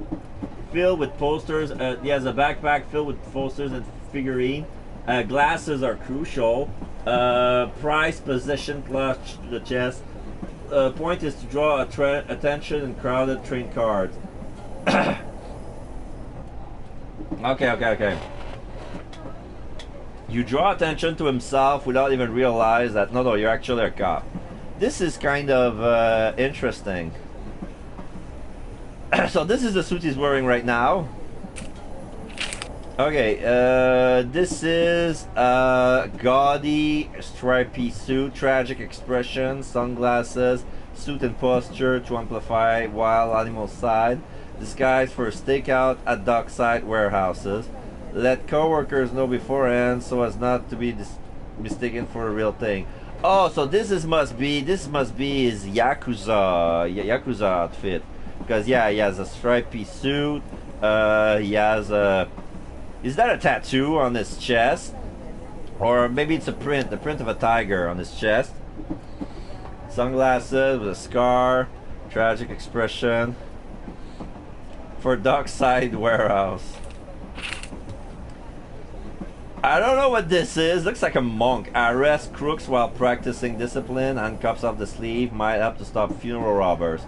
filled with posters. He has a backpack filled with posters and figurine. Glasses are crucial. Price, position, clutch to the chest. Point is to draw attention in crowded train cars. Okay. You draw attention to himself without even realize that no, you're actually a cop. This is kind of interesting. So this is the suit he's wearing right now. Okay, this is a gaudy, stripy suit, tragic expression, sunglasses, suit and posture to amplify wild animal side, disguised for a stakeout at dockside warehouses. Let co-workers know beforehand so as not to be mistaken for a real thing. Oh, so this must be his Yakuza outfit, because yeah, he has a stripy suit. He has a... Is that a tattoo on his chest? Or maybe it's the print of a tiger on his chest. Sunglasses with a scar, tragic expression. For dockside warehouse. I don't know what this is. Looks like a monk. Arrest crooks while practicing discipline. Handcuffs off the sleeve might help to stop funeral robbers.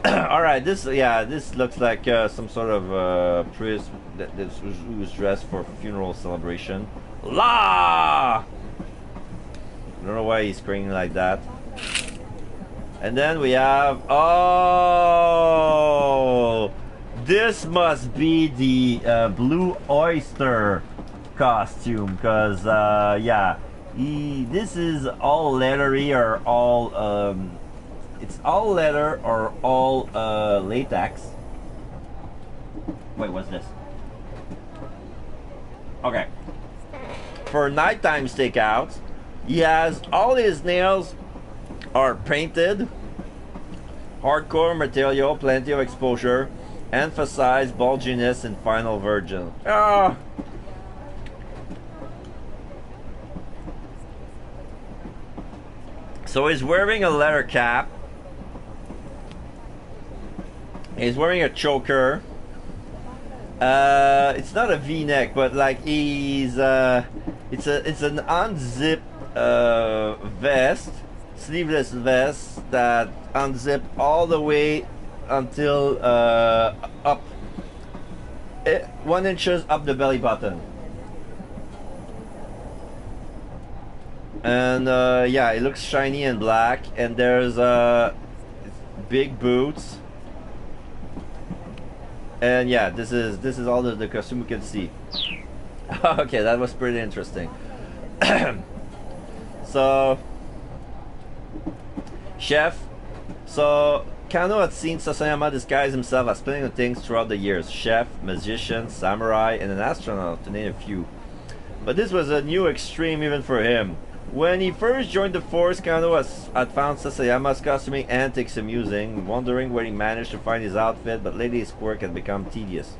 All right, this looks like some sort of priest that was dressed for funeral celebration. La! I don't know why he's screaming like that. And then we have... Oh! This must be the Blue Oyster costume, because yeah, this is all leathery or all it's all leather or all latex. Wait, what's this? Okay, for nighttime stakeouts, he has all his nails are painted, hardcore material, plenty of exposure, emphasize bulginess and final virgin. So he's wearing a leather cap. He's wearing a choker. It's not a V-neck, but like it's an unzipped vest, sleeveless vest that unzip all the way until up 1 inch up the belly button. And yeah, it looks shiny and black, and there's big boots. And yeah, this is all the costume we can see. Okay, that was pretty interesting. So, chef. So Kano had seen Sasayama disguise himself as plenty of things throughout the years: chef, magician, samurai, and an astronaut, to name a few. But this was a new extreme even for him. When he first joined the force, Kano had found Sasayama's costuming antics amusing, wondering where he managed to find his outfit, but lately his quirk had become tedious.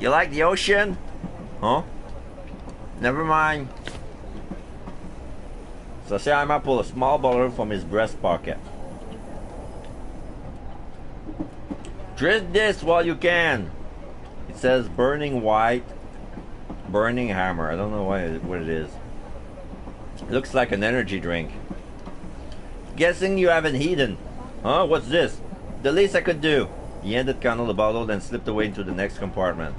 You like the ocean? Huh? Never mind. Sasayama pulled a small bottle from his breast pocket. Drink this while you can. It says burning white, burning hammer. I don't know what it is. Looks like an energy drink. Guessing you haven't eaten. Huh? What's this? The least I could do. He handed Kano the bottle, then slipped away into the next compartment.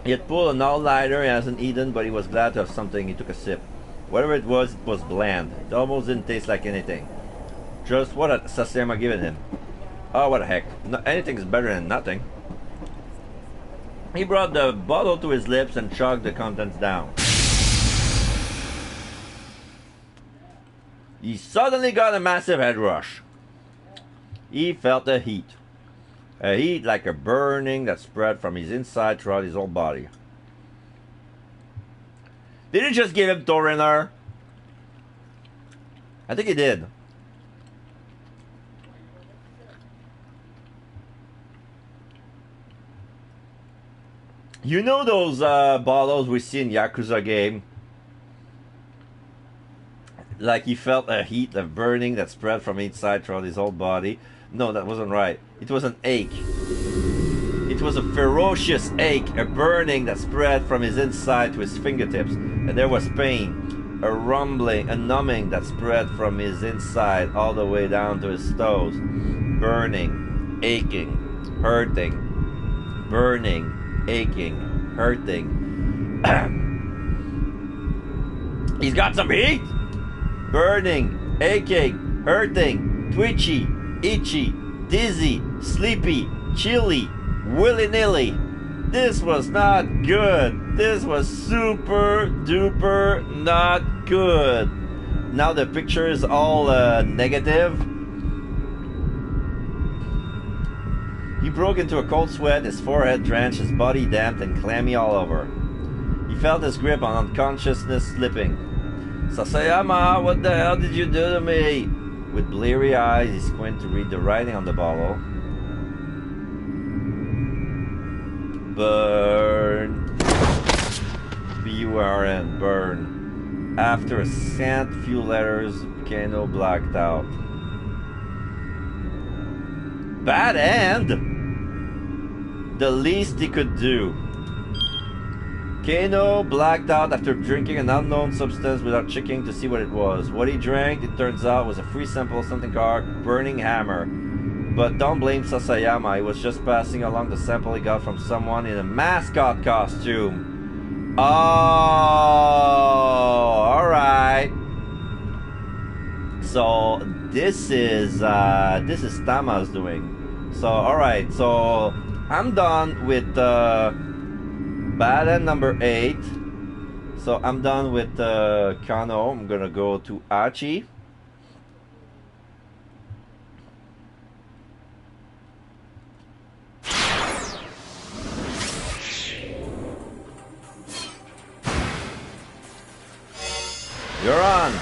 He had pulled an all-nighter. He hasn't eaten, but he was glad to have something. He took a sip. Whatever it was bland. It almost didn't taste like anything. Just what had Sasayama given him? Oh, what the heck. No, anything's better than nothing. He brought the bottle to his lips and chugged the contents down. He suddenly got a massive head rush. He felt a heat. A heat like a burning that spread from his inside throughout his whole body. Did he just give him Toriner? I think he did. You know those bottles we see in Yakuza game? Like he felt a heat, a burning that spread from inside throughout his whole body. No, that wasn't right. It was an ache. It was a ferocious ache, a burning that spread from his inside to his fingertips. And there was pain, a rumbling, a numbing that spread from his inside all the way down to his toes. Burning, aching, hurting, burning, aching, hurting. He's got some heat! Burning, aching, hurting, twitchy, itchy, dizzy, sleepy, chilly, willy-nilly. This was not good. This was super duper not good. Now the picture is all negative. He broke into a cold sweat, his forehead drenched, his body damp and clammy all over. He felt his grip on unconsciousness slipping. Sasayama, what the hell did you do to me? With bleary eyes, he squinted to read the writing on the bottle. Burn. B-U-R-N, burn. After a scant few letters, Kano blacked out. Bad end! The least he could do. Kano blacked out after drinking an unknown substance without checking to see what it was. What he drank, it turns out, was a free sample of something called burning hammer. But don't blame Sasayama, he was just passing along the sample he got from someone in a mascot costume. Oh, alright. So this is Tama's doing. So alright, so I'm done with bad end number 8. So I'm done with Kano. I'm gonna go to Achi. You're on.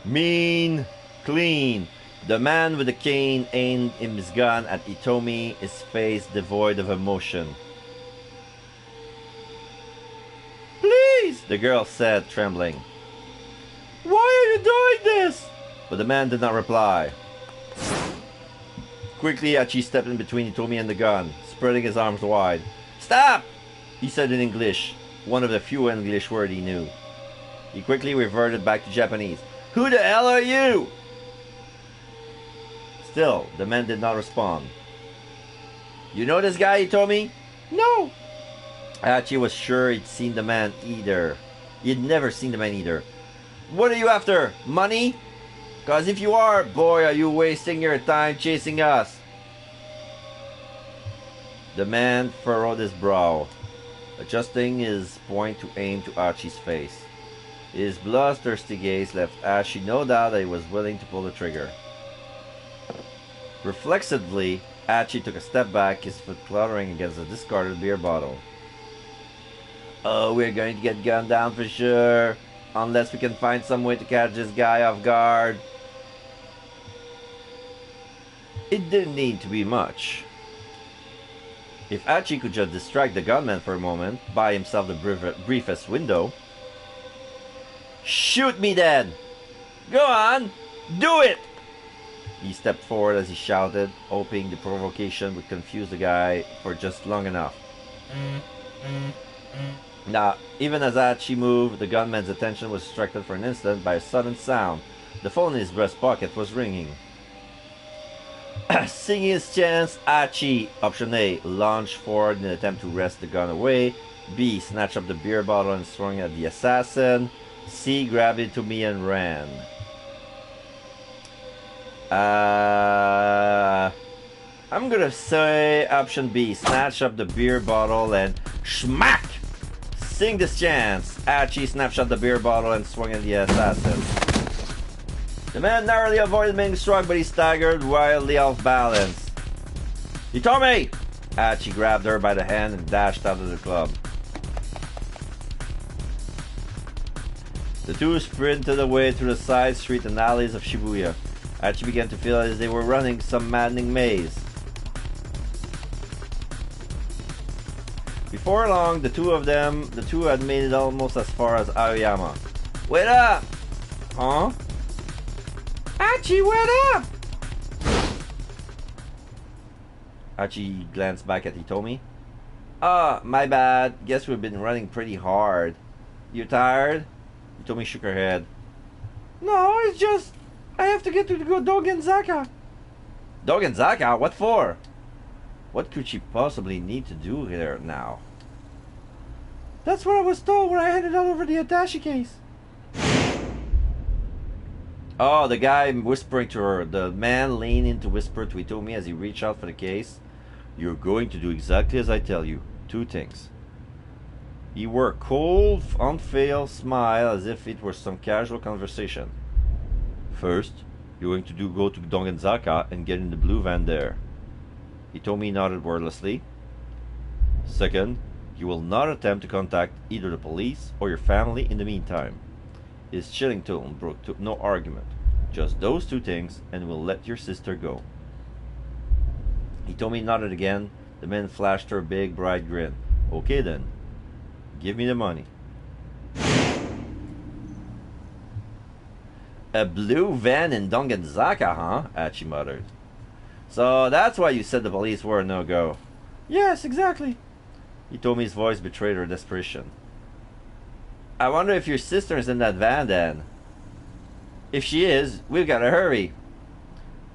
Mean, clean. The man with the cane aimed his gun at Itomi, his face devoid of emotion. the girl said, trembling. Why are you doing this? But the man did not reply. Quickly, Hachi stepped in between Hitomi and the gun, spreading his arms wide. Stop! He said in English, one of the few English words he knew. He quickly reverted back to Japanese. Who the hell are you? Still, the man did not respond. You know this guy, Hitomi? No. Hachi was sure he'd seen the man either. He'd never seen the man either. What are you after? Money? Cause if you are, boy, are you wasting your time chasing us. The man furrowed his brow, adjusting his point to aim to Hachi's face. His bloodthirsty gaze left Hachi no doubt that he was willing to pull the trigger. Reflexively, Hachi took a step back, his foot clattering against a discarded beer bottle. Oh, we're going to get gunned down for sure, unless we can find some way to catch this guy off guard. It didn't need to be much. If Hachi could just distract the gunman for a moment, buy himself the briefest window. Shoot me then! Go on! Do it! He stepped forward as he shouted, hoping the provocation would confuse the guy for just long enough. Now, even as Hachi moved, the gunman's attention was distracted for an instant by a sudden sound. The phone in his breast pocket was ringing. Seeing his chance, Hachi, option A, launched forward in an attempt to wrest the gun away. B, snatched up the beer bottle and swung at the assassin. C, grabbed it to me and ran. I'm gonna say option B, snatch up the beer bottle and schmack! Seeing this chance, Hachi snatched up the beer bottle and swung at the assassin. The man narrowly avoided being struck, but he staggered wildly off balance. Hitomi! Hachi grabbed her by the hand and dashed out of the club. The two sprinted away through the side streets and alleys of Shibuya. Hachi began to feel as they were running some maddening maze. Before long, the two had made it almost as far as Aoyama. Wait up! Huh? Hachi, wait up! Hachi glanced back at Hitomi. Ah, my bad. Guess we've been running pretty hard. You tired? Hitomi shook her head. No, it's just I have to get to go Dogenzaka. Dogenzaka? What for? What could she possibly need to do here now? That's what I was told when I handed out over the attaché case. Oh, the guy whispering to her. The man leaned in to whisper to Hitomi as he reached out for the case. You're going to do exactly as I tell you. Two things. He wore a cold, unveiled smile as if it were some casual conversation. First, you're going to go to Dongenzaka and get in the blue van there. Hitomi nodded wordlessly. Second, you will not attempt to contact either the police or your family in the meantime. His chilling tone broke no argument. Just those two things, and we'll let your sister go. Hitomi nodded again. The man flashed her a big, bright grin. Okay then. Give me the money. A blue van in Dongenzaka, huh? Hachi muttered. So that's why you said the police were a no-go. Yes, exactly. Hitomi's voice betrayed her desperation. I wonder if your sister is in that van then. If she is, we've got to hurry.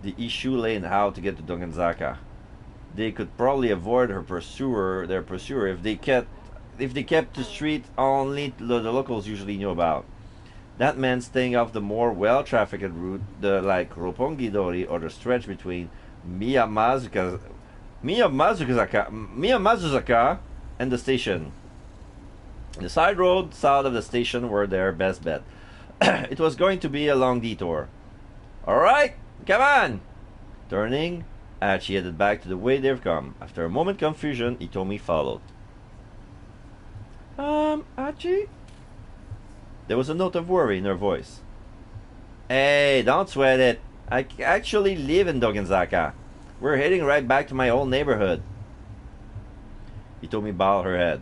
The issue lay in how to get to Dongenzaka. They could probably avoid their pursuer if they kept the street only the locals usually knew about. That meant staying off the more well-trafficked route, like Roppongi Dori or the stretch between Miyamazuzaka and the station. The side roads south of the station were their best bet. It was going to be a long detour. Alright, come on! Turning, Hachi headed back to the way they've come. After a moment confusion, Hitomi followed. Hachi? There was a note of worry in her voice. Hey, don't sweat it. I actually live in Dogenzaka. We're heading right back to my old neighborhood. Hitomi bowed her head.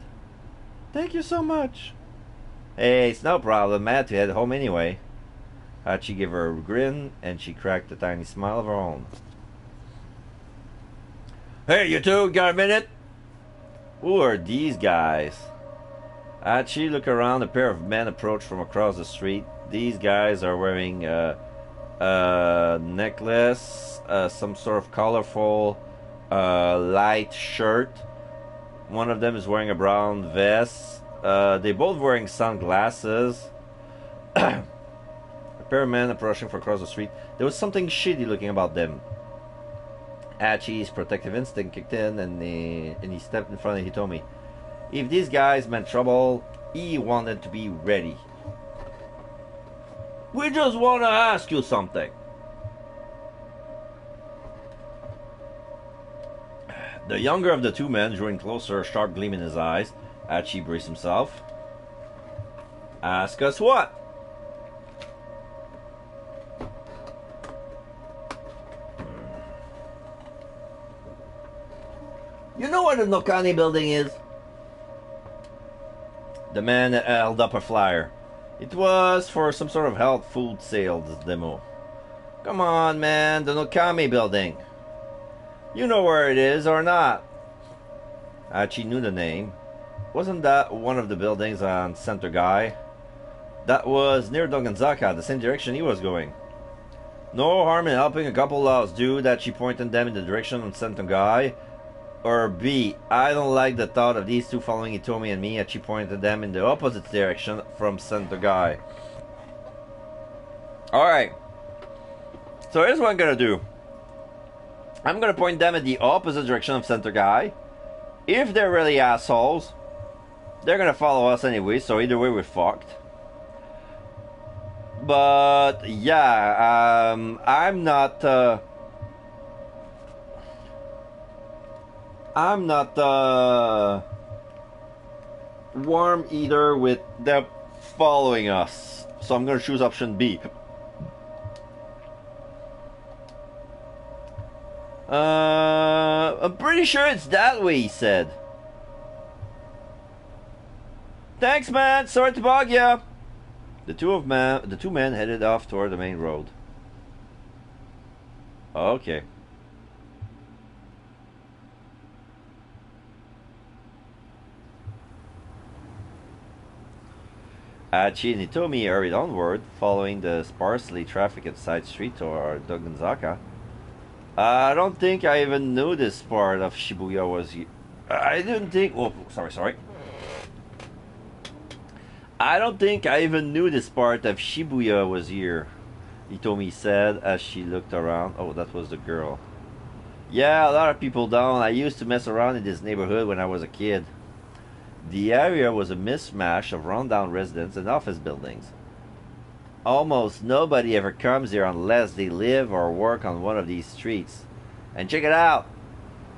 Thank you so much. Hey, it's no problem. I had to head home anyway. Hachi gave her a grin, and she cracked a tiny smile of her own. Hey, you two, got a minute? Who are these guys? Hachi looked around. A pair of men approached from across the street. These guys are wearing a necklace, some sort of colorful light shirt. One of them is wearing a brown vest. They both wearing sunglasses. A pair of men approaching from across the street. There was something shitty looking about them. Hachi's protective instinct kicked in, and he stepped in front of Hitomi. If these guys meant trouble, he wanted to be ready. We just want to ask you something. The younger of the two men drew in closer, a sharp gleam in his eyes. Hachi braced himself. Ask us what? You know where the Nokani building is? The man held up a flyer. It was for some sort of health food sales demo. Come on, man, the Nokami building. You know where it is or not? Hachi knew the name. Wasn't that one of the buildings on Center Guy? That was near Doganzaka, the same direction he was going. No harm in helping a couple lost dude. Hachi pointed them in the direction of Center Guy. Or B, I don't like the thought of these two following Hitomi and me. Hachi pointed them in the opposite direction from Center Guy. Alright. So here's what I'm gonna do. I'm gonna point them in the opposite direction of Center Guy. If they're really assholes, they're gonna follow us anyway, so either way we're fucked. But yeah, I'm not warm either with them following us, so I'm gonna choose option B. I'm pretty sure it's that way, he said. Thanks, man. Sorry to bug ya. The two men headed off toward the main road. Okay. Hachi and Hitomi hurried onward, following the sparsely trafficked side street toward Doganzaka. I don't think I even knew this part of Shibuya was here. I didn't think... Oh, sorry. I don't think I even knew this part of Shibuya was here, Hitomi said as she looked around. Oh, that was the girl. Yeah, a lot of people don't. I used to mess around in this neighborhood when I was a kid. The area was a mismatch of rundown residence and office buildings. Almost nobody ever comes here unless they live or work on one of these streets. And check it out!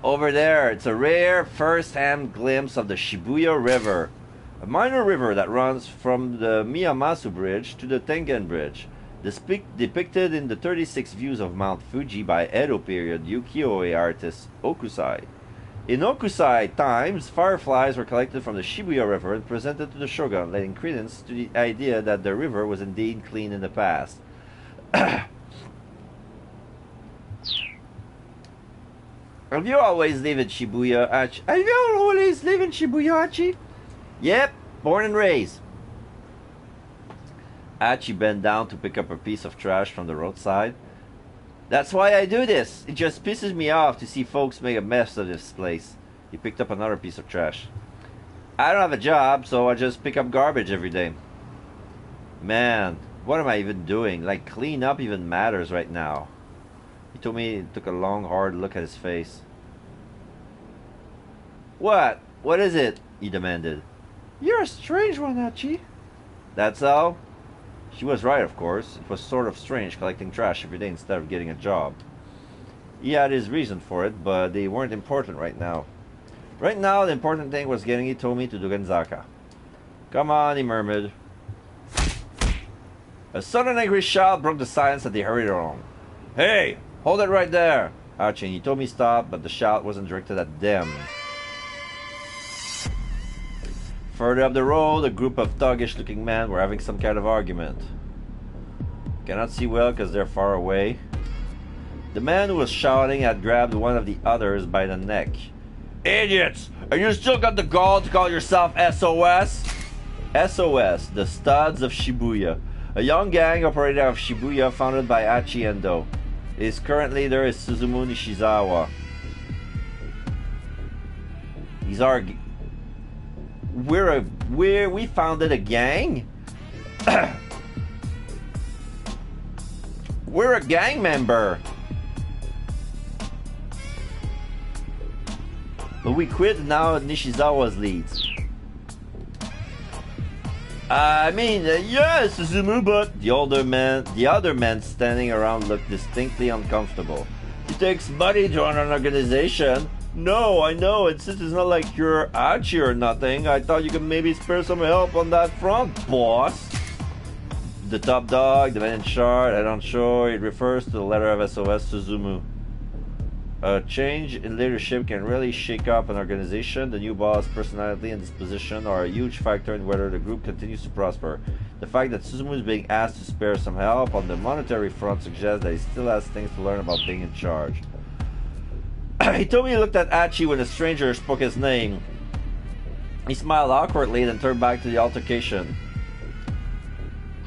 Over there, it's a rare first-hand glimpse of the Shibuya River, a minor river that runs from the Miyamasu Bridge to the Tengen Bridge, depicted in the 36 views of Mount Fuji by Edo period ukiyo-e artist Okusai. In Okusai times, fireflies were collected from the Shibuya River and presented to the shogun, lending credence to the idea that the river was indeed clean in the past. Have you always lived in Shibuya, Hachi? Have you always lived in Shibuya, Hachi? Yep, born and raised. Hachi bent down to pick up a piece of trash from the roadside. That's why I do this. It just pisses me off to see folks make a mess of this place. He picked up another piece of trash. I don't have a job, so I just pick up garbage every day. Man, what am I even doing? Like, clean up even matters right now. He told me he took a long, hard look at his face. What? What is it? He demanded. You're a strange one, Hachi. That's all? She was right, of course. It was sort of strange collecting trash every day instead of getting a job. He had his reason for it, but they weren't important right now. Right now, the important thing was getting Hitomi to Doganzaka. Come on, he murmured. A sudden angry shout broke the silence as they hurried along. Hey! Hold it right there! Hachi and Hitomi stopped, but the shout wasn't directed at them. Further up the road, a group of thuggish-looking men were having some kind of argument. Cannot see well because they're far away. The man who was shouting had grabbed one of the others by the neck. Idiots! Are you still got the gall to call yourself SOS? SOS, the Studs of Shibuya. A young gang operated out of Shibuya founded by Hachi Endo. Its current leader is Suzumu Nishizawa. These are... We founded a gang? We're a gang member. But we quit now Nishizawa's leads. I mean, yes, Suzumu, but the other men standing around looked distinctly uncomfortable. It takes money to run an organization. No, I know, it's not like you're Hachi or nothing. I thought you could maybe spare some help on that front, boss. The top dog, the man in charge, I'm not sure. It refers to the letter of SOS Suzumu. A change in leadership can really shake up an organization. The new boss' personality and disposition are a huge factor in whether the group continues to prosper. The fact that Suzumu is being asked to spare some help on the monetary front suggests that he still has things to learn about being in charge. He told me he looked at Hachi when a stranger spoke his name. He smiled awkwardly, then turned back to the altercation.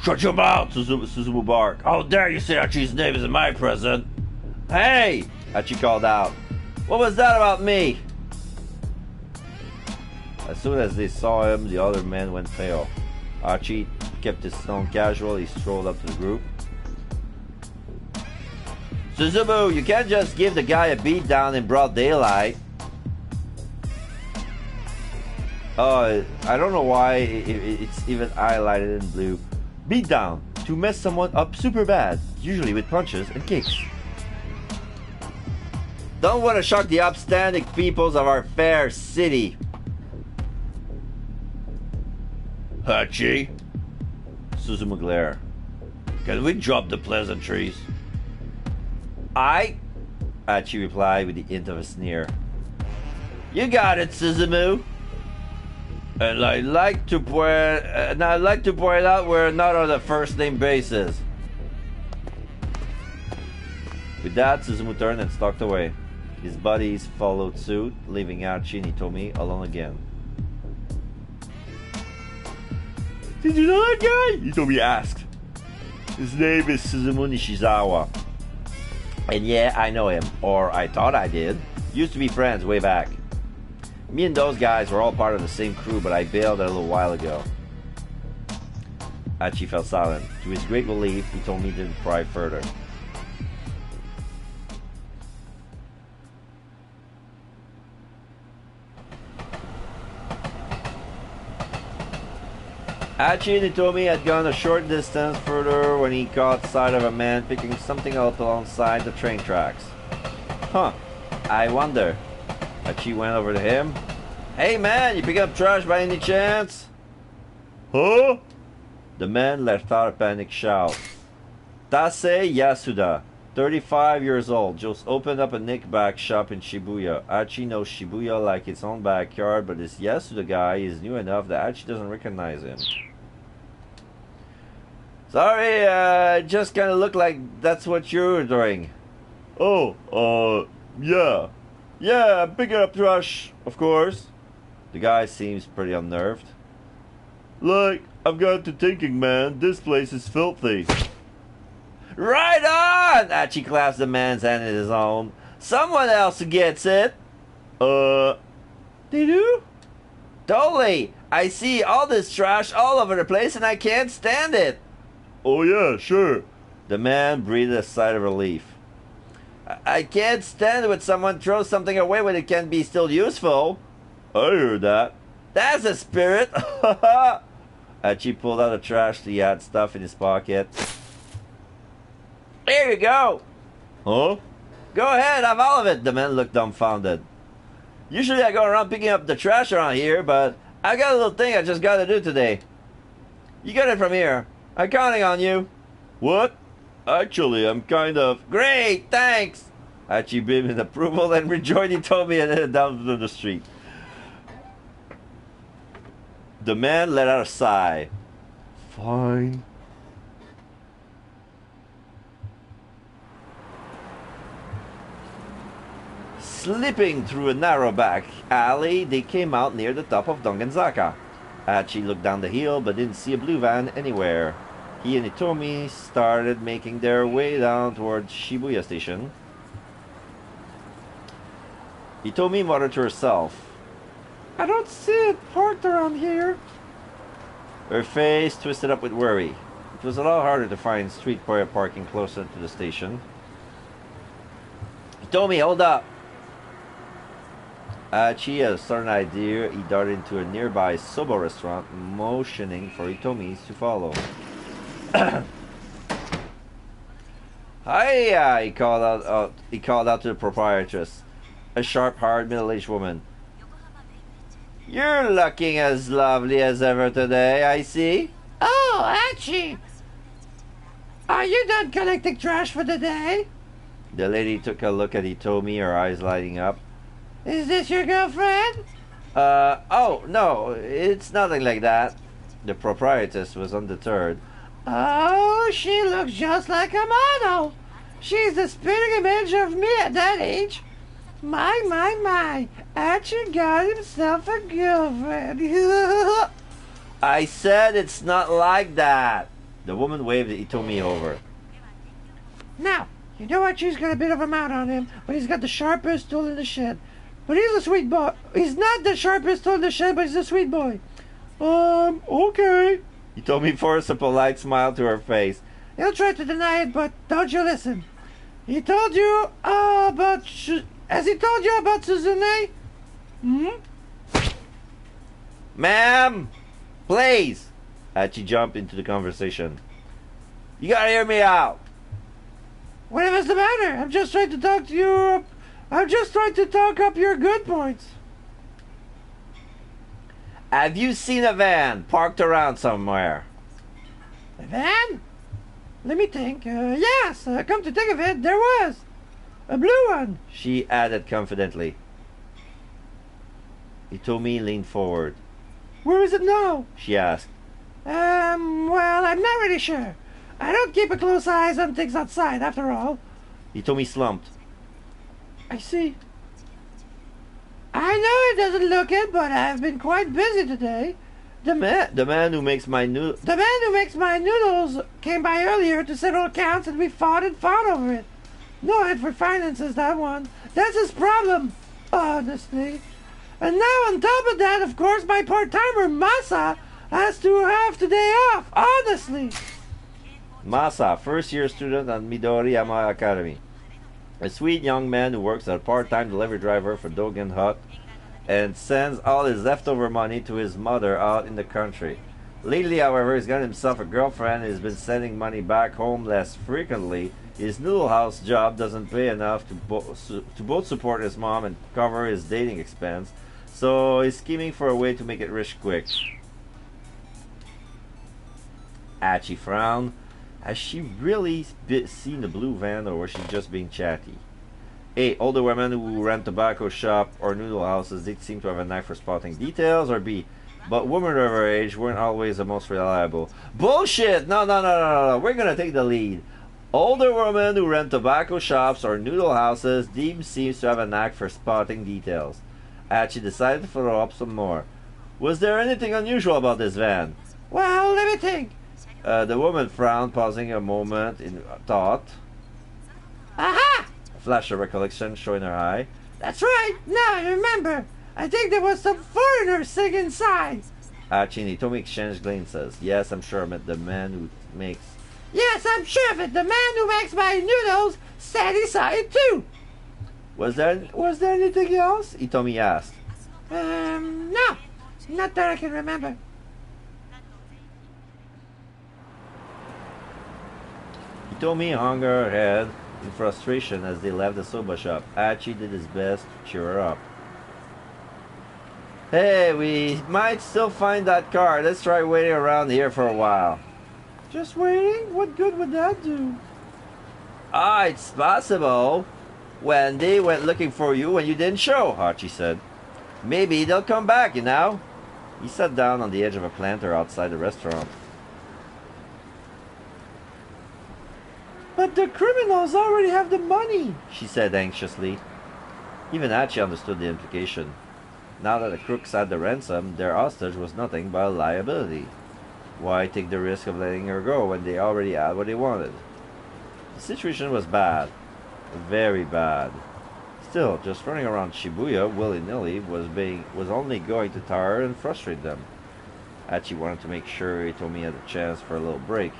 Shut your mouth, Suzumu barked. How dare you say Hachi's name is in my presence? Hey! Hachi called out. What was that about me? As soon as they saw him, the other men went pale. Hachi kept his tone casual. He strolled up to the group. Suzumu, you can't just give the guy a beat down in broad daylight. I don't know why it's even highlighted in blue. Beat down, to mess someone up super bad, usually with punches and kicks. Don't want to shock the upstanding peoples of our fair city. Hachi? Suzumu glared. Can we drop the pleasantries? Hachi replied with the hint of a sneer. You got it, Suzumu. And I'd like to point out we're not on a first name basis. With that, Suzumu turned and stalked away. His buddies followed suit, leaving Hachi and Hitomi alone again. Did you know that guy? Hitomi asked. His name is Suzumu Nishizawa. And yeah, I know him. Or I thought I did. Used to be friends way back. Me and those guys were all part of the same crew, but I bailed a little while ago. Hachi fell silent. To his great relief, Hitomi didn't pry further. Hachi and Hitomi had gone a short distance further when he caught sight of a man picking something up alongside the train tracks. Huh, I wonder. Hachi went over to him. Hey man, you pick up trash by any chance? Huh? The man let out a panicked shout. Tase Yasuda, 35 years old, just opened up a knick-back shop in Shibuya. Hachi knows Shibuya like its own backyard, but this Yasuda guy is new enough that Hachi doesn't recognize him. Sorry, just kinda looked like that's what you were doing. Oh, yeah. Yeah, I'm picking up trash, of course. The guy seems pretty unnerved. Like, I've got to thinking, man, this place is filthy. Right on! Hachi claps the man's hand in his own. Someone else gets it. They do? Totally. I see all this trash all over the place and I can't stand it. Oh yeah, sure. The man breathed a sigh of relief. I can't stand it when someone throws something away when it can be still useful. I heard that. That's the spirit. Hachi pulled out the trash. He had stuff in his pocket. Here you go. Huh? Go ahead, have all of it. The man looked dumbfounded. Usually I go around picking up the trash around here, but I got a little thing I just gotta do today. You get it from here. I'm counting on you. What? Actually, I'm kind of... Great, thanks! Hachi beamed in approval and rejoined Hitomi and headed down to the street. The man let out a sigh. Fine. Slipping through a narrow back alley, they came out near the top of Dongenzaka. Hachi looked down the hill but didn't see a blue van anywhere. He and Hitomi started making their way down towards Shibuya Station. Hitomi muttered to herself, "I don't see it parked around here." Her face twisted up with worry. It was a lot harder to find street parking closer to the station. "Hitomi, hold up!" Hachi had a sudden idea. He darted into a nearby soba restaurant, motioning for Hitomi to follow. "Hiya!" He called out to the proprietress, a sharp, hard, middle-aged woman. "You're looking as lovely as ever today, I see." "Oh, Hachi! Are you done collecting trash for the day?" The lady took a look at Hitomi, her eyes lighting up. "Is this your girlfriend?" Oh, no, it's nothing like that." The proprietress was undeterred. "Oh, she looks just like a model. She's the spitting image of me at that age. My, Archie got himself a girlfriend." "I said it's not like that." The woman waved Hitomi over. "Now, you know Archie's got a bit of a mouth on him, but he's got the sharpest tool in the shed. But he's a sweet boy. He's not the sharpest tool in the shed, but he's a sweet boy." Okay." Hitomi forced a polite smile to her face. "He'll try to deny it, but don't you listen. He told you about... Has he told you about Suzune?" "Hmm?" "Ma'am, please." Hachi jumped into the conversation. "You gotta hear me out." "Whatever's the matter? I'm just trying to talk to you. I'm just trying to talk up your good points." "Have you seen a van parked around somewhere?" "A van? Let me think. Yes, come to think of it, there was. A blue one," she added confidently. Hitomi leaned forward. "Where is it now?" she asked. Well, I'm not really sure. I don't keep a close eye on things outside, after all." Hitomi slumped. "I see. I know it doesn't look it, but I've been quite busy today. The man who makes my noodles came by earlier to settle accounts, and we fought over it. No head for finances, that one. That's his problem, honestly. And now on top of that, of course, my part-timer Masa has to have today off, honestly." Masa, first-year student at Midoriyama Academy. A sweet young man who works as a part-time delivery driver for Dogen Hut and sends all his leftover money to his mother out in the country. Lately, however, he's got himself a girlfriend and has been sending money back home less frequently. His noodle house job doesn't pay enough to both support his mom and cover his dating expense, so he's scheming for a way to make it rich quick. Hachi frowned. Has she really seen the blue van, or was she just being chatty? A. Older women who ran tobacco shop or noodle houses did seem to have a knack for spotting details, or B. But women of her age weren't always the most reliable. Bullshit! No. We're gonna take the lead. Older women who rent tobacco shops or noodle houses seems to have a knack for spotting details. Hachi decided to follow up some more. Was there anything unusual about this van? Well, let me think. The woman frowned, pausing a moment in thought. Aha! A flash of recollection showing her eye. That's right! Now I remember! I think there was some foreigner sitting inside. Hachi and Hitomi exchanged glances. Yes, I'm sure I met the man who makes... Yes, I'm sure of it! The man who makes my noodles said he saw it too! Was there anything else? Hitomi asked. No. Not that I can remember. Hitomi hung her head in frustration as they left the soba shop. Hachi did his best to cheer her up. Hey, we might still find that car. Let's try waiting around here for a while. Just waiting? What good would that do? It's possible. Wendy went looking for you when you didn't show, Hachi said. Maybe they'll come back, you know. He sat down on the edge of a planter outside the restaurant. But the criminals already have the money, she said anxiously. Even Hachi understood the implication. Now that the crooks had the ransom, their hostage was nothing but a liability. Why take the risk of letting her go when they already had what they wanted? The situation was bad. Very bad. Still, just running around Shibuya willy-nilly was only going to tire and frustrate them. Hachi wanted to make sure Hitomi had a chance for a little break.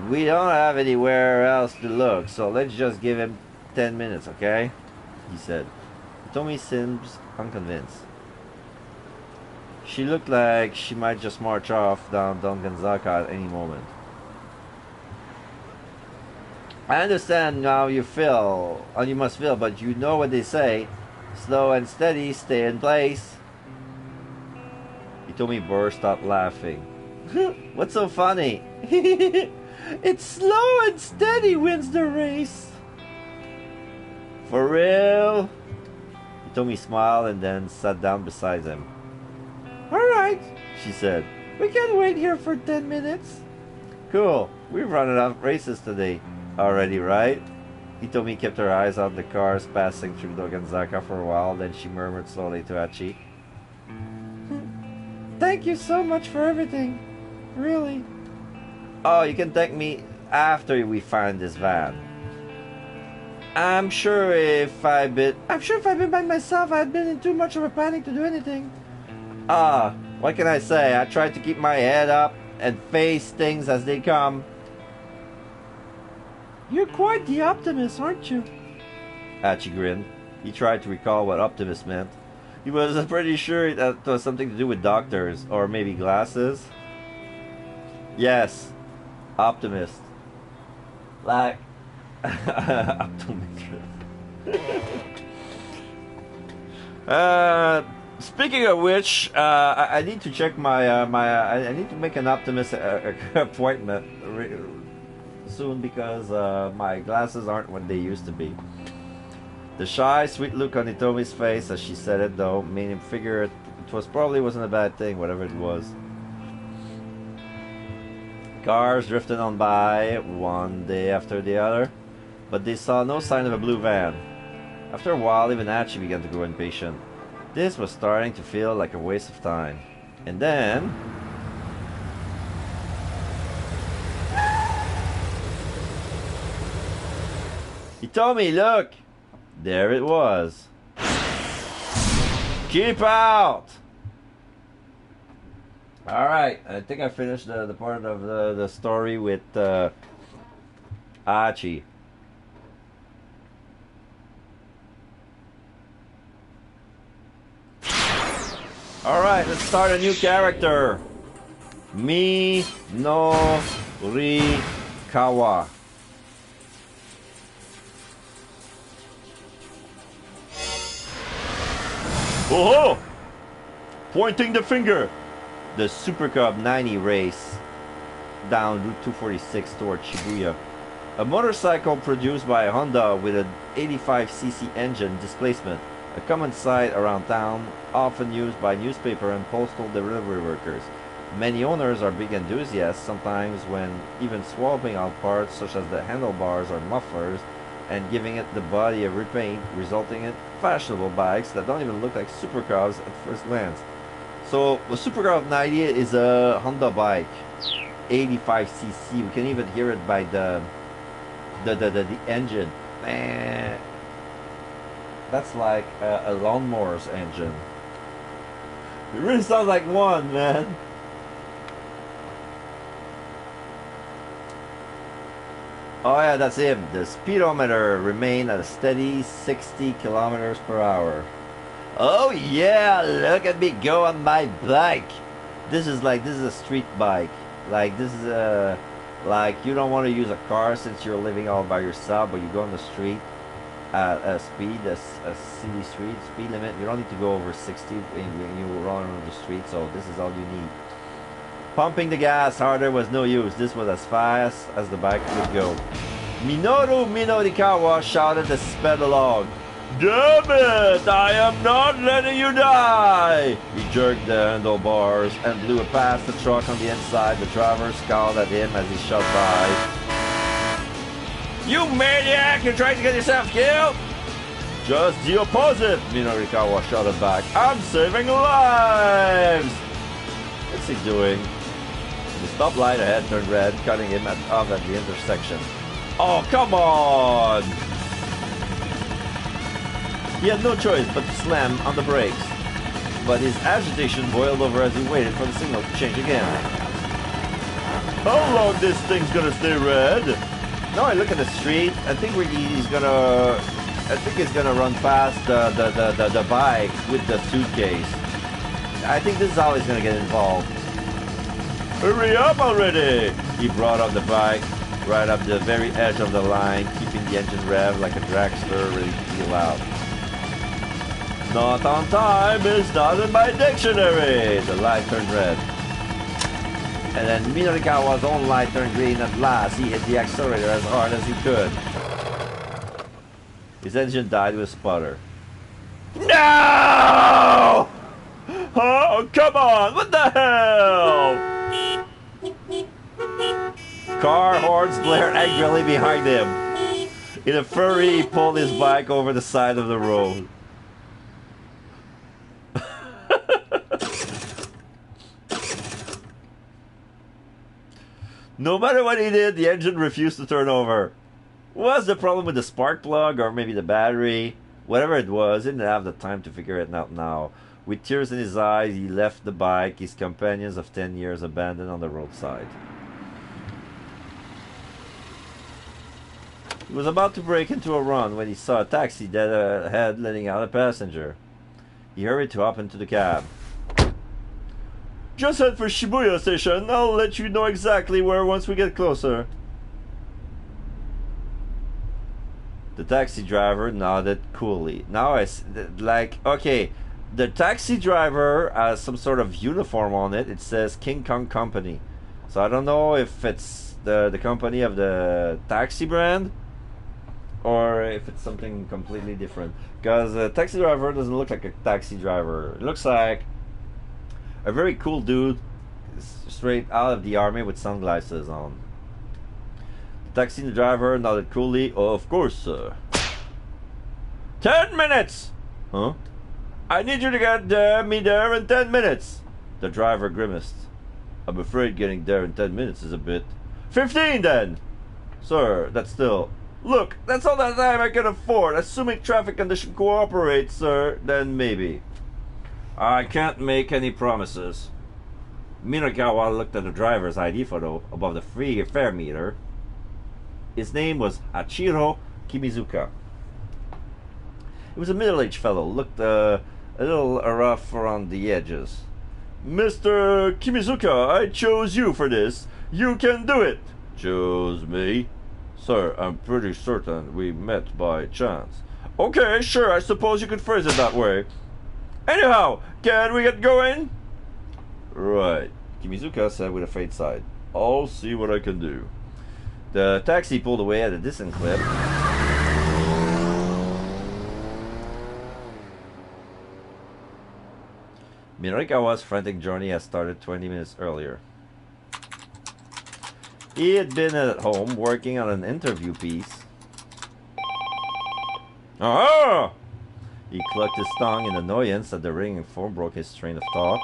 We don't have anywhere else to look, so let's just give him 10 minutes, okay? He said. Hitomi seems unconvinced. She looked like she might just march off down Donganzaka at any moment. I understand how you feel, how you must feel, but you know what they say. Slow and steady, stay in place. Hitomi burst out laughing. What's so funny? It's slow and steady wins the race. For real? Hitomi smiled and then sat down beside him. Alright, she said. We can wait here for 10 minutes. Cool. We've run enough races today. Already, right? Hitomi kept her eyes on the cars passing through Donganzaka for a while, then she murmured slowly to Hachi. Thank you so much for everything. Really. Oh, you can thank me after we find this van. I'm sure if I'd been by myself, I'd been in too much of a panic to do anything. What can I say? I tried to keep my head up and face things as they come. You're quite the optimist, aren't you? Hachi grinned. He tried to recall what optimist meant. He was pretty sure it was something to do with doctors, or maybe glasses. Yes, optimist. Like optometrist. Speaking of which, I need to check my I need to make an optimist appointment soon because my glasses aren't what they used to be. The shy, sweet look on Hitomi's face as she said it, though, made him figure it wasn't a bad thing, whatever it was. Cars drifted on by, one day after the other, but they saw no sign of a blue van. After a while, even Hachi began to grow impatient. This was starting to feel like a waste of time. And then... Hitomi, look! There it was. Keep out! Alright, I think I finished the part of the story with Hachi. Alright, let's start a new character. Minorikawa. Oh! Pointing the finger. The Super Cub 90 race down Route 246 toward Shibuya. A motorcycle produced by Honda with an 85cc engine displacement. A common sight around town, often used by newspaper and postal delivery workers. Many owners are big enthusiasts, sometimes when even swapping out parts such as the handlebars or mufflers and giving it the body a repaint, resulting in fashionable bikes that don't even look like Super Cubs at first glance. So the Super Cub 90 is a Honda bike, 85cc. We can even hear it by the engine. Man, that's like a lawnmower's engine. It really sounds like one, man. Oh yeah, that's him. The speedometer remained at a steady 60 kilometers per hour. Oh yeah, look at me go on my bike. This is a street bike. Like this is like you don't want to use a car since you're living all by yourself, but you go on the street at a speed, a city street speed limit. You don't need to go over 60 when you run on the street, so this is all you need. Pumping the gas harder was no use. This was as fast as the bike could go. Minoru Minorikawa shouted as sped along. Damn it! I am not letting you die! He jerked the handlebars and blew it past the truck on the inside. The driver scowled at him as he shot by. You maniac! You're trying to get yourself killed? Just the opposite, Minorikawa shouted back. I'm saving lives! What's he doing? The stoplight ahead turned red, cutting him off at the intersection. Oh, come on! He had no choice but to slam on the brakes, but his agitation boiled over as he waited for the signal to change again. How long this thing's gonna stay red? Now I look at the street, I think he's gonna run past the bike with the suitcase. I think this is how he's gonna get involved. Hurry up already! He brought up the bike right up the very edge of the line, keeping the engine rev like a dragster ready to peel out. Not on time is not in my dictionary! The light turned red. And then Minorikawa's own light turned green. At last, he hit the accelerator as hard as he could. His engine died with a sputter. No! Oh, come on! What the hell? Car horns blared angrily behind him. In a fury, he pulled his bike over the side of the road. No matter what he did, the engine refused to turn over. Was the problem with the spark plug or maybe the battery? Whatever it was, he didn't have the time to figure it out now. With tears in his eyes, he left the bike, his companions of 10 years abandoned on the roadside. He was about to break into a run when he saw a taxi dead ahead letting out a passenger. He hurried to hop into the cab. Just head for Shibuya station. I'll let you know exactly where once we get closer. The taxi driver nodded coolly. Now okay, the taxi driver has some sort of uniform on it. It says King Kong Company. So I don't know if it's the company of the taxi brand or if it's something completely different. Because the taxi driver doesn't look like a taxi driver. It looks like a very cool dude straight out of the army with sunglasses on. The taxi driver nodded coolly. Oh, of course, sir. 10 minutes! Huh? I need you to get me there in 10 minutes. The driver grimaced. I'm afraid getting there in 10 minutes is a bit... 15 then! Sir, that's still... Look, that's all the time I can afford. Assuming traffic condition cooperates, sir, then maybe. I can't make any promises. Minorikawa looked at the driver's ID photo above the free fare meter. His name was Hachiro Kimizuka. He was a middle-aged fellow, looked a little rough around the edges. Mr. Kimizuka, I chose you for this. You can do it. Chose me? Sir, I'm pretty certain we met by chance. Okay, sure, I suppose you could phrase it that way. Anyhow, can we get going? Right, Kimizuka said with a faint sigh. I'll see what I can do. The taxi pulled away at a distant clip. Minorikawa's frantic journey had started 20 minutes earlier. He had been at home working on an interview piece. Aha! He clucked his tongue in annoyance at the ringing phone broke his train of thought.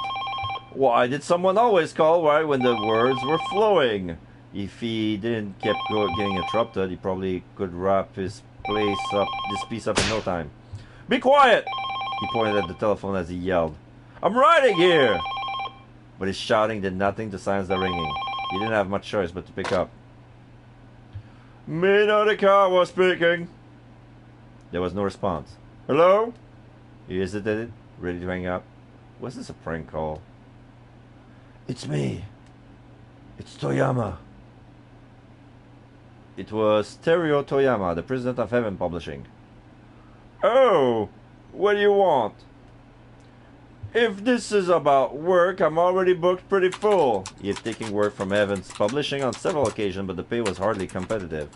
Why did someone always call right when the words were flowing? If he didn't keep getting interrupted, he probably could wrap this piece up in no time. Be quiet! He pointed at the telephone as he yelled. I'm writing here! But his shouting did nothing to silence the ringing. He didn't have much choice but to pick up. Minorikawa speaking. There was no response. Hello? He hesitated, ready to hang up. Was this a prank call? It's me. It's Toyama. It was Teruo Toyama, the president of Heaven Publishing. Oh, what do you want? If this is about work, I'm already booked pretty full. He had taken work from Heaven's Publishing on several occasions, but the pay was hardly competitive.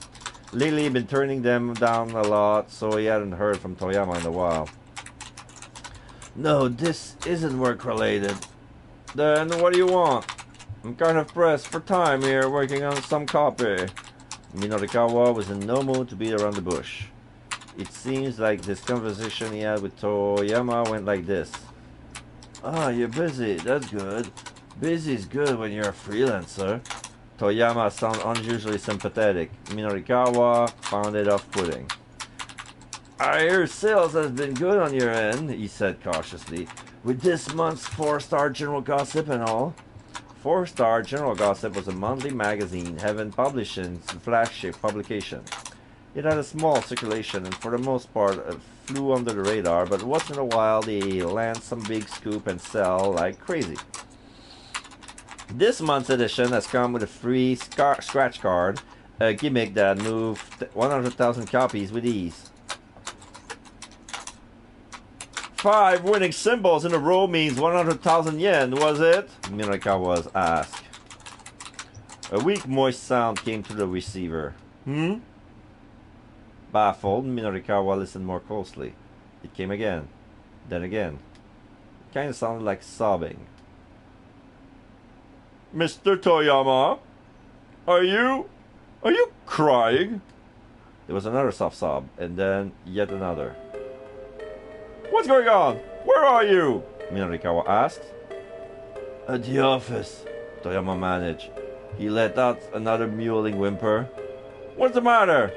Lately, been turning them down a lot, so he hadn't heard from Toyama in a while. No, this isn't work-related. Then what do you want? I'm kind of pressed for time here, working on some copy. Minorikawa was in no mood to beat around the bush. It seems like this conversation he had with Toyama went like this. Ah, you're busy, that's good. Busy's good when you're a freelancer. Toyama sounded unusually sympathetic. Minorikawa found it off-putting. I hear sales has been good on your end, he said cautiously, with this month's 4-Star General Gossip and all. 4-Star General Gossip was a monthly magazine Heaven Publishing's flagship publication. It had a small circulation and for the most part flew under the radar, but once in a while they land some big scoop and sell like crazy. This month's edition has come with a free scratch card, a gimmick that moved 100,000 copies with ease. 5 winning symbols in a row means 100,000 yen, was it? Minorikawa was asked. A weak, moist sound came through the receiver. Baffled, Minorikawa listened more closely. It came again. Then again. It kind of sounded like sobbing. Mr. Toyama? Are you crying? There was another soft sob, and then yet another. What's going on? Where are you? Minorikawa asked. At the office, Toyama managed. He let out another mewling whimper. What's the matter?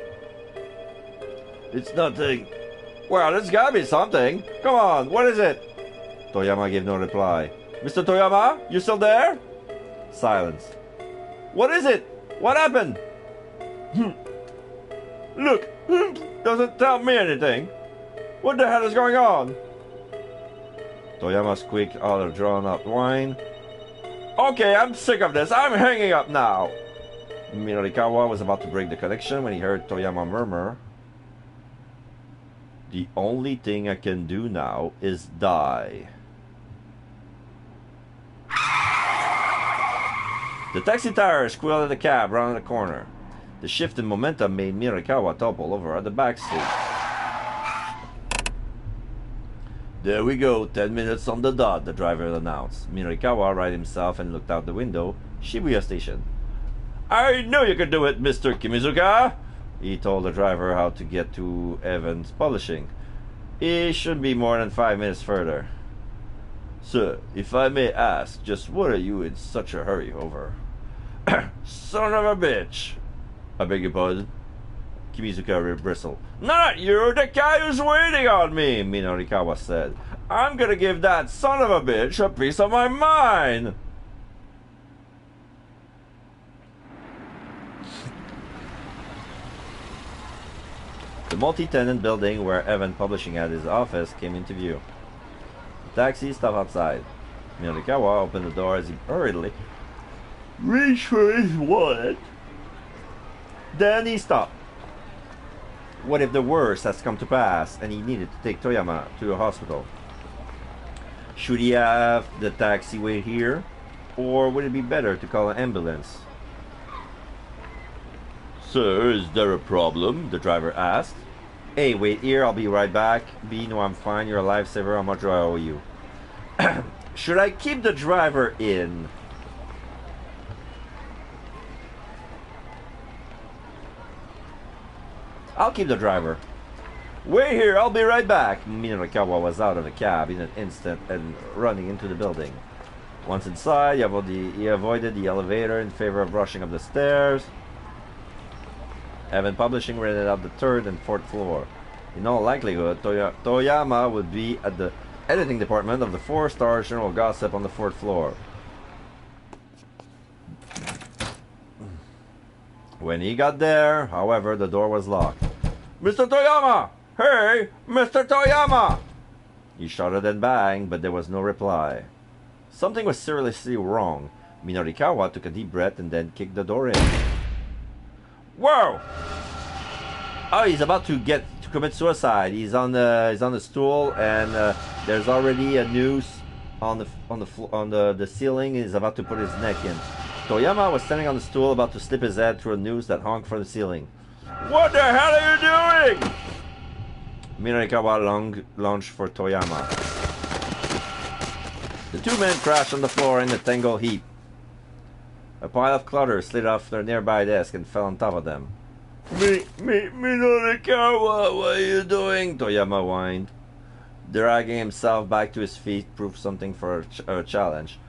It's nothing. Well, there's gotta be something. Come on, what is it? Toyama gave no reply. Mr. Toyama, you still there? Silence. What is it? What happened? Look, doesn't tell me anything. What the hell is going on? Toyama squeaked out a drawn-out whine. Okay, I'm sick of this. I'm hanging up now. Minorikawa was about to break the connection when he heard Toyama murmur. The only thing I can do now is die. The taxi tires squealed at the cab round the corner. The shift in momentum made Minorikawa topple over at the back seat. There we go, 10 minutes on the dot, the driver announced. Minorikawa righted himself and looked out the window. Shibuya Station. I knew you could do it, Mr. Kimizuka! He told the driver how to get to Evans Publishing. It shouldn't be more than 5 minutes further. Sir, if I may ask, just what are you in such a hurry over? Son of a bitch! I beg your pardon? Kimizuka bristled. Not you, the guy who's waiting on me, Minorikawa said. I'm gonna give that son of a bitch a piece of my mind! The multi-tenant building where Evan Publishing had his office came into view. The taxi stopped outside. Minorikawa opened the door as he hurriedly reached for his wallet. Then he stopped. What if the worst has come to pass and he needed to take Toyama to a hospital? Should he have the taxi wait here? Or would it be better to call an ambulance? Sir, is there a problem? The driver asked. Hey, wait here, I'll be right back. B, no, I'm fine, you're a lifesaver, how much do I owe you? Should I keep the driver in? I'll keep the driver. Wait here, I'll be right back. Minorikawa was out of the cab in an instant and running into the building. Once inside, he avoided the elevator in favor of rushing up the stairs. Evan Publishing rented out the 3rd and 4th floor. In all likelihood, Toyama would be at the editing department of the 4-Star General Gossip on the 4th floor. When he got there, however, the door was locked. Mr. Toyama! Hey, Mr. Toyama! He shouted and banged, but there was no reply. Something was seriously wrong. Minorikawa took a deep breath and then kicked the door in. Whoa! Oh, he's about to commit suicide. He's on the stool, and there's already a noose on the ceiling. He's about to put his neck in. Toyama was standing on the stool, about to slip his head through a noose that hung from the ceiling. What the hell are you doing? Minarikawa lunged for Toyama. The two men crashed on the floor in a tangled heap. A pile of clutter slid off their nearby desk and fell on top of them. Minarikawa, what are you doing? Toyama whined. Dragging himself back to his feet proved something for a challenge.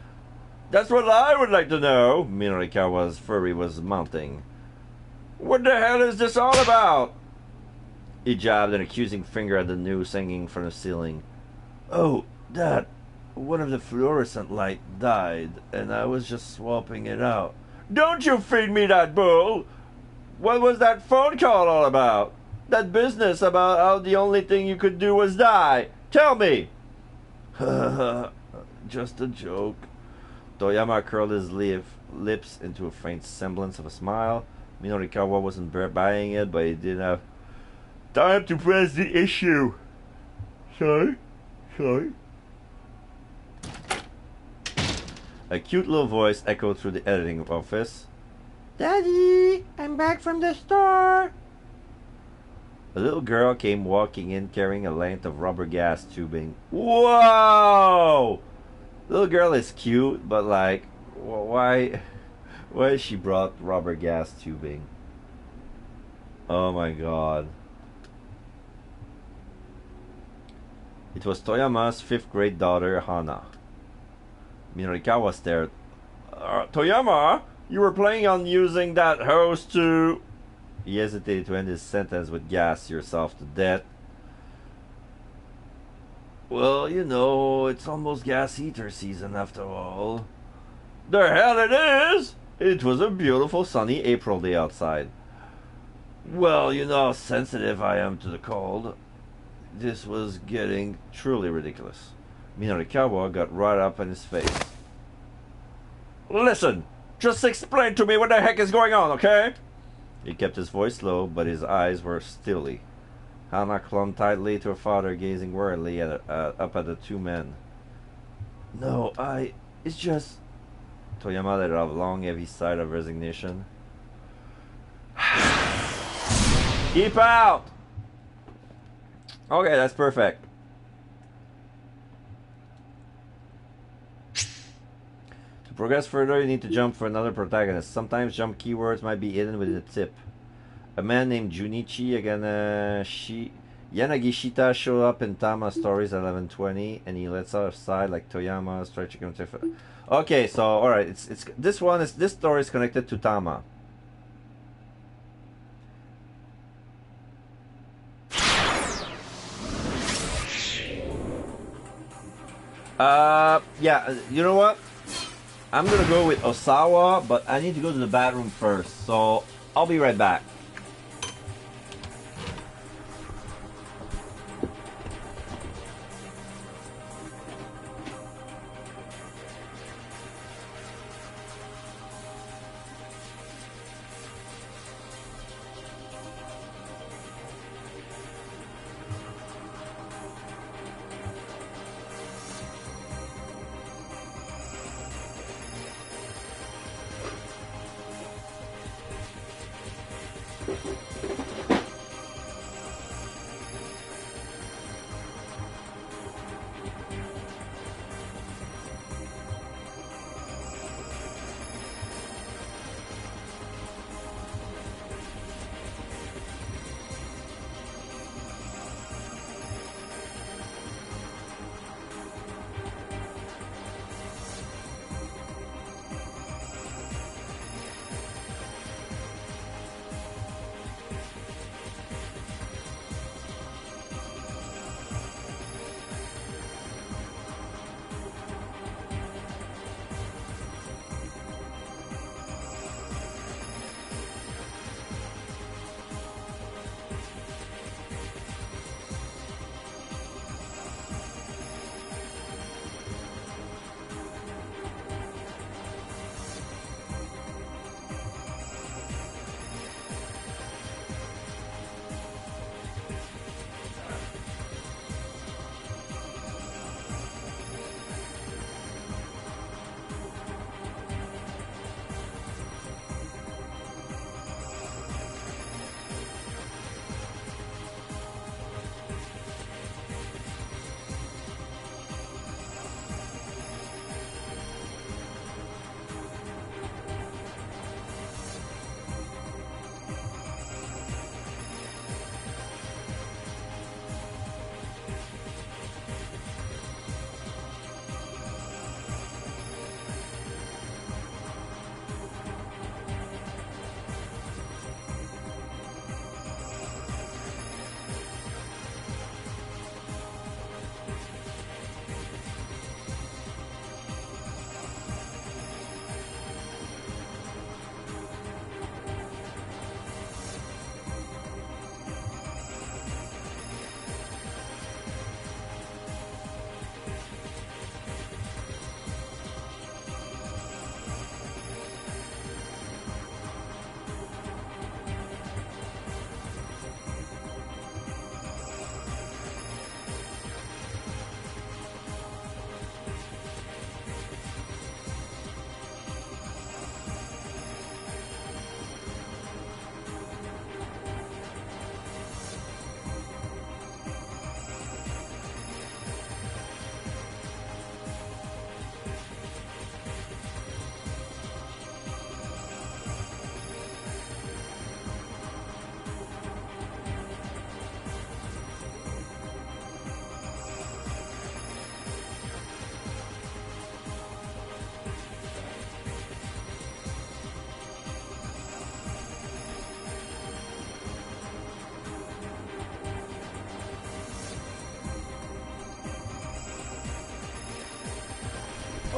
That's what I would like to know. Minarikawa's fury was mounting. What the hell is this all about? He jabbed an accusing finger at the noose hanging from the ceiling. Oh, that. One of the fluorescent light died, and I was just swapping it out. Don't you feed me that bull! What was that phone call all about? That business about how the only thing you could do was die. Tell me! Just a joke. Toyama curled his lips into a faint semblance of a smile. Minorikawa wasn't buying it, but he didn't have time to press the issue. Sorry? A cute little voice echoed through the editing office. Daddy, I'm back from the store. A little girl came walking in carrying a length of rubber gas tubing. Whoa! Little girl is cute, but like, why has she brought rubber gas tubing? Oh my god. It was Toyama's 5th grade daughter, Hana. Minorikawa stared. Toyama, you were planning on using that hose to... He hesitated to end his sentence with gas yourself to death. Well, you know, it's almost gas heater season after all. The hell it is! It was a beautiful sunny April day outside. Well, you know how sensitive I am to the cold. This was getting truly ridiculous. Minorikawa got right up in his face. Listen! Just explain to me what the heck is going on, okay? He kept his voice low, but his eyes were steely. Hana clung tightly to her father, gazing worriedly up at the two men. No, it's just... Toyama let out a long, heavy sigh of resignation. Keep out! Okay, that's perfect. To progress further, you need to jump for another protagonist. Sometimes jump keywords might be hidden within a tip. A man named Junichi Yanagishita showed up in Tama's stories at 11:20, and he lets out a sigh like Toyama stretching him. Okay, so alright, this story is connected to Tama. Yeah, you know what? I'm gonna go with Osawa, but I need to go to the bathroom first, so I'll be right back.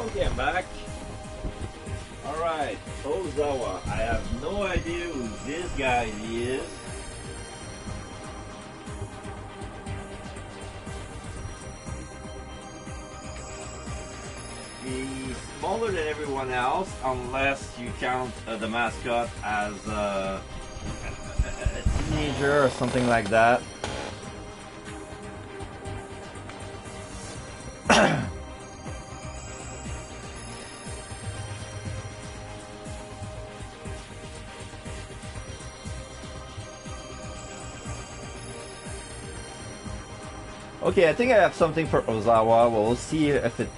Okay, I'm back. Alright, Ozawa. I have no idea who this guy is. He's smaller than everyone else, unless you count the mascot as a teenager or something like that. Okay, I think I have something for Ozawa. Well, we'll see if it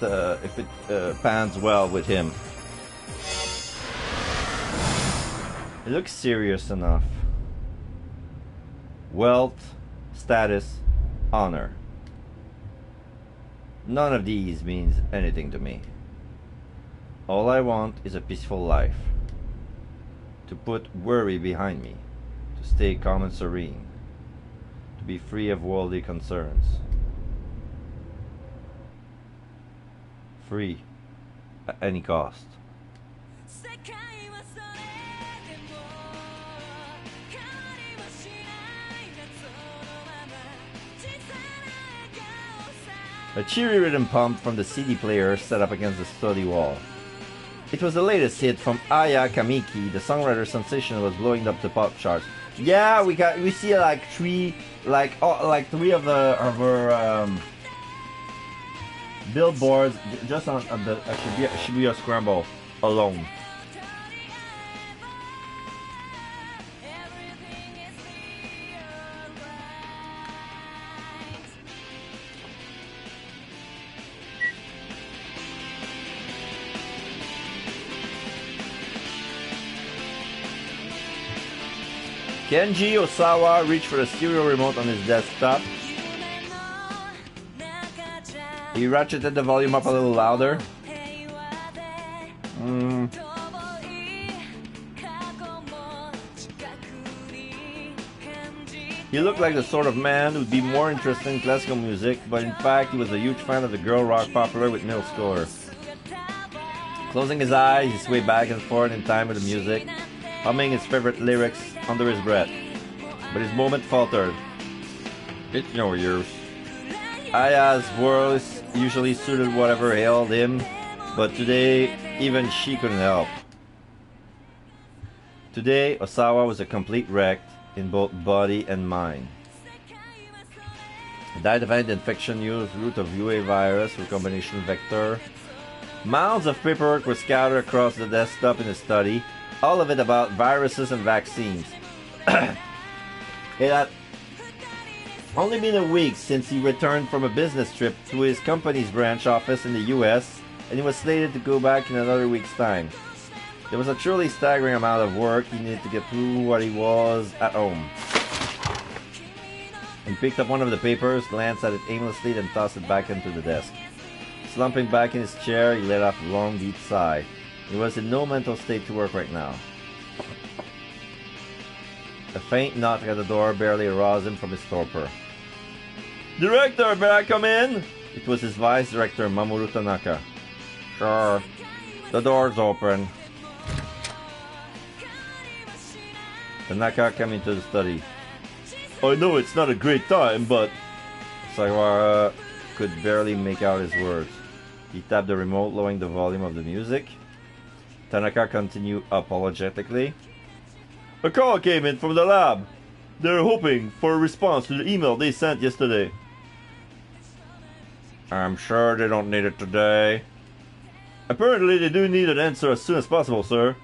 pans well with him. It looks serious enough. Wealth, status, honor. None of these means anything to me. All I want is a peaceful life. To put worry behind me. To stay calm and serene. To be free of worldly concerns. Free at any cost. A cheery rhythm pump from the CD player set up against the study wall. It was the latest hit from Aya Kamiki, the songwriter sensation was blowing up the pop charts. Yeah, we see like three of her billboards just on the Shibuya Scramble alone. Kenji Osawa reached for the stereo remote on his desktop. He ratcheted the volume up a little louder. He looked like the sort of man who'd be more interested in classical music, but in fact he was a huge fan of the girl rock popular with middle schoolers. Closing his eyes, he swayed back and forth in time with the music, humming his favorite lyrics under his breath. But his moment faltered. It's no use. Aya's voice usually suited whatever ailed him, but today even she couldn't help. Today Osawa was a complete wreck in both body and mind. He died of an infection used root of you.ve virus recombination vector. Mounds of paperwork were scattered across the desktop in his study, all of it about viruses and vaccines. It had only been a week since he returned from a business trip to his company's branch office in the US, and he was slated to go back in another week's time. There was a truly staggering amount of work he needed to get through what he was at home. He picked up one of the papers, glanced at it aimlessly, then tossed it back into the desk. Slumping back in his chair, he let off a long, deep sigh. He was in no mental state to work right now. A faint knock at the door barely aroused him from his torpor. "Director, may I come in?" It was his vice director, Mamoru Tanaka. "Sure. The door's open." Tanaka came into the study. "I know it's not a great time, but..." Sawara could barely make out his words. He tapped the remote, lowering the volume of the music. Tanaka continued apologetically. "A call came in from the lab. They're hoping for a response to the email they sent yesterday." "I'm sure they don't need it today." "Apparently they do need an answer as soon as possible, sir.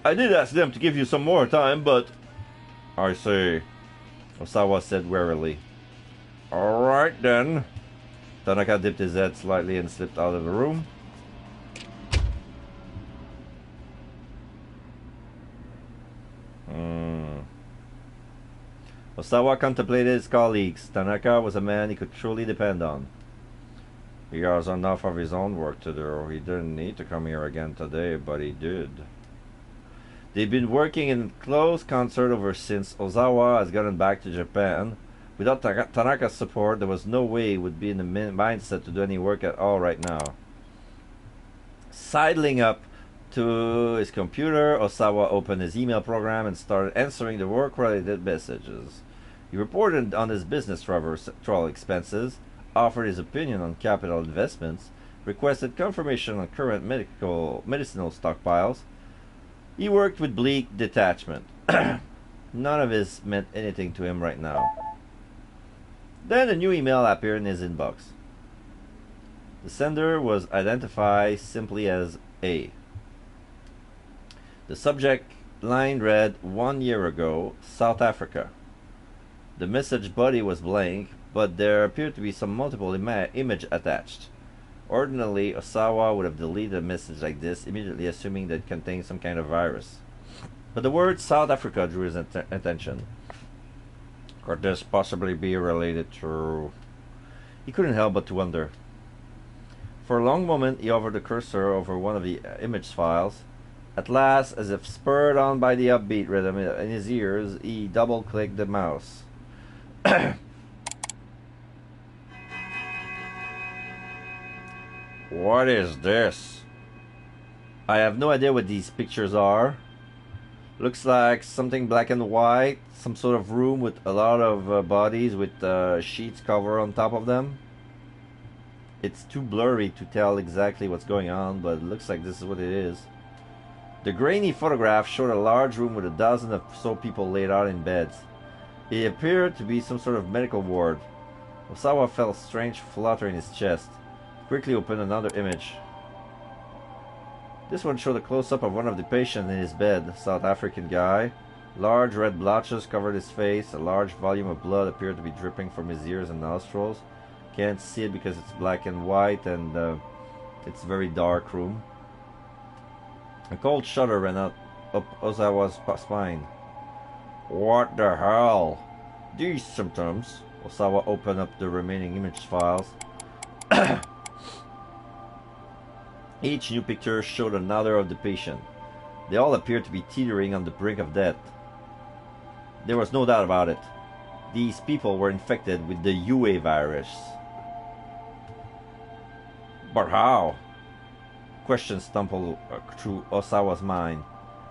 I did ask them to give you some more time, but..." "I see," Osawa said wearily. "Alright then." Tanaka dipped his head slightly and slipped out of the room. Osawa contemplated his colleagues. Tanaka was a man he could truly depend on. He has enough of his own work to do. He didn't need to come here again today, but he did. They've been working in close concert ever since Ozawa has gotten back to Japan. Without Tanaka's support, there was no way he would be in the mindset to do any work at all right now. Sidling up to his computer, Osawa opened his email program and started answering the work-related messages. He reported on his business travel expenses, offered his opinion on capital investments, requested confirmation on current medicinal stockpiles. He worked with bleak detachment. None of this meant anything to him right now. Then a new email appeared in his inbox. The sender was identified simply as A. The subject line read, 1 year ago, South Africa. The message body was blank, but there appeared to be some multiple image attached. Ordinarily, Osawa would have deleted a message like this, immediately assuming that it contained some kind of virus. But the word South Africa drew his attention. Could this possibly be related to... He couldn't help but to wonder. For a long moment, he hovered the cursor over one of the image files. At last, as if spurred on by the upbeat rhythm in his ears, he double-clicked the mouse. What is this? I have no idea what these pictures are. Looks like something black and white, some sort of room with a lot of bodies with sheets covered on top of them. It's too blurry to tell exactly what's going on, but it looks like this is what it is. The grainy photograph showed a large room with a dozen or so people laid out in beds. It appeared to be some sort of medical ward. Osawa felt a strange flutter in his chest. He quickly opened another image. This one showed a close-up of one of the patients in his bed, a South African guy. Large red blotches covered his face. A large volume of blood appeared to be dripping from his ears and nostrils. Can't see it because it's black and white and it's a very dark room. A cold shudder ran up Osawa's spine. What the hell? These symptoms. Osawa opened up the remaining image files. Each new picture showed another of the patient. They all appeared to be teetering on the brink of death. There was no doubt about it. These people were infected with the you.ve virus. But how? Questions stumbled through Osawa's mind.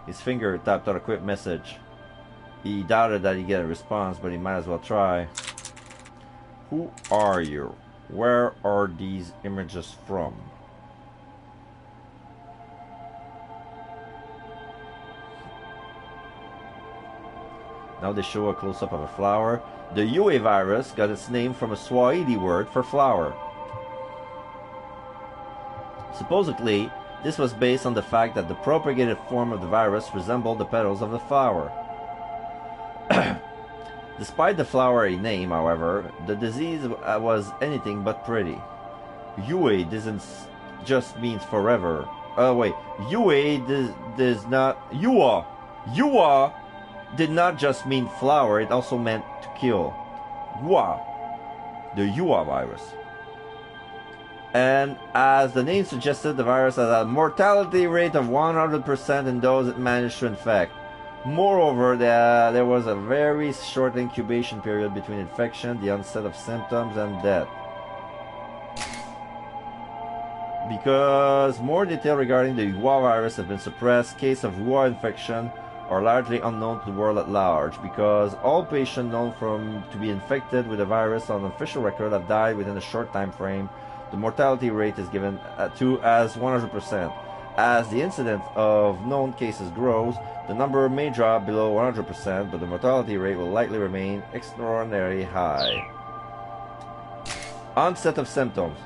His finger tapped on a quick message. He doubted that he'd get a response, but he might as well try. Who are you? Where are these images from? Now they show a close-up of a flower. The you.ve virus got its name from a Swahili word for flower. Supposedly, this was based on the fact that the propagated form of the virus resembled the petals of the flower. Despite the flowery name, however, the disease was anything but pretty. You.ve doesn't just means forever. You.ve does not... You.ve did not just mean flower, it also meant to kill. The you.ve virus. And as the name suggested, the virus has a mortality rate of 100% in those it managed to infect. Moreover, there was a very short incubation period between infection, the onset of symptoms, and death. Because more detail regarding the you.ve virus have been suppressed, cases of you.ve infection are largely unknown to the world at large, because all patients known to be infected with the virus on official record have died within a short time frame. The mortality rate is given to as 100%. As the incidence of known cases grows, the number may drop below 100%, but the mortality rate will likely remain extraordinarily high. Onset of symptoms.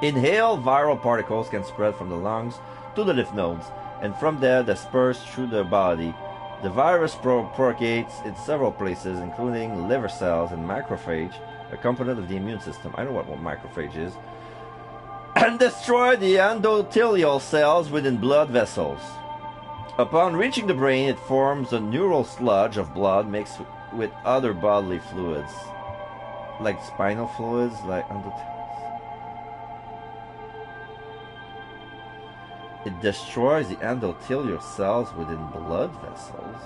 Inhaled viral particles can spread from the lungs to the lymph nodes, and from there disperse through the body. The virus propagates in several places, including liver cells and macrophage, a component of the immune system. I know what macrophage is. And destroy the endothelial cells within blood vessels. Upon reaching the brain, it forms a neural sludge of blood mixed with other bodily fluids, like spinal fluids, like it destroys the endothelial cells within blood vessels.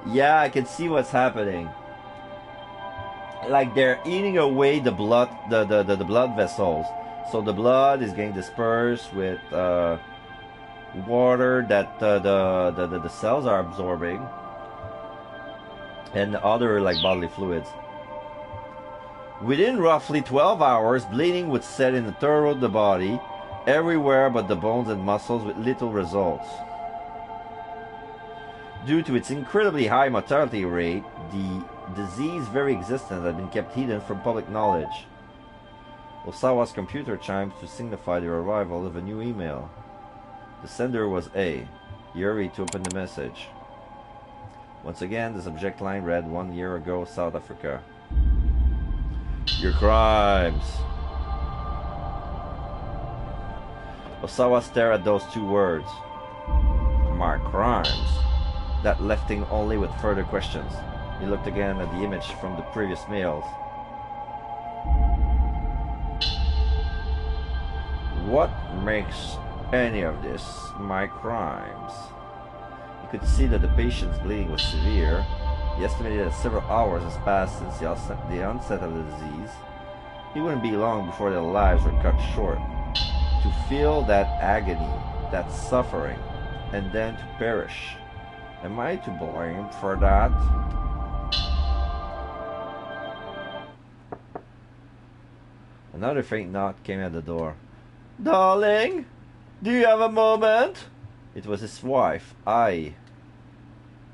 Yeah, I can see what's happening. like they're eating away the blood, the blood vessels. So the blood is getting dispersed with water that the cells are absorbing, and other like bodily fluids. Within roughly 12 hours, bleeding would set in throughout the body, everywhere but the bones and muscles, with little results. Due to its incredibly high mortality rate, the disease's very existence had been kept hidden from public knowledge. Osawa's computer chimed to signify the arrival of a new email. The sender was A. He hurried to open the message. Once again, the subject line read, 1 year ago, South Africa. Your crimes. Osawa stared at those two words. My crimes. That left him only with further questions. He looked again at the image from the previous mails. What makes any of this my crimes? He could see that the patient's bleeding was severe. He estimated that several hours has passed since the onset of the disease. It wouldn't be long before their lives were cut short. To feel that agony, that suffering, and then to perish. Am I to blame for that? Another faint knock came at the door. Darling, do you have a moment? It was his wife, Ai.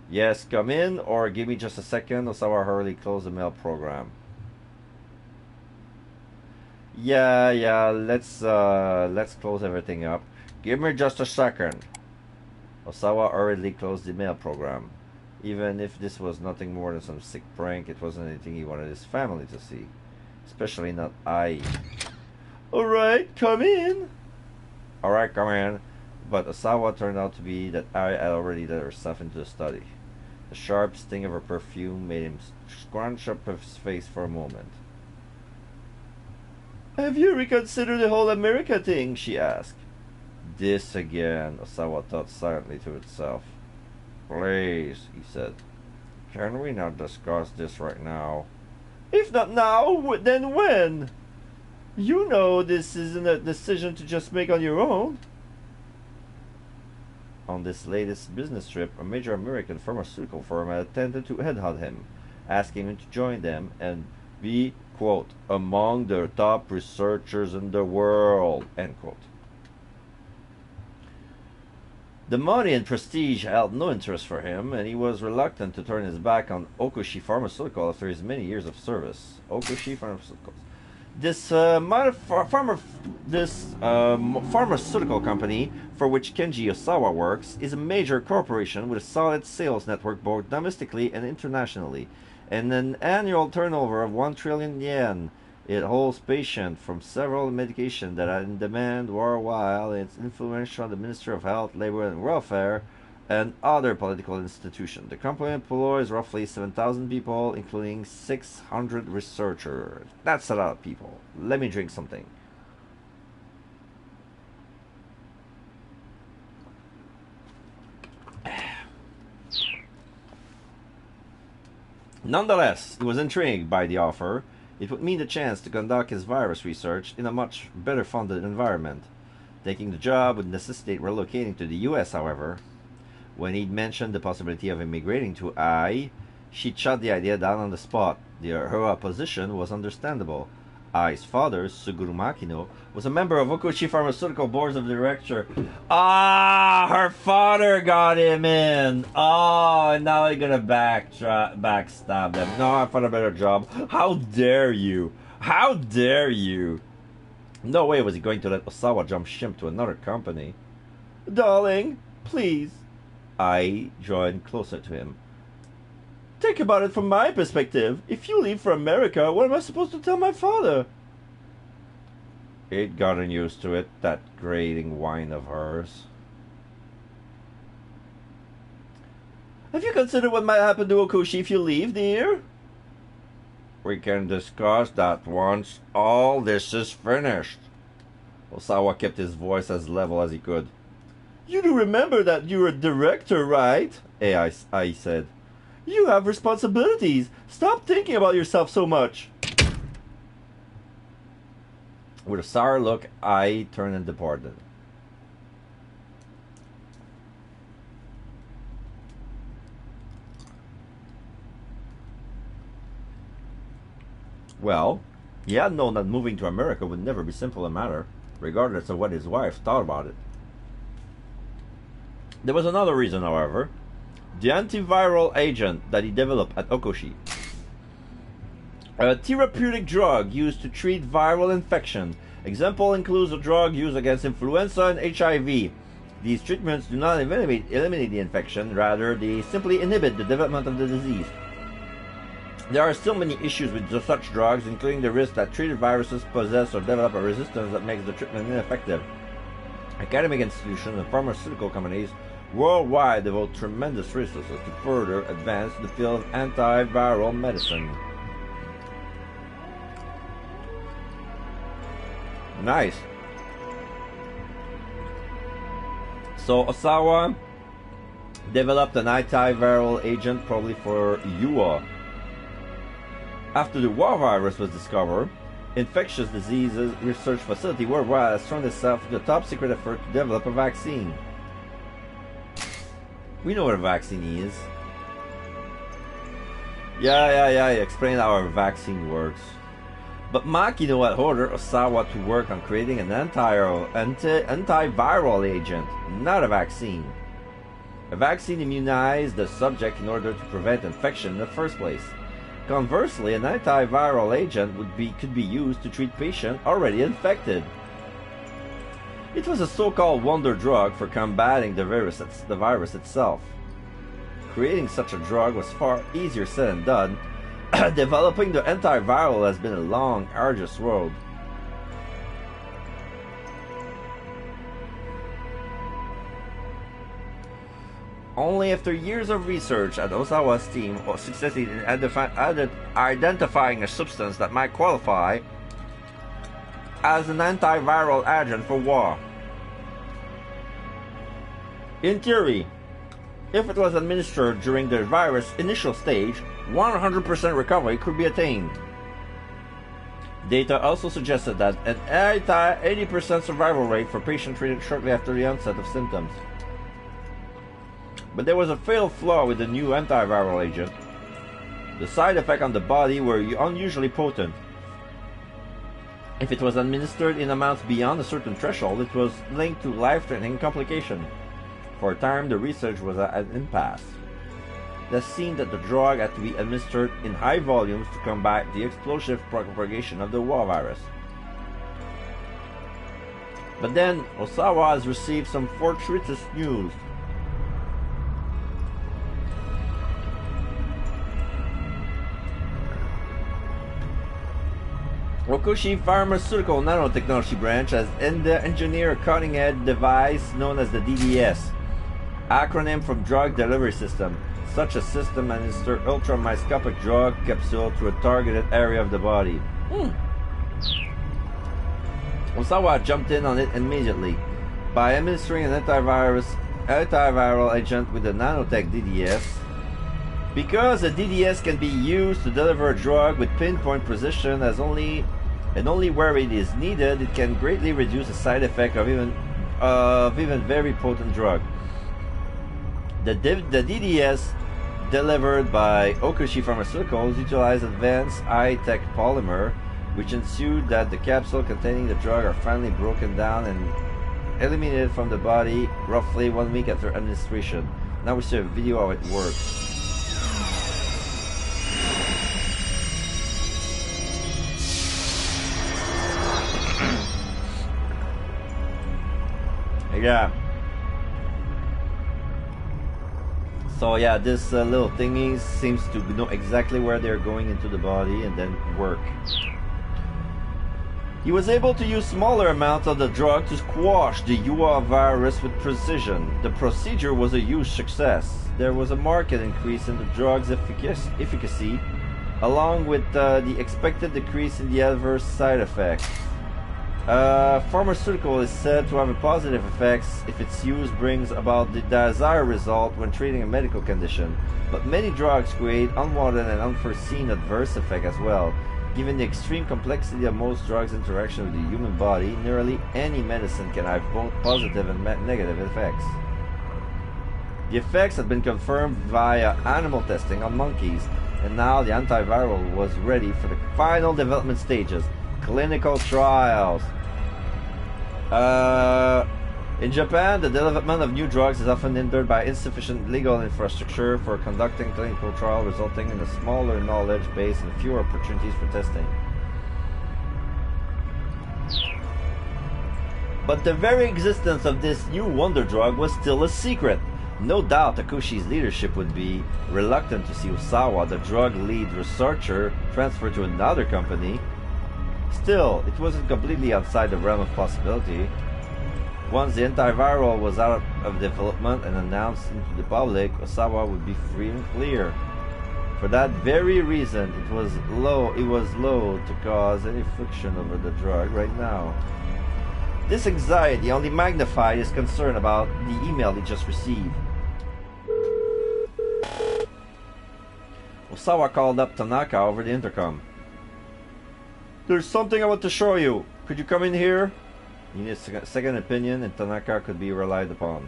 Yes, come in, or give me just a second. Osawa hurriedly closed the mail program. Yeah, let's close everything up. Give me just a second. Osawa hurriedly closed the mail program. Even if this was nothing more than some sick prank, it wasn't anything he wanted his family to see. Especially not Ai. Alright, come in. Alright, come in. But Osawa turned out to be that Ai had already let herself into the study. The sharp sting of her perfume made him scrunch up his face for a moment. Have you reconsidered the whole America thing? She asked. This again, Osawa thought silently to itself. Please, he said. Can we not discuss this right now? If not now, then when? You know this isn't a decision to just make on your own. On this latest business trip, a major American pharmaceutical firm had attempted to headhunt him, asking him to join them and be, quote, among the top researchers in the world, end quote. The money and prestige held no interest for him, and he was reluctant to turn his back on Okushi Pharmaceutical after his many years of service. Okushi Pharmaceuticals. This pharmaceutical company for which Kenji Osawa works is a major corporation with a solid sales network both domestically and internationally, and an annual turnover of 1 trillion yen. It holds patients from several medications that are in demand worldwide, and it's influential on the Ministry of Health, Labor and Welfare, and other political institutions. The company employs roughly 7,000 people, including 600 researchers. That's a lot of people. Let me drink something. Nonetheless, he was intrigued by the offer. It would mean the chance to conduct his virus research in a much better funded environment. Taking the job would necessitate relocating to the US, however. When he'd mentioned the possibility of immigrating to Ai, she shot the idea down on the spot. Her opposition was understandable. Ai's father, Suguru Makino, was a member of Okushi Pharmaceutical Boards of Directors. Ah, her father got him in. Oh, and now they're gonna backstab them. No, I found a better job. How dare you? How dare you? No way was he going to let Osawa jump ship to another company. Darling, please. I joined closer to him. Think about it from my perspective. If you leave for America, what am I supposed to tell my father? He'd gotten used to it, that grating whine of hers. Have you considered what might happen to Okushi if you leave, dear? We can discuss that once all this is finished. Osawa kept his voice as level as he could. You do remember that you're a director, right? I said. You have responsibilities. Stop thinking about yourself so much. With a sour look, I turned and departed. Well, he had known that moving to America would never be simple a matter, regardless of what his wife thought about it. There was another reason, however. The antiviral agent that he developed at Okoshi. A therapeutic drug used to treat viral infection. Example includes a drug used against influenza and HIV. These treatments do not eliminate the infection, rather they simply inhibit the development of the disease. There are still many issues with such drugs, including the risk that treated viruses possess or develop a resistance that makes the treatment ineffective. Academic institutions and pharmaceutical companies worldwide devote tremendous resources to further advance the field of antiviral medicine. Nice. So Osawa developed an antiviral agent probably for you.ve. After the you.ve virus was discovered, infectious diseases research facility worldwide has thrown itself into a top secret effort to develop a vaccine. We know what a vaccine is. Yeah, explain how a vaccine works. But Makino had ordered Osawa to work on creating an antiviral agent, not a vaccine. A vaccine immunized the subject in order to prevent infection in the first place. Conversely, an antiviral agent could be used to treat patients already infected. It was a so-called wonder drug for combating the virus itself. Creating such a drug was far easier said than done. Developing the antiviral has been a long, arduous road. Only after years of research at Osawa's team succeeded in identifying a substance that might qualify as an antiviral agent for war. In theory, if it was administered during the virus' initial stage, 100% recovery could be attained. Data also suggested that an 80% survival rate for patients treated shortly after the onset of symptoms. But there was a fatal flaw with the new antiviral agent. The side effects on the body were unusually potent. If it was administered in amounts beyond a certain threshold, it was linked to life-threatening complications. For a time, the research was at an impasse. It seemed that the drug had to be administered in high volumes to combat the explosive propagation of the you.ve virus. But then, Osawa has received some fortuitous news. Okoshi Pharmaceutical Nanotechnology Branch has engineered a cutting-edge device known as the DDS, acronym from Drug Delivery System. Such a system administers ultramicroscopic drug capsule to a targeted area of the body. Osawa jumped in on it immediately by administering an antiviral agent with the nanotech DDS. Because the DDS can be used to deliver a drug with pinpoint precision and only where it is needed, it can greatly reduce the side effect of even very potent drug. The DDS delivered by Okoshi Pharmaceuticals utilized advanced high-tech polymer, which ensured that the capsule containing the drug are finally broken down and eliminated from the body roughly 1 week after administration. Now we see a video of it works. Yeah. So yeah, this little thingy seems to know exactly where they're going into the body and then work. He was able to use smaller amounts of the drug to squash the you.ve virus with precision. The procedure was a huge success. There was a marked increase in the drug's efficacy, along with the expected decrease in the adverse side effects. Pharmaceutical is said to have a positive effects if its use brings about the desired result when treating a medical condition, but many drugs create unwanted and unforeseen adverse effects as well. Given the extreme complexity of most drugs' interaction with the human body, nearly any medicine can have both positive and negative effects. The effects had been confirmed via animal testing on monkeys, and now the antiviral was ready for the final development stages. Clinical trials. In Japan, the development of new drugs is often hindered by insufficient legal infrastructure for conducting clinical trials, resulting in a smaller knowledge base and fewer opportunities for testing. But the very existence of this new wonder drug was still a secret. No doubt Takushi's leadership would be reluctant to see Osawa, the drug lead researcher, transferred to another company. Still, it wasn't completely outside the realm of possibility. Once the antiviral was out of development and announced into the public, Osawa would be free and clear. For that very reason, it was low to cause any friction over the drug right now. This anxiety only magnified his concern about the email he just received. Osawa called up Tanaka over the intercom. "There's something I want to show you. Could you come in here?" He needed a second opinion, and Tanaka could be relied upon.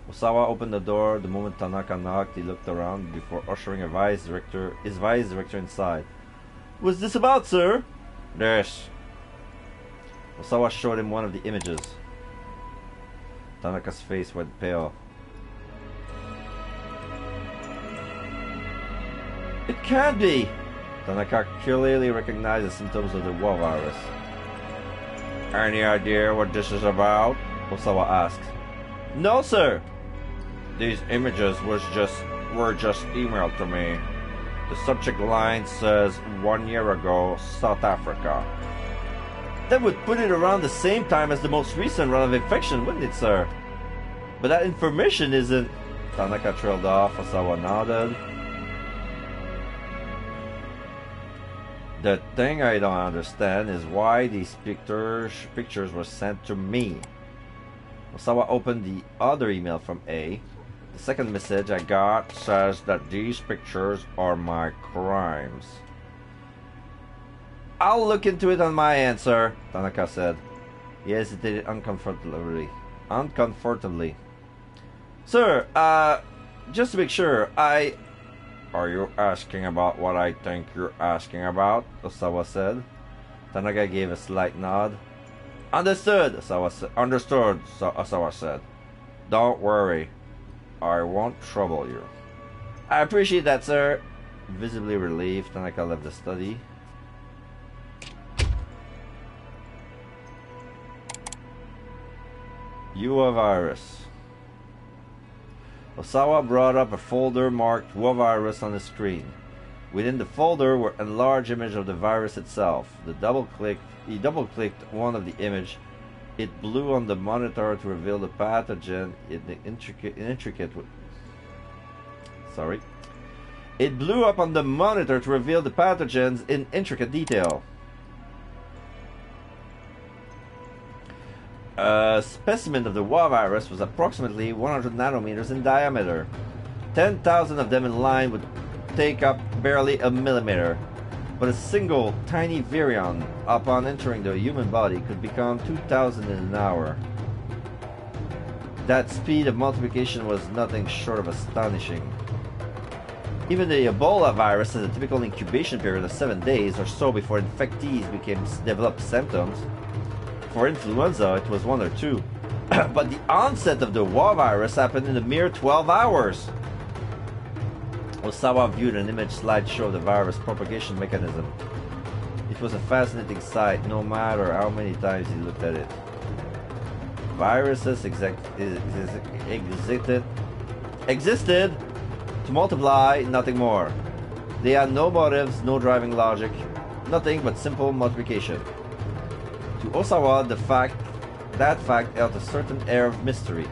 Osawa opened the door. The moment Tanaka knocked, he looked around before ushering his vice director inside. "What's this about, sir?" "This." Osawa showed him one of the images. Tanaka's face went pale. "It can't be!" Tanaka clearly recognized the symptoms of the you.ve virus. "Any idea what this is about?" Osawa asked. "No, sir." "These images were just emailed to me. The subject line says 1 year ago, South Africa." That would put it around the same time as the most recent run of infection, wouldn't it, sir? But that information isn't... Tanaka trailed off. Osawa nodded. "The thing I don't understand is why these pictures were sent to me." Osawa opened the other email from A. The second message I got says that these pictures are my crimes. "I'll look into it on my end, sir," Tanaka said. He hesitated uncomfortably. "Sir, just to make sure, Are you asking about what I think you're asking about?" Osawa said. Tanaka gave a slight nod. "Understood," Osawa said. "Don't worry. I won't trouble you." "I appreciate that, sir." Visibly relieved, Tanaka left the study. you.ve virus. Osawa brought up a folder marked you.ve virus on the screen. Within the folder were enlarged images of the virus itself. He double-clicked one of the image. It blew on the monitor to reveal the pathogen It blew up on the monitor to reveal the pathogens in intricate detail. A specimen of the you.ve virus was approximately 100 nanometers in diameter. 10,000 of them in line would take up barely a millimeter. But a single tiny virion, upon entering the human body, could become 2,000 in an hour. That speed of multiplication was nothing short of astonishing. Even the Ebola virus has a typical incubation period of 7 days or so before infectees develop symptoms. For influenza, it was 1 or 2. But the onset of the you.ve virus happened in a mere 12 hours. Osawa viewed an image slideshow of the virus propagation mechanism. It was a fascinating sight, no matter how many times he looked at it. Viruses existed to multiply, nothing more. They had no motives, no driving logic, nothing but simple multiplication. To Osawa, that fact held a certain air of mystery.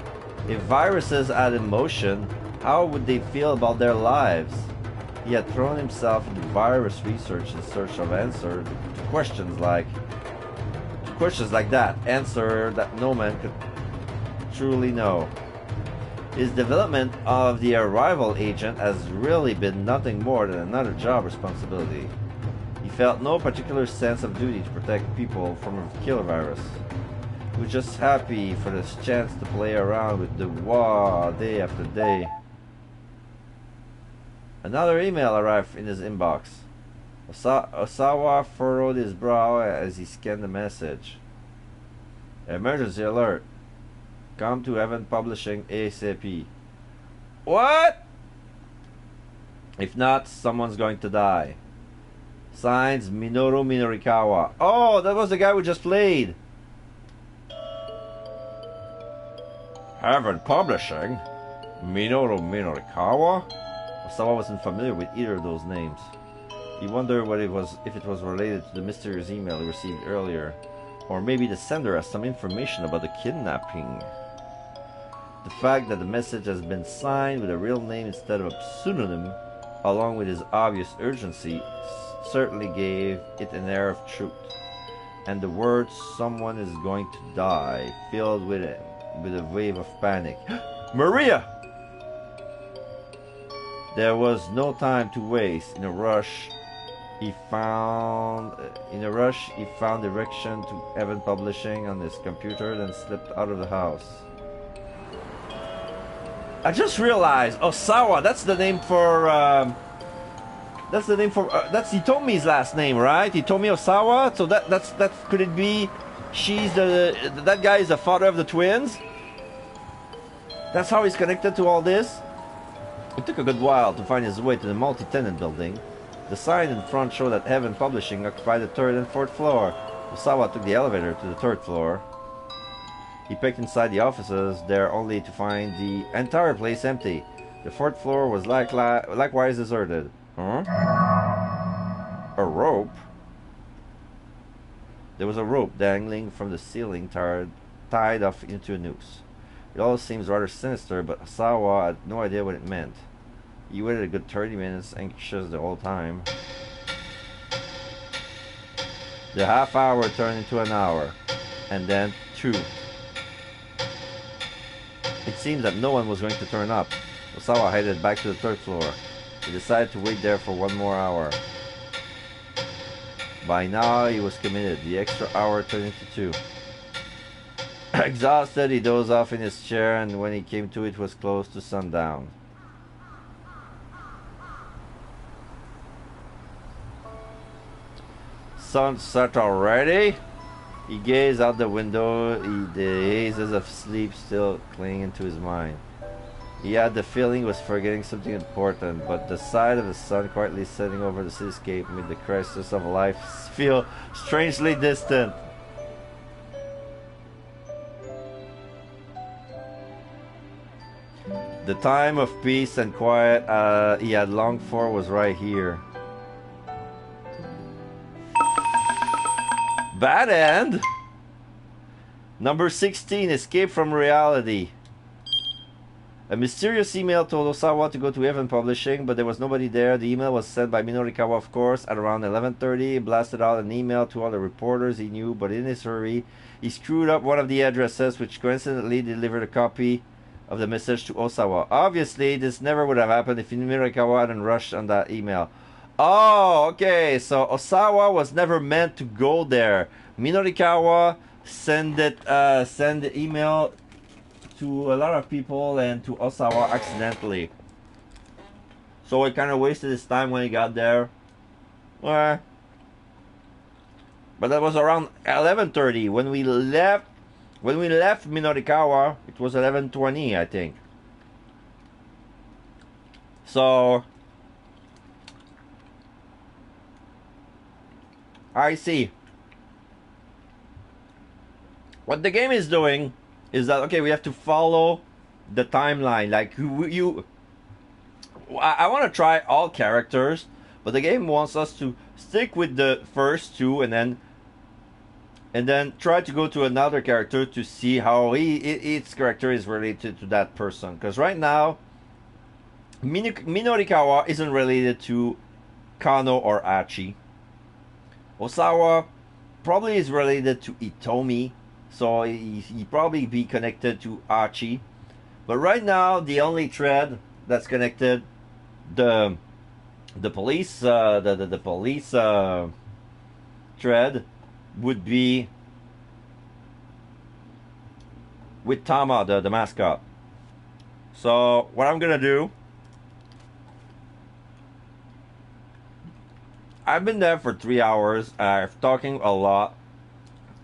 If viruses had emotion, how would they feel about their lives? He had thrown himself into virus research in search of answer to questions like that, answer that no man could truly know. His development of the arrival agent has really been nothing more than another job responsibility. He felt no particular sense of duty to protect people from a killer virus. He was just happy for this chance to play around with the WA day after day. Another email arrived in his inbox. Osawa furrowed his brow as he scanned the message. Emergency alert. Come to Heaven Publishing ASAP. What? If not, someone's going to die. Signs Minoru Minorikawa. Oh, that was the guy we just played. Heaven Publishing? Minoru Minorikawa? Osawa wasn't familiar with either of those names. He wondered what if it was related to the mysterious email he received earlier. Or maybe the sender has some information about the kidnapping. The fact that the message has been signed with a real name instead of a pseudonym, along with his obvious urgency, certainly gave it an air of truth. And the words "someone is going to die" filled with a wave of panic. Maria! There was no time to waste. In a rush, he found direction to Heaven Publishing on his computer, then slipped out of the house. I just realized Osawa. That's the name for. That's he told me his last name, right? He told me Osawa. So that's could it be? That guy is the father of the twins. That's how he's connected to all this. It took a good while to find his way to the multi-tenant building. The sign in front showed that Heaven Publishing occupied the third and fourth floor. Osawa took the elevator to the third floor. He peeked inside the offices there only to find the entire place empty. The fourth floor was likewise deserted. Huh? A rope? There was a rope dangling from the ceiling tied off into a noose. It all seems rather sinister, but Osawa had no idea what it meant. He waited a good 30 minutes, anxious the whole time. The half hour turned into an hour, and then 2. It seemed that no one was going to turn up. Osawa headed back to the third floor. He decided to wait there for one more hour. By now he was committed. The extra hour turned into 2. Exhausted, he dozed off in his chair, and when he came to, it was close to sundown. Sunset already? He gazed out the window, the hazes of sleep still clinging to his mind. He had the feeling he was forgetting something important, but the sight of the sun quietly setting over the cityscape made the crisis of life feel strangely distant. The time of peace and quiet he had longed for was right here. Bad end. Number 16, Escape from Reality. A mysterious email told Osawa to go to Heaven Publishing, but there was nobody there. The email was sent by Minorikawa, of course, at around 11:30. He blasted out an email to all the reporters he knew, but in his hurry, he screwed up one of the addresses, which coincidentally delivered a copy of the message to Osawa. Obviously, this never would have happened if Minorikawa hadn't rushed on that email. Oh, okay, so Osawa was never meant to go there. Minorikawa sent the email to a lot of people and to Osawa accidentally. So he kind of wasted his time when he got there. But that was around 11:30 when we left. When we left Minorikawa, it was 11:20, I think. So I see. What the game is doing is that, okay, we have to follow the timeline. Like I want to try all characters, but the game wants us to stick with the first 2 and then try to go to another character to see how its character is related to that person. Because right now, Minorikawa isn't related to Kano or Achi. Osawa probably is related to Itomi, so he probably be connected to Achi. But right now, the only thread that's connected, the police, the police thread would be with Tama, the mascot. So what I'm gonna do, I've been there for 3 hours. I've talking a lot,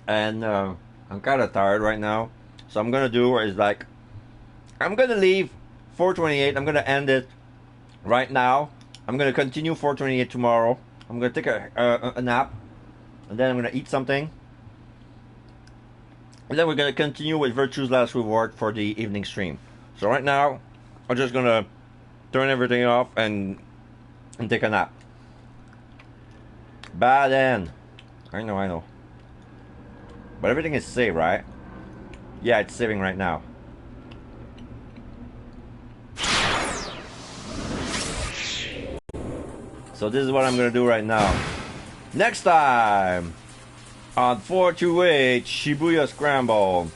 and I'm kind of tired right now. So I'm gonna do is like, I'm gonna leave 4:28. I'm gonna end it right now. I'm gonna continue 4:28 tomorrow. I'm gonna take a nap, and then I'm gonna eat something, and then we're gonna continue with Virtue's Last Reward for the evening stream. So right now, I'm just gonna turn everything off and take a nap. Bad end. I know. But everything is saved, right? Yeah, it's saving right now. So this is what I'm gonna do right now. Next time on 428 Shibuya Scramble.